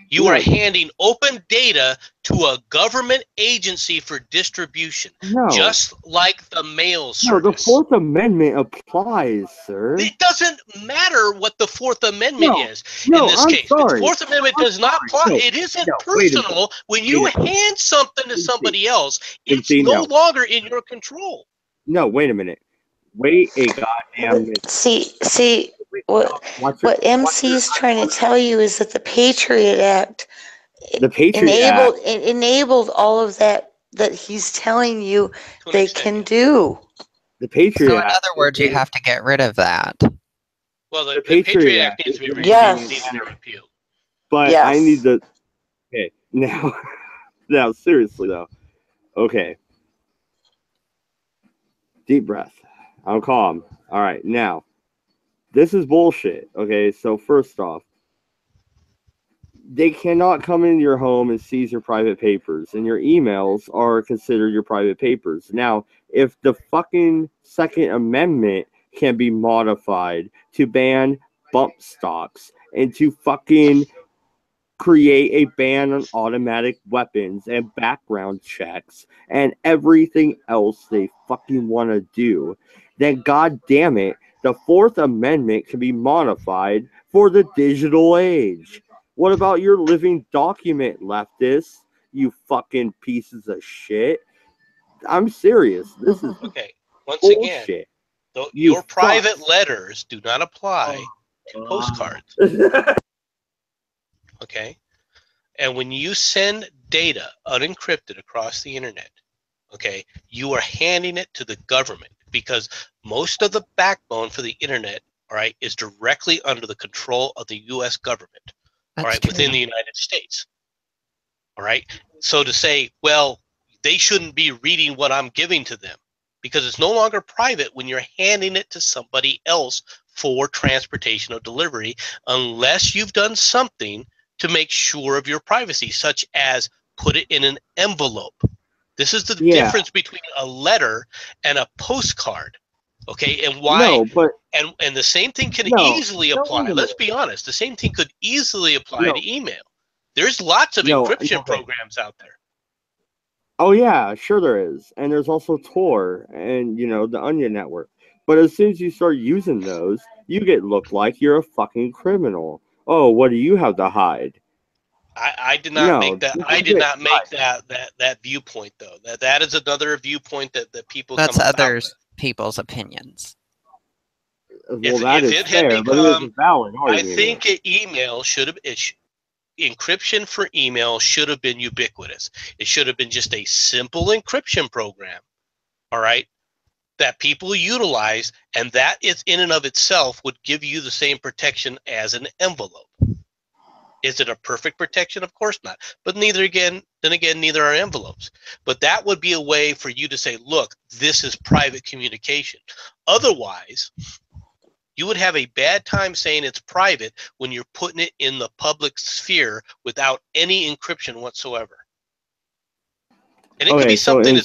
You are handing open data to a government agency for distribution, just like the mail service. No, the Fourth Amendment applies, sir. It doesn't matter what the Fourth Amendment is in this case. Sorry. The Fourth Amendment does not apply. It isn't personal. When you hand something to somebody else, it's no longer in your control. No, wait a minute. Wait a goddamn minute. See. What MC's trying to tell you is that the Patriot Act enabled all of that he's telling you they can do. The Patriot Act. So in other words, you have to get rid of that. Well, the Patriot Act needs to be repealed. Yes. But I need to. Okay, now seriously though. Okay. Deep breath. I'm calm. All right, now. This is bullshit, okay? So first off, they cannot come into your home and seize your private papers, and your emails are considered your private papers. Now, if the fucking Second Amendment can be modified to ban bump stocks and to fucking create a ban on automatic weapons and background checks and everything else they fucking want to do, then god damn it, the Fourth Amendment can be modified for the digital age. What about your living document, leftists? You fucking pieces of shit. I'm serious. This is okay. Once bullshit. Again, your private letters do not apply to postcards. Okay? And when you send data unencrypted across the internet, okay, you are handing it to the government. Because most of the backbone for the internet, all right, is directly under the control of the U.S. government, all right, within the United States. All right. So to say, well, they shouldn't be reading what I'm giving to them because it's no longer private when you're handing it to somebody else for transportation or delivery, unless you've done something to make sure of your privacy, such as put it in an envelope. This is the difference between a letter and a postcard, okay? And why? And the same thing can easily apply. Let's be honest. The same thing could easily apply to email. There's lots of encryption programs out there. Oh yeah, sure there is, and there's also Tor and the Onion Network. But as soon as you start using those, you get looked like you're a fucking criminal. Oh, what do you have to hide? I did not make that. I did not make that viewpoint though. That is another viewpoint that people. That's other people's opinions. Well, that is fair, but it is a valid argument. I think email should have. Encryption for email should have been ubiquitous. It should have been just a simple encryption program. All right, that people utilize, and that is in and of itself would give you the same protection as an envelope. Is it a perfect protection? Of course not. But neither are envelopes. But that would be a way for you to say, look, this is private communication. Otherwise, you would have a bad time saying it's private when you're putting it in the public sphere without any encryption whatsoever. And it could be something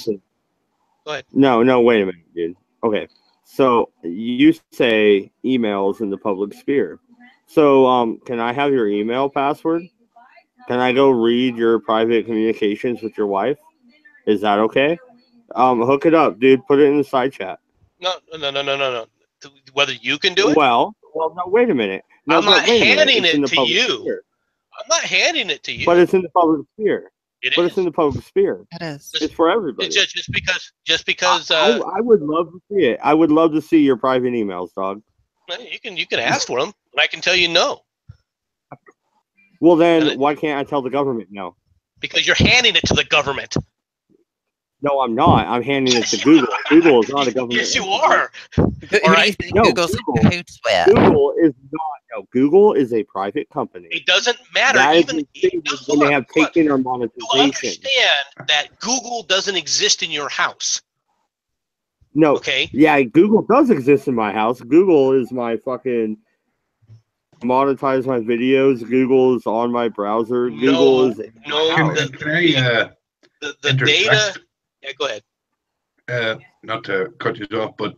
go ahead. No, wait a minute, dude. Okay. So you say emails in the public sphere. So, can I have your email password? Can I go read your private communications with your wife? Is that okay? Hook it up, dude. Put it in the side chat. No. Whether you can do it? Well, no. Wait a minute. No, I'm not handing it to you. Sphere. I'm not handing it to you. But it's in the public sphere. It but is. It's in the public sphere. It is. It's for everybody. It's just because. I would love to see it. I would love to see your private emails, dog. You can ask for them, and I can tell you no. Well, then why can't I tell the government no? Because you're handing it to the government. No, I'm not. I'm handing it to Google. Google is not a government. Yes, you are. All right. Google is not. No, Google is a private company. It doesn't matter. Even when they have taken our monetization. You understand that Google doesn't exist in your house. No. Okay. Yeah, Google does exist in my house. Google is my fucking monetize my videos. Google is on my browser. Google is the data. Yeah, go ahead. Not to cut you off, but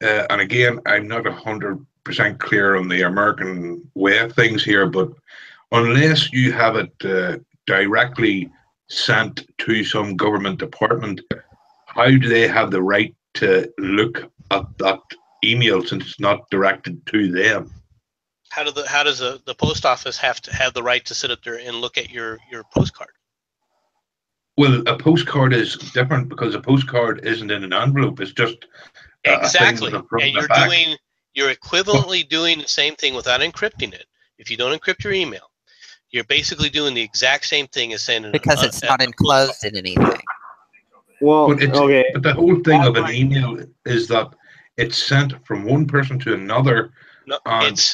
and again, I'm not 100% clear on the American way of things here, but unless you have it directly sent to some government department, how do they have the right to look at that email since it's not directed to them? How does the post office have to have the right to sit up there and look at your postcard? Well, a postcard is different because a postcard isn't in an envelope. It's just exactly, and you're equivalently doing the same thing without encrypting it. If you don't encrypt your email, you're basically doing the exact same thing as sending because it's not enclosed in anything. Well, but the whole thing of an email is that it's sent from one person to another. No,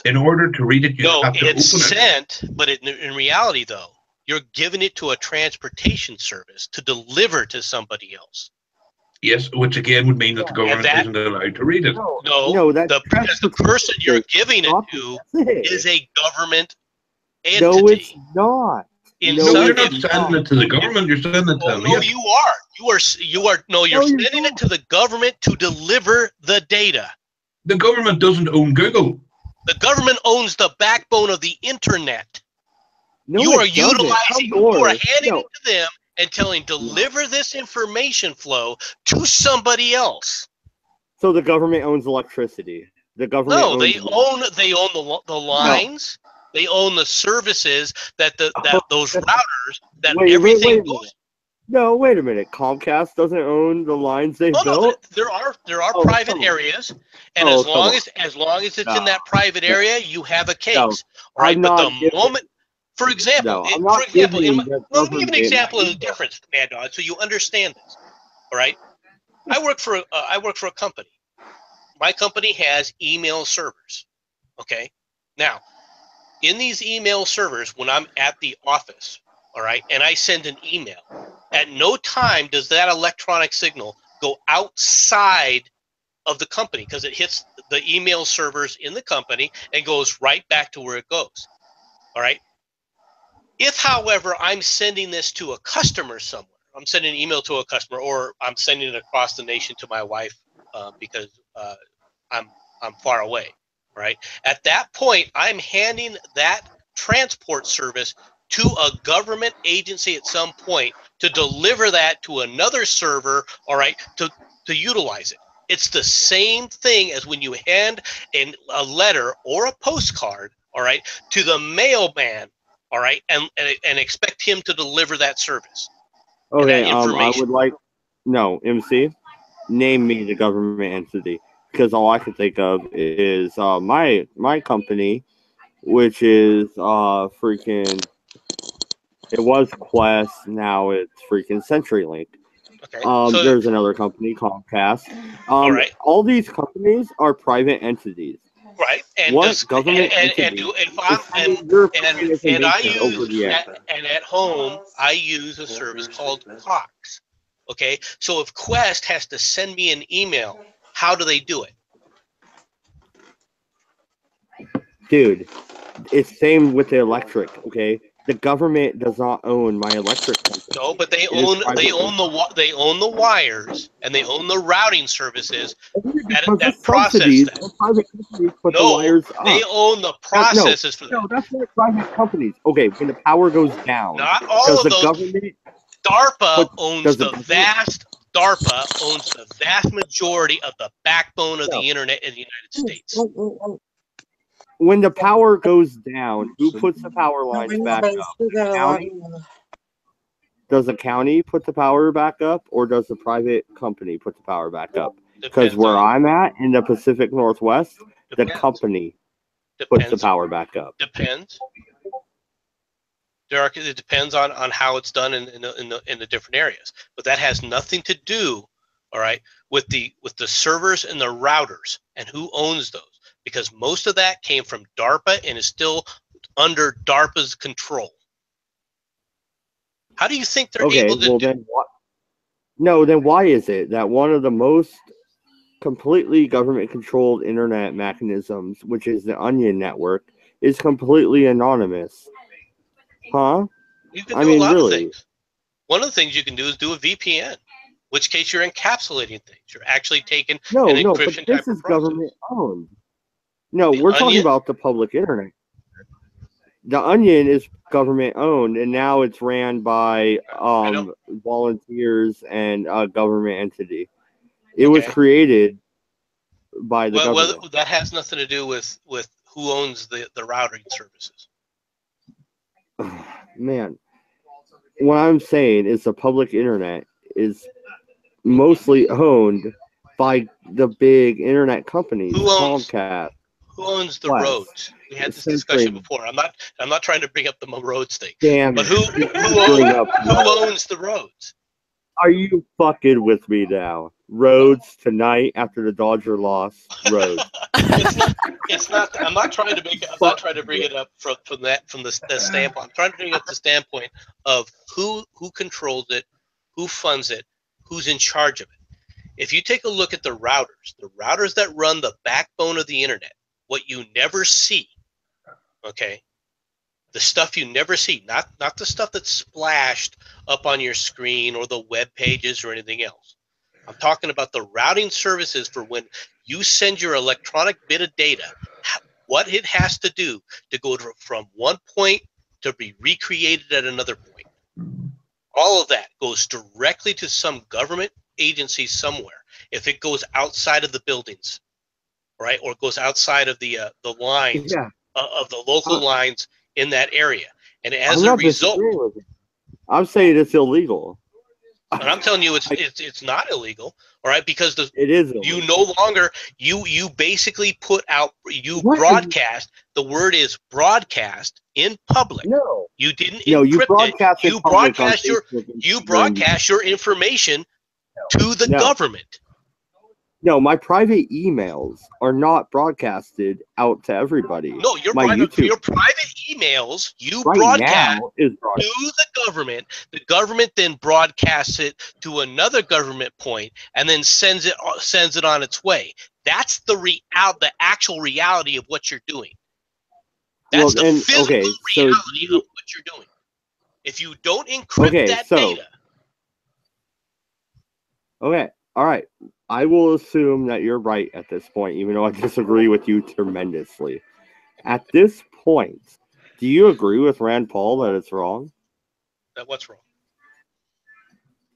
in order to read it, you have to open it. It's sent, but in reality, though, you're giving it to a transportation service to deliver to somebody else. Yes, which again would mean that the government isn't allowed to read it. No, because the person you're giving it to is a government entity. No, it's not. You're not sending it to the government. You're sending it to them. No, you are. You are. No, you're sending it to the government to deliver the data. The government doesn't own Google. The government owns the backbone of the internet. No, you are utilizing. You are handing it to them and telling deliver this information flow to somebody else. So the government owns electricity. The government. No, they own the lines. No. They own the services that those routers that everything goes. No, wait a minute. Comcast doesn't own the lines they built. No, there are private areas, and as long as it's in that private area, you have a case. Right, but the moment. For example, let me give an example of the difference, Mad Dog, so you understand this. All right, I work for a company. My company has email servers. Okay, now in these email servers, when I'm at the office, all right, and I send an email, at no time does that electronic signal go outside of the company because it hits the email servers in the company and goes right back to where it goes. All right. If, however, I'm sending this to a customer somewhere, I'm sending an email to a customer, or I'm sending it across the nation to my wife because I'm far away, right? At that point, I'm handing that transport service to a government agency at some point to deliver that to another server, all right, to utilize it. It's the same thing as when you hand a letter or a postcard, all right, to the mailman. All right, and expect him to deliver that service. Okay, I would like MC, name me the government entity because all I can think of is my company, which is freaking. It was Quest, now it's freaking CenturyLink. Okay. So there's another company, Comcast. All right. All these companies are private entities. Right, and at home I use a service called Cox. Okay, so if Quest has to send me an email, how do they do it? Dude, it's same with the electric. Okay, the government does not own my electric company. No, but they own the wires and they own the routing services that process that. Private companies put the wires up. They own the processes for that. No, that's not private companies. Okay, when the power goes down, not all of the those. Government DARPA owns the vast majority of the backbone of the internet in the United States. When the power goes down, who puts the power lines back up? The county? Does the county put the power back up, or does the private company put the power back up? Because where I'm at, in the Pacific Northwest, the company puts the power back up. Depends. It depends on how it's done in the different areas, but that has nothing to do, all right, with the servers and the routers and who owns those, because most of that came from DARPA and is still under DARPA's control. How do you think they're able to do? Then what? No, then why is it that one of the most completely government-controlled internet mechanisms, which is the Onion network, is completely anonymous? Huh? You can do a lot of things. One of the things you can do is do a VPN, in which case you're encapsulating things. You're actually taking an encryption type of process. This is government-owned. No, we're talking about the public internet. The Onion is government-owned, and now it's ran by volunteers and a government entity. It was created by the government. Well, that has nothing to do with who owns the routing services. Man, what I'm saying is the public internet is mostly owned by the big internet companies. Who owns the roads? We had this discussion before. I'm not trying to bring up the roads thing. Damn. But who owns the roads? Are you fucking with me now? Roads tonight after the Dodger loss. Roads. It's not. I'm not trying to bring it up from the standpoint. I'm trying to bring up the standpoint of who controls it, who funds it, who's in charge of it. If you take a look at the routers that run the backbone of the internet, what you never see, okay, the stuff you never see, not the stuff that's splashed up on your screen or the web pages or anything else. I'm talking about the routing services for when you send your electronic bit of data, what it has to do to go from one point to be recreated at another point. All of that goes directly to some government agency somewhere. If it goes outside of the buildings, right, or goes outside of the lines of the local lines in that area, and as a result, I'm saying it's illegal. And I'm telling you, it's not illegal, all right? Because it is illegal. You no longer you basically put out broadcast. The word is broadcast in public. No, you didn't. No, you broadcast it. You broadcast your information to the government. No, my private emails are not broadcasted out to everybody. No, your private emails you broadcast to the government. The government then broadcasts it to another government point and then sends it on its way. That's the actual reality of what you're doing. That's the physical reality of what you're doing. If you don't encrypt that data. Okay, all right. I will assume that you're right at this point, even though I disagree with you tremendously. At this point, do you agree with Rand Paul that it's wrong? That what's wrong?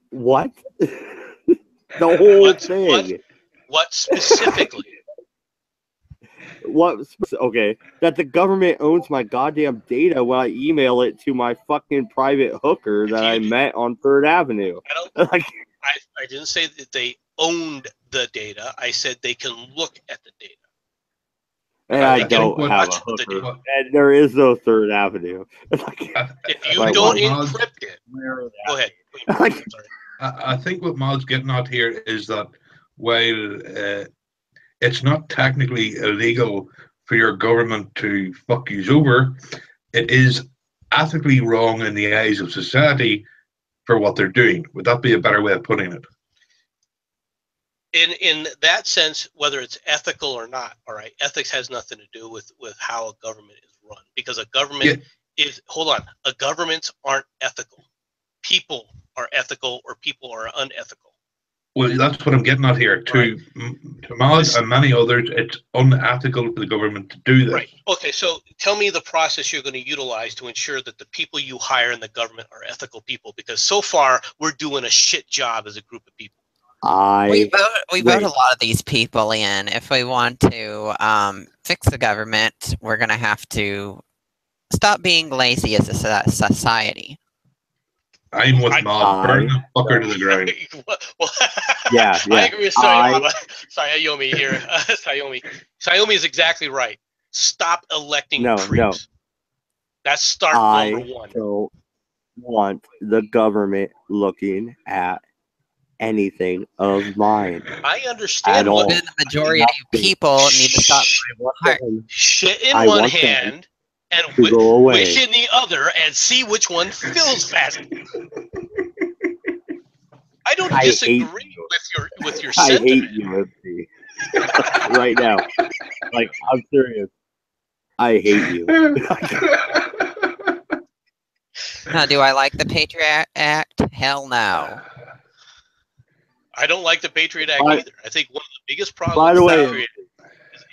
What? The whole thing. What specifically? Okay, that the government owns my goddamn data when I email it to my fucking private hooker that I met on 3rd Avenue. I didn't say that they owned the data. I said they can look at the data. And I don't have a hooker. And there is no 3rd Avenue. If you don't encrypt it, go ahead. I think what Maud's getting at here is that while it's not technically illegal for your government to fuck you over, it is ethically wrong in the eyes of society for what they're doing. Would that be a better way of putting it? In that sense, whether it's ethical or not, all right, ethics has nothing to do with how a government is run, because a government hold on, governments aren't ethical. People are ethical, or people are unethical. Well, that's what I'm getting at here. To Mad and many others, it's unethical for the government to do this. Right. Okay, so tell me the process you're going to utilize to ensure that the people you hire in the government are ethical people, because so far we're doing a shit job as a group of people. We vote a lot of these people in. If we want to fix the government, we're going to have to stop being lazy as a society. I'm with Mad. Burn the fucker to the ground. Yeah. I agree with Sayomi here. Sayomi is exactly right. Stop electing creeps. No. That's start number one. I don't want the government looking at anything of mine. I understand. What the majority of people need to stop. Shit in one hand and wish in the other, and see which one fills faster. I don't disagree with your sentiment. I hate you, MC. Right now. Like, I'm serious. I hate you. Now, do I like the Patriot Act? Hell no. I don't like the Patriot Act either. I think one of the biggest problems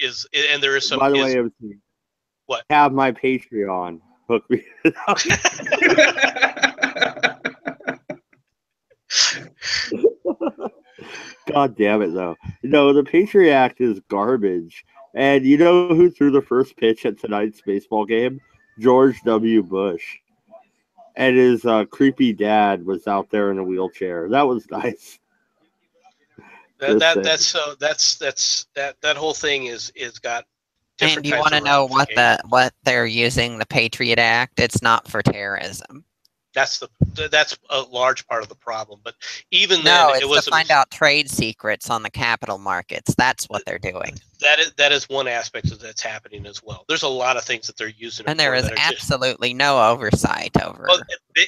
is and there is some. By the way, MC, what? Have my Patreon. Hook me. God damn it, though. No, the Patriot Act is garbage. And you know who threw the first pitch at tonight's baseball game? George W. Bush. And his creepy dad was out there in a wheelchair. That was nice. That whole thing is got. And do you want to know what they're using the Patriot Act? It's not for terrorism. That's a large part of the problem. But even then, it was to find out trade secrets on the capital markets. That's what they're doing. That is one aspect that's happening as well. There's a lot of things that they're using, and there is absolutely no oversight over. Well,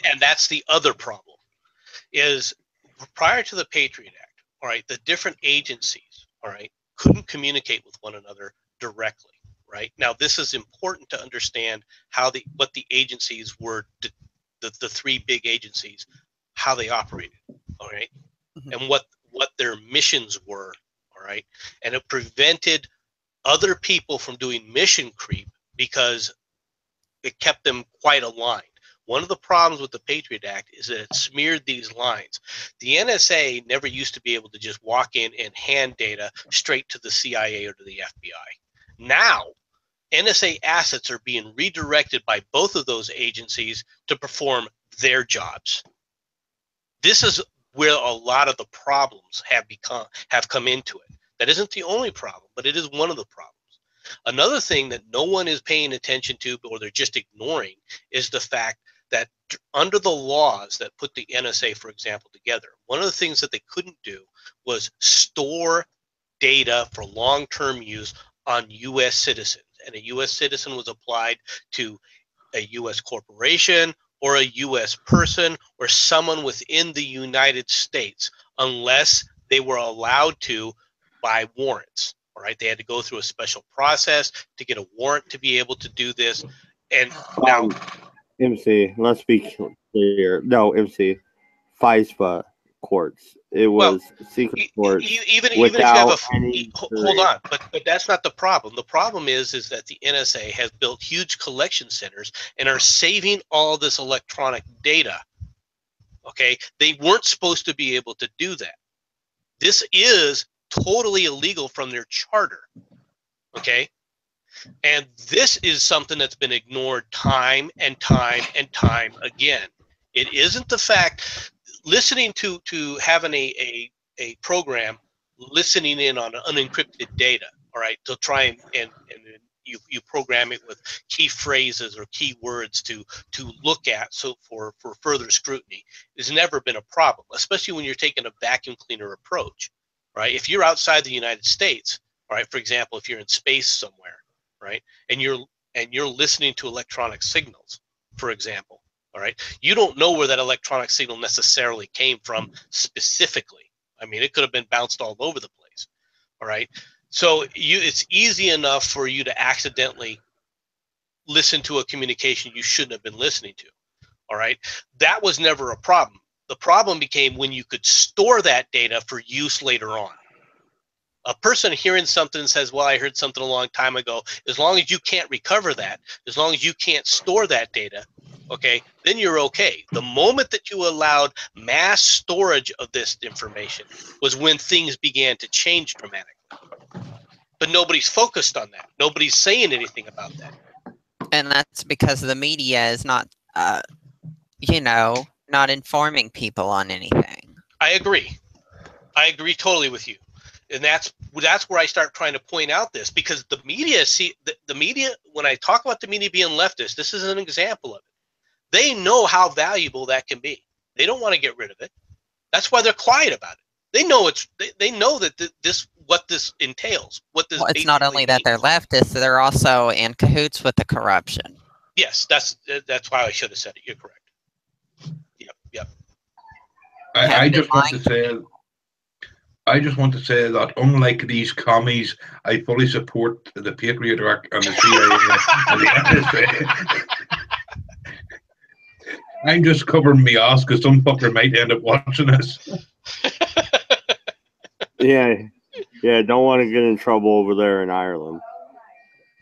and that's the other problem. Is prior to the Patriot Act, all right, the different agencies, all right, couldn't communicate with one another directly. Right now, this is important to understand what the agencies were. The three big agencies, how they operated, all right, and what their missions were, all right, and it prevented other people from doing mission creep because it kept them quite aligned. One of the problems with the Patriot Act is that it smeared these lines. The NSA never used to be able to just walk in and hand data straight to the CIA or to the FBI. Now, NSA assets are being redirected by both of those agencies to perform their jobs. This is where a lot of the problems have come into it. That isn't the only problem, but it is one of the problems. Another thing that no one is paying attention to, or they're just ignoring, is the fact that under the laws that put the NSA, for example, together, one of the things that they couldn't do was store data for long-term use on U.S. citizens. And a U.S. citizen was applied to a U.S. corporation or a U.S. person or someone within the United States, unless they were allowed to by warrants. All right, they had to go through a special process to get a warrant to be able to do this. And now, MC, let's be clear. No, MC, FISA courts. It was secret courts. Even if you have hold on, but that's not the problem. The problem is that the NSA has built huge collection centers and are saving all this electronic data. Okay, they weren't supposed to be able to do that. This is totally illegal from their charter. Okay, and this is something that's been ignored time and time and time again. It isn't the fact. Listening to having a program listening in on unencrypted data, all right, to try and you program it with key phrases or key words to look at for further scrutiny has never been a problem, especially when you're taking a vacuum cleaner approach, right? If you're outside the United States, all right, for example, if you're in space somewhere, right, and you're listening to electronic signals, for example. All right, you don't know where that electronic signal necessarily came from specifically. I mean, it could have been bounced all over the place. All right, so it's easy enough for you to accidentally listen to a communication you shouldn't have been listening to. All right. That was never a problem. The problem became when you could store that data for use later on. A person hearing something says, well, I heard something a long time ago. As long as you can't recover that, as long as you can't store that data, okay, then you're okay. The moment that you allowed mass storage of this information was when things began to change dramatically. But nobody's focused on that. Nobody's saying anything about that. And that's because the media is not, not informing people on anything. I agree. I agree totally with you. And that's where I start trying to point out this, because the media, the media, when I talk about the media being leftist, this is an example of it. They know how valuable that can be. They don't want to get rid of it. That's why they're quiet about it. They know they know that what this entails. Well, it's not only that they're leftists; they're also in cahoots with the corruption. Yes, that's why I should have said it. You're correct. Yep. I just want to say that unlike these commies, I fully support the Patriot Act and the CIA and the NSA. I'm just covering my ass because some fucker might end up watching this. Yeah, don't want to get in trouble over there in Ireland.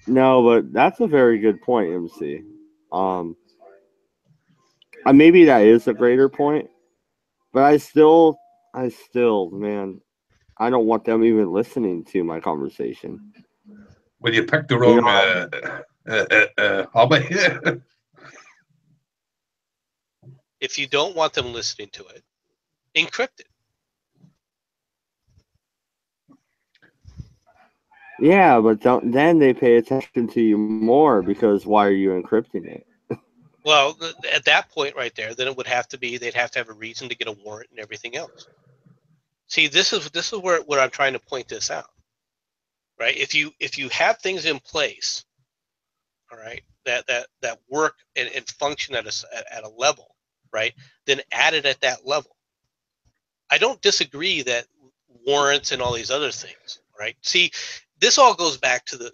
No, but that's a very good point, MC. Maybe that is a greater point, but I still, man, I don't want them even listening to my conversation. Well, you picked the wrong hobby. If you don't want them listening to it, encrypt it. Yeah, but then they pay attention to you more because why are you encrypting it? Well, at that point right there, then it would have to be they'd have to have a reason to get a warrant and everything else. See, this is where I'm trying to point this out, right? If you have things in place, all right, that work and function at a level, right, then add it at that level. I don't disagree that warrants and all these other things, right? See, this all goes back to the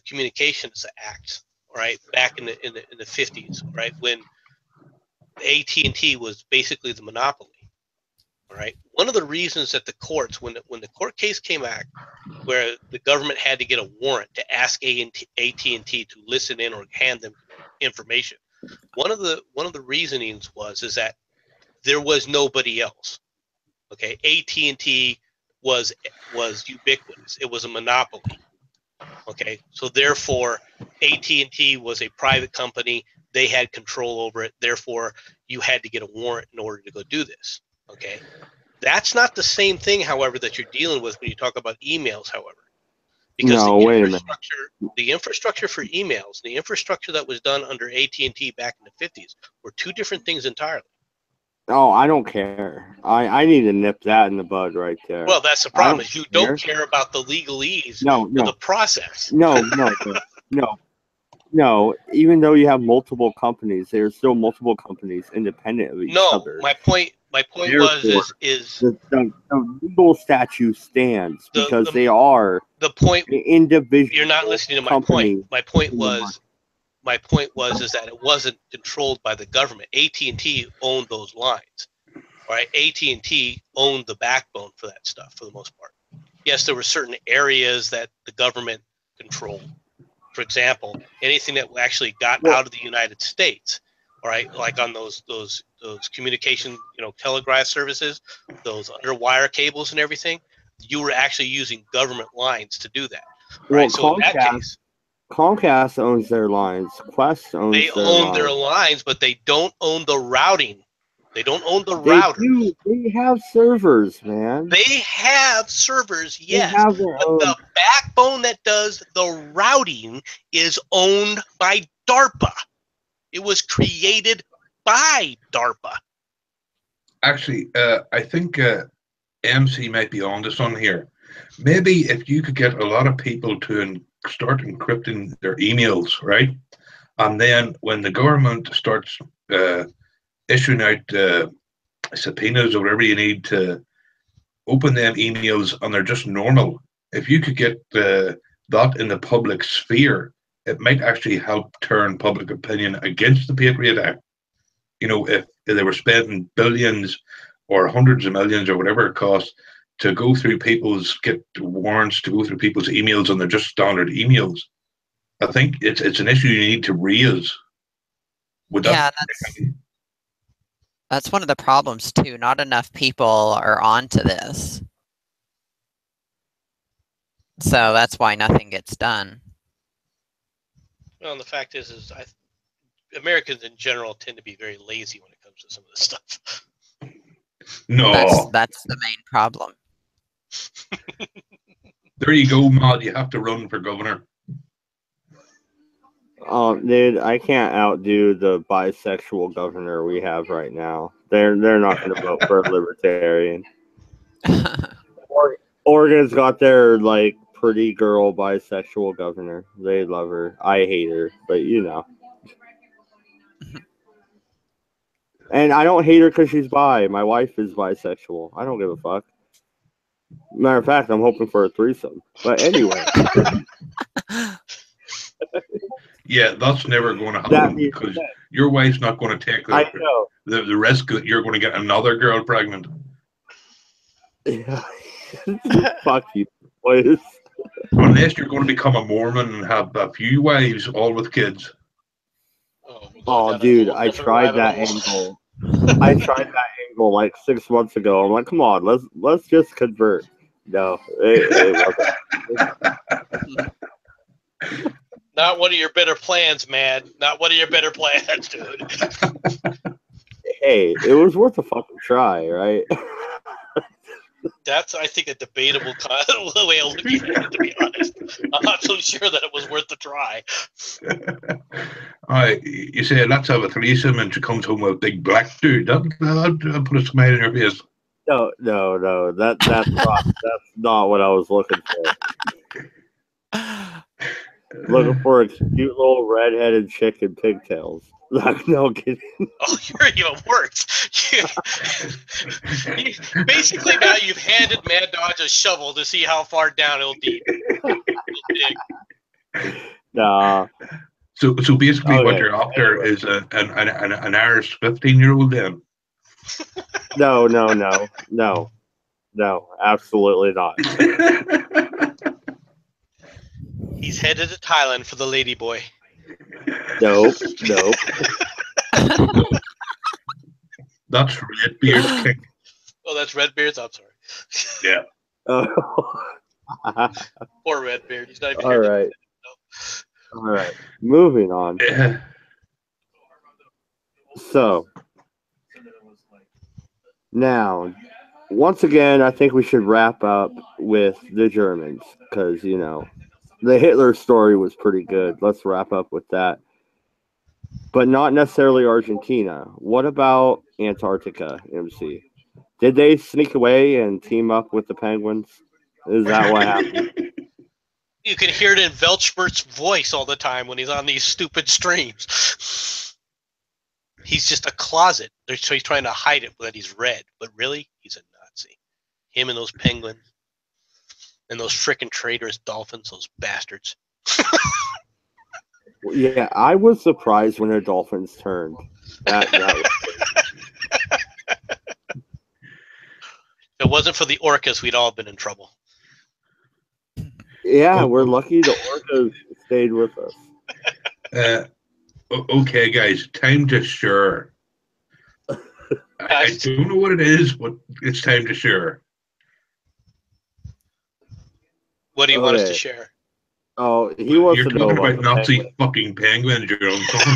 Communications Act, right? Back in the 50s, right, when AT&T was basically the monopoly. All right. One of the reasons that the courts, when the court case came back, where the government had to get a warrant to ask AT&T to listen in or hand them information, one of the reasonings is that there was nobody else. Okay, AT&T was ubiquitous. It was a monopoly. Okay, so therefore AT&T was a private company. They had control over it. Therefore, you had to get a warrant in order to go do this. Okay, that's not the same thing, however, that you're dealing with when you talk about emails, however. Because the infrastructure for emails, the infrastructure that was done under AT&T back in the 50s were two different things entirely. Oh, I don't care. I need to nip that in the bud right there. Well, that's the problem, is you don't care about the legalese of the process. No. Even though you have multiple companies, there's still multiple companies independent of each other. My point was the legal statute stands because they are the point. Individual. You're not listening to my point. My point was that it wasn't controlled by the government. AT&T owned those lines, right? AT&T owned the backbone for that stuff for the most part. Yes, there were certain areas that the government controlled. For example, anything that actually got out of the United States, all right, like on those communication, telegraph services, those underwire cables and everything, you were actually using government lines to do that. Right. Well, so in that case, Comcast owns their lines. Quest owns they their own lines. their lines, but they don't own the routing. They don't own the routers. They have servers, man. They have servers, yes. But the backbone that does the routing is owned by DARPA. It was created by DARPA. Actually, I think MC might be on this one here. Maybe if you could get a lot of people to start encrypting their emails, right? And then when the government starts issuing out subpoenas or whatever you need to open them emails and they're just normal, if you could get that in the public sphere, it might actually help turn public opinion against the Patriot Act. You know, if they were spending billions or hundreds of millions or whatever it costs to go through get warrants to go through people's emails, and they're just standard emails. I think it's an issue you need to raise. That's one of the problems too. Not enough people are onto this, so that's why nothing gets done. Well, and the fact is Americans in general tend to be very lazy when it comes to some of this stuff. No, that's the main problem. There you go, Matt. You have to run for governor. Oh, dude, I can't outdo the bisexual governor we have right now. They're not going to vote for a libertarian. Oregon's got their like pretty girl bisexual governor. They love her. I hate her, but you know. And I don't hate her because she's bi. My wife is bisexual. I don't give a fuck. Matter of fact, I'm hoping for a threesome. But anyway. Yeah, that's never going to happen because your wife's not going to take the risk that you're going to get another girl pregnant. Yeah. Fuck you, boys. Unless you're going to become a Mormon and have a few wives, all with kids. Oh, dude, I tried that angle. I tried that angle like 6 months ago. I'm like, come on, let's just convert. No, it wasn't. Not one of your better plans, man. Not one of your better plans, dude. Hey, it was worth a fucking try, right? That's, I think, a debatable way of looking at it, to be honest. I'm not so sure that it was worth the try. You say, let's have a threesome, and she comes home with a big black dude. That'll put a smile in your face. No. That's not what I was looking for. Looking for a cute little redheaded chick in pigtails. No kidding. Oh, you're even worse. Basically, now you've handed Mad Dodge a shovel to see how far down it'll dig. Nah. So basically, what you're after is an Irish 15-year-old then. No, absolutely not. He's headed to Thailand for the lady boy. Nope. That's Redbeard's kick. Oh, that's Redbeard's? I'm sorry. Yeah. Poor Redbeard. He's not even All here. right. All right. Moving on. Yeah. So, now, once again, I think we should wrap up with the Germans because, you know, the Hitler story was pretty good. Let's wrap up with that. But not necessarily Argentina. What about Antarctica, MC? Did they sneak away and team up with the Penguins? Is that what happened? You can hear it in Velchbert's voice all the time when he's on these stupid streams. He's just a closet. So he's trying to hide it that he's red. But really, he's a Nazi. Him and those penguins. And those frickin' traitorous dolphins, those bastards. Yeah, I was surprised when the Dolphins turned. That If it wasn't for the orcas, we'd all been in trouble. Yeah, we're lucky the orcas stayed with us. Okay, guys, time to share. I don't know what it is, but it's time to share. What do you want us to share? Oh, he wants You're to know talking about Nazi fucking penguins, you're on something.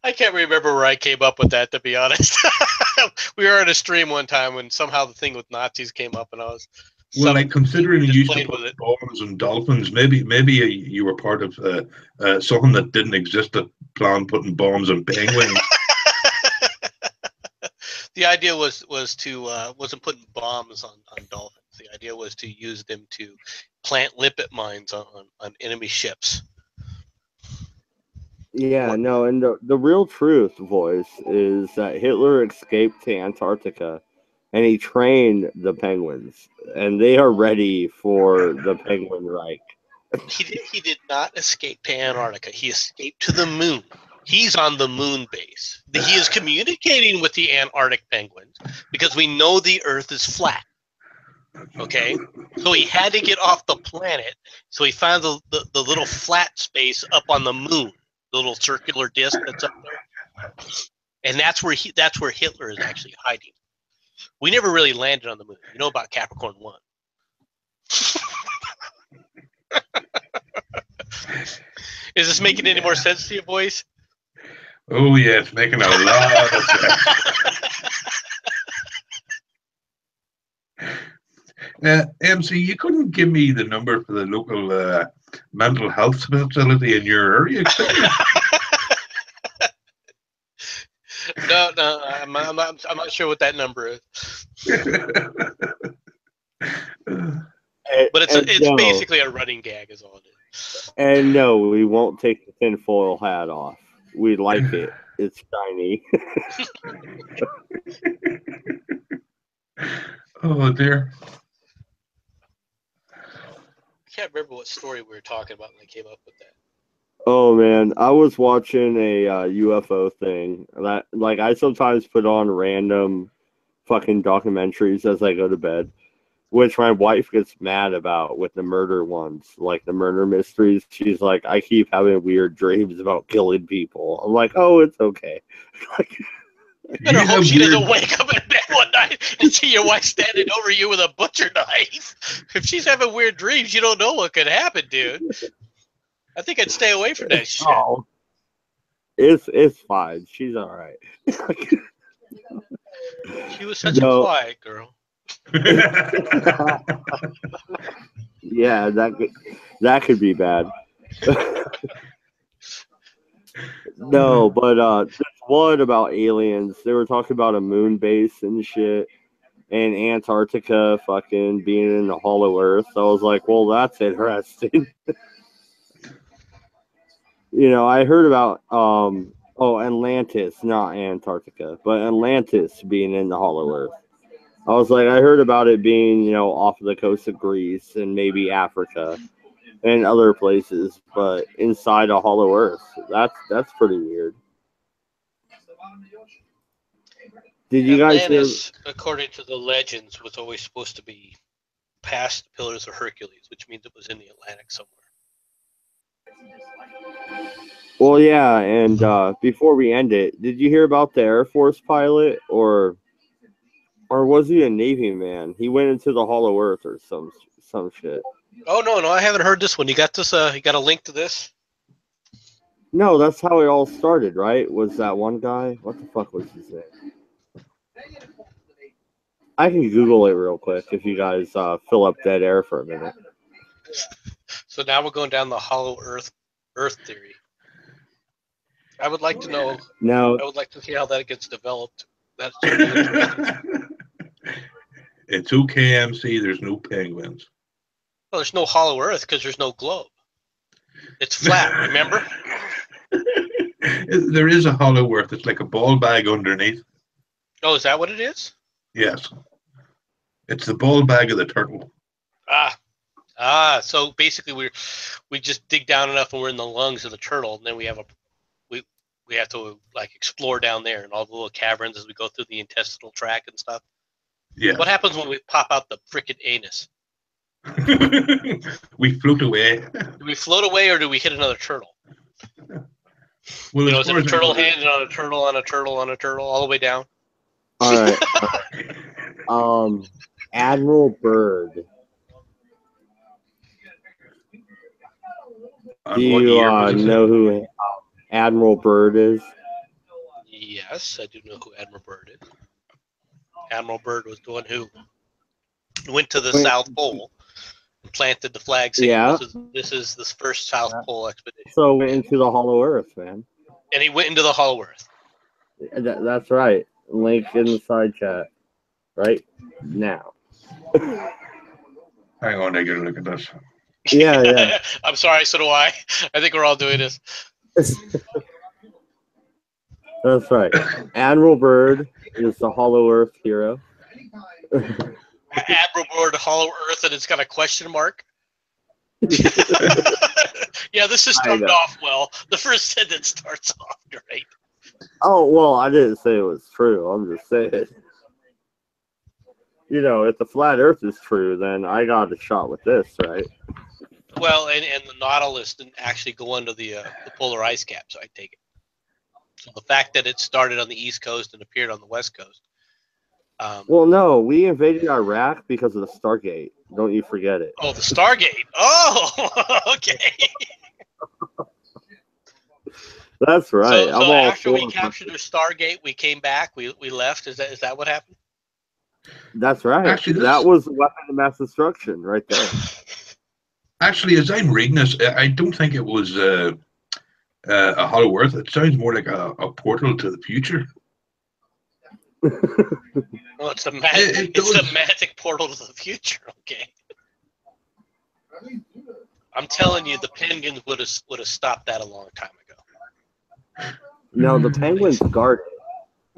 I can't remember where I came up with that, to be honest. We were on a stream one time when somehow the thing with Nazis came up, and I was. Well, like considering you used to put bombs and dolphins, maybe you were part of something that didn't exist that planned putting bombs on penguins. The idea was to wasn't putting bombs on dolphins. The idea was to use them to plant limpet mines on enemy ships. Yeah, no, and the real truth, voice, is that Hitler escaped to Antarctica, and he trained the penguins, and they are ready for the Penguin Reich. He did not escape to Antarctica. He escaped to the moon. He's on the moon base. He is communicating with the Antarctic penguins because we know the Earth is flat. Okay? So he had to get off the planet. So he found the little flat space up on the moon, the little circular disc that's up there. And that's where Hitler is actually hiding. We never really landed on the moon. You know about Capricorn 1. Is this making any more sense to you, boys? Oh, yeah, it's making a lot of sense. MC, you couldn't give me the number for the local mental health facility in your area, could you? No, I'm not sure what that number is. But it's basically a running gag, is all it is. And no, we won't take the tinfoil hat off. We like it. It's shiny. Oh dear. I can't remember what story we were talking about when I came up with that. Oh man, I was watching a UFO thing. That I sometimes put on random fucking documentaries as I go to bed, which my wife gets mad about with the murder ones, like the murder mysteries. She's like, I keep having weird dreams about killing people. I'm like, oh, it's okay. You better hope she doesn't wake up in bed one night and see your wife standing over you with a butcher knife. If she's having weird dreams, you don't know what could happen, dude. I think I'd stay away from that shit. Oh, it's fine. She's all right. She was such a quiet girl. Yeah, that could be bad. No, but there's one about aliens. They were talking about a moon base and shit, and Antarctica fucking being in the hollow Earth. So I was like, well, that's interesting. You know, I heard about Atlantis, not Antarctica, but Atlantis being in the hollow Earth. I was like, I heard about it being, you know, off of the coast of Greece and maybe Africa and other places, but inside a hollow Earth. That's pretty weird. Did you Atlantis, guys according to the legends, was always supposed to be past the Pillars of Hercules, which means it was in the Atlantic somewhere. Well, yeah, and before we end it, did you hear about the Air Force pilot, or was he a Navy man? He went into the hollow Earth or some shit. Oh no, I haven't heard this one. You got this? You got a link to this? No, that's how it all started, right? Was that one guy? What the fuck was his name? I can Google it real quick if you guys fill up dead air for a minute. So now we're going down the hollow Earth theory. I would like to know. No, I would like to see how that gets developed. That's it's okay, MC. There's no penguins. Well, there's no hollow Earth because there's no globe. It's flat. Remember? There is a hollow Earth. It's like a ball bag underneath. Oh, is that what it is? Yes. It's the ball bag of the turtle. So basically we just dig down enough and we're in the lungs of the turtle, and then we have to like explore down there and all the little caverns as we go through the intestinal tract and stuff. Yeah. What happens when we pop out the frickin' anus? We float away. Do we float away or do we hit another turtle? Well, is it a turtle hand on a turtle on a turtle on a turtle all the way down? All right. Admiral Byrd. Do you know who Admiral Byrd is? Yes, I do know who Admiral Byrd is. Admiral Byrd was the one who went to the South Pole and planted the flag saying, yeah. This is the first South Pole expedition. So went into the hollow Earth, man. And he went into the hollow Earth. That's right. Link in the side chat right now. Hang on, I gotta look at this. Yeah. I'm sorry, so do I. I think we're all doing this. That's right. Admiral Byrd is the hollow Earth hero. Admiral Byrd, hollow Earth, and it's got a question mark. Yeah, this is starting off well. The first sentence starts off great. Oh, well, I didn't say it was true. I'm just saying. You know, if the flat Earth is true, then I got a shot with this, right? Well, and the Nautilus didn't actually go under the polar ice cap, so I take it. So the fact that it started on the East Coast and appeared on the West Coast. Well, no, we invaded Iraq because of the Stargate. Don't you forget it. Oh, the Stargate. Oh, okay. That's right. So after we captured the Stargate, we came back. We left. Is that what happened? That's right. Actually, that was a weapon of mass destruction right there. Actually, as I'm reading this, I don't think it was a hollow Earth. It sounds more like a portal to the future. Well, it's a magic portal to the future. Okay. I'm telling you, the Penguins would have stopped that a long time ago. No, the Penguins guard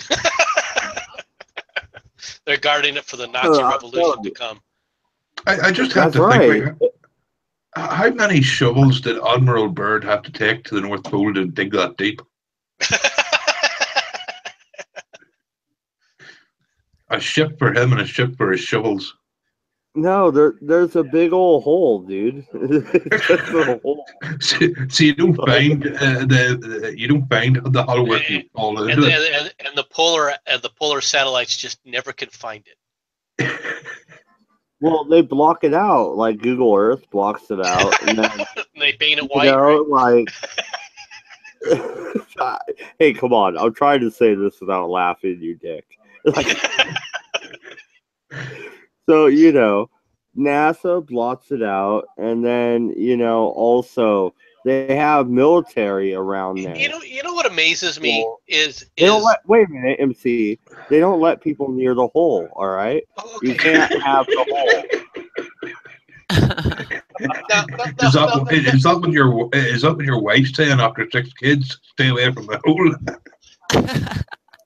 it. They're guarding it for the Nazi revolution to come. I just have to think, like, how many shovels did Admiral Byrd have to take to the North Pole to dig that deep? A ship for him and a ship for his shovels. No, there's a big old hole, dude. A hole. So you don't find the hollow Earth you fall into. And the polar satellites just never can find it. Well, they block it out, like Google Earth blocks it out, and then they paint it white. You know, right? Like, hey, come on! I'm trying to say this without laughing, you dick. Like, so, you know, NASA blots it out, and then, you know, also they have military around there. You know what amazes me is wait a minute, MC. They don't let people near the hole. All right, okay. You can't have the hole. Is that what your wife's saying after 6 kids? Stay away from the hole.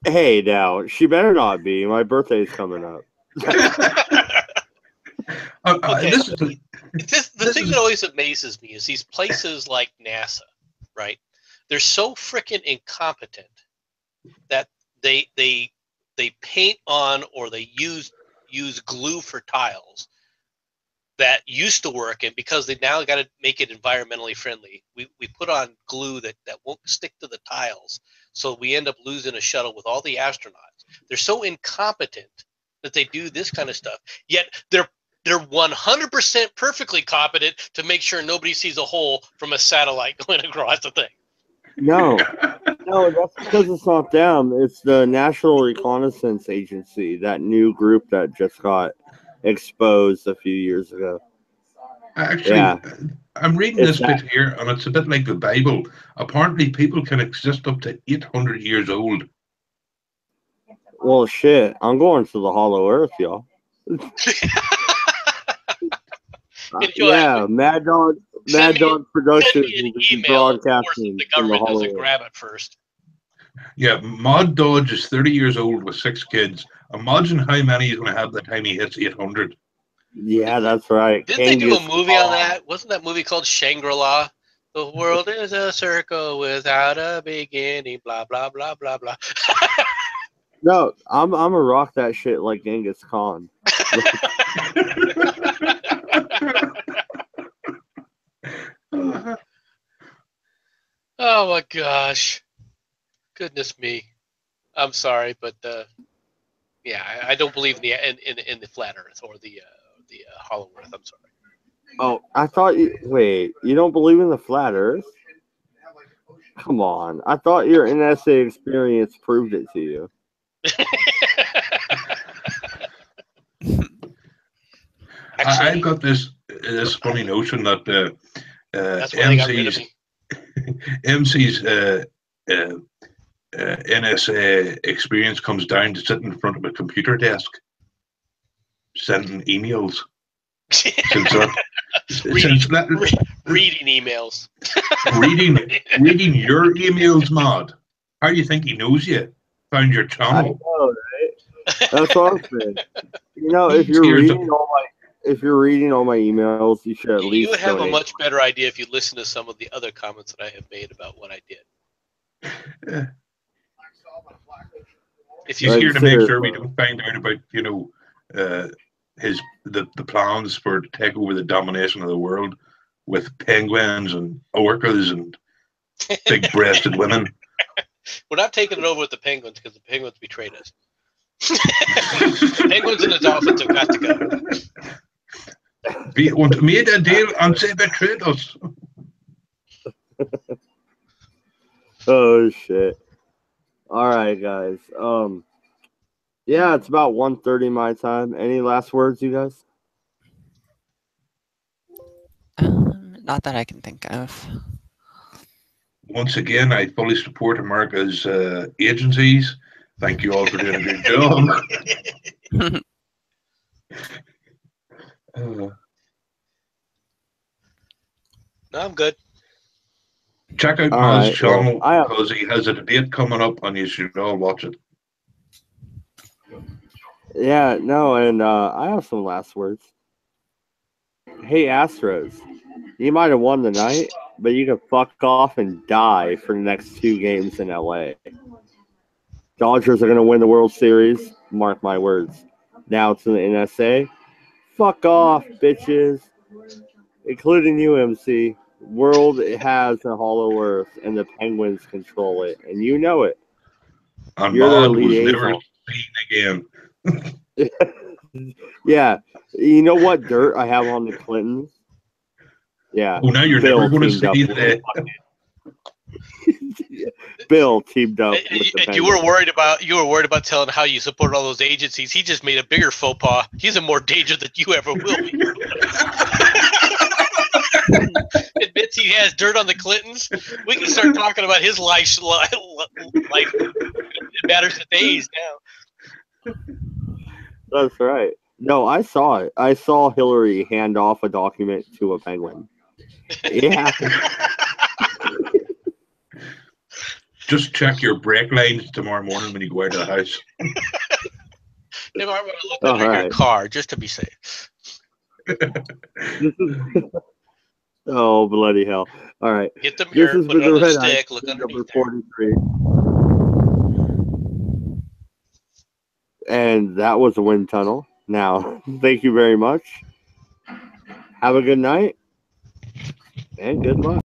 Hey, now she better not be. My birthday's coming up. Okay. The thing that always amazes me is these places like NASA, right? They're so freaking incompetent that they paint on or they use glue for tiles that used to work, and because they now got to make it environmentally friendly, we put on glue that won't stick to the tiles, so we end up losing a shuttle with all the astronauts. They're so incompetent that they do this kind of stuff, yet they're 100% perfectly competent to make sure nobody sees a hole from a satellite going across the thing. No, that's because it's not them. It's the National Reconnaissance Agency, that new group that just got exposed a few years ago. Actually, yeah. I'm reading this bit here, and it's a bit like the Bible. Apparently, people can exist up to 800 years old. Well, shit, I'm going to the Hollow Earth, y'all. Yeah, Mad Dog Productions is broadcasting. The government doesn't grab it first. Yeah, Mod Dodge is 30 years old with 6 kids. Imagine how many he's going to have by the time he hits 800. Yeah, that's right. Didn't they do a movie on that? Wasn't that movie called Shangri-La? The world is a circle without a beginning, blah, blah, blah, blah, blah. No, I'm a rock that shit like Genghis Khan. Oh my gosh. Goodness me. I'm sorry, but yeah, I don't believe in the flat Earth or the hollow Earth. I'm sorry. Oh, I thought you don't believe in the flat Earth? Come on. I thought your NSA experience proved it to you. Actually, I've got this funny notion that MC's NSA experience comes down to sitting in front of a computer desk, sending emails. Reading emails. reading your emails, Mod. How do you think he knows you? Found your channel. I know, right? That's what I'm saying. You know, if you're reading all if you're reading all my emails, you should at least. You would have donate. a much better idea if you listen to some of the other comments that I have made about what I did. Yeah. If He's here to make sure we don't find out about, you know, the plans for to take over the domination of the world with penguins and orcas and big-breasted women. We're not taking it over with the penguins because the penguins betrayed us. The penguins and the dolphins have got to go. We made a deal and they betrayed us. Oh shit. All right, guys. Yeah, it's about 1:30 my time. Any last words, you guys? Not that I can think of. Once again, I fully support America's agencies. Thank you all for doing a good job. No, I'm good. Check out Mal's channel because he has a debate coming up and you should all watch it. Yeah, no, and I have some last words. Hey, Astros, you might have won the night, but you can fuck off and die for the next 2 games in LA. Dodgers are going to win the World Series. Mark my words. Now it's in the NSA. Fuck off, bitches. Including UMC. World has a hollow earth, and the Penguins control it, and you know it. And Mod was never seen again. Yeah. You know what dirt I have on the Clintons? Yeah. Oh, now you're never going to see that. Bill teamed up with the and you were worried about telling how you support all those agencies. He just made a bigger faux pas. He's in more danger than you ever will be. Admits he has dirt on the Clintons. We can start talking about his life. It matters the days now. That's right. No, I saw it. I saw Hillary hand off a document to a penguin. Yeah. Just check your brake lines tomorrow morning when you go out of the house. They might want to look under your car just to be safe. Oh, bloody hell. All right. Get the mirror, put it on the stick, look underneath there. 43. And that was a wind tunnel. Now, thank you very much. Have a good night. And good luck.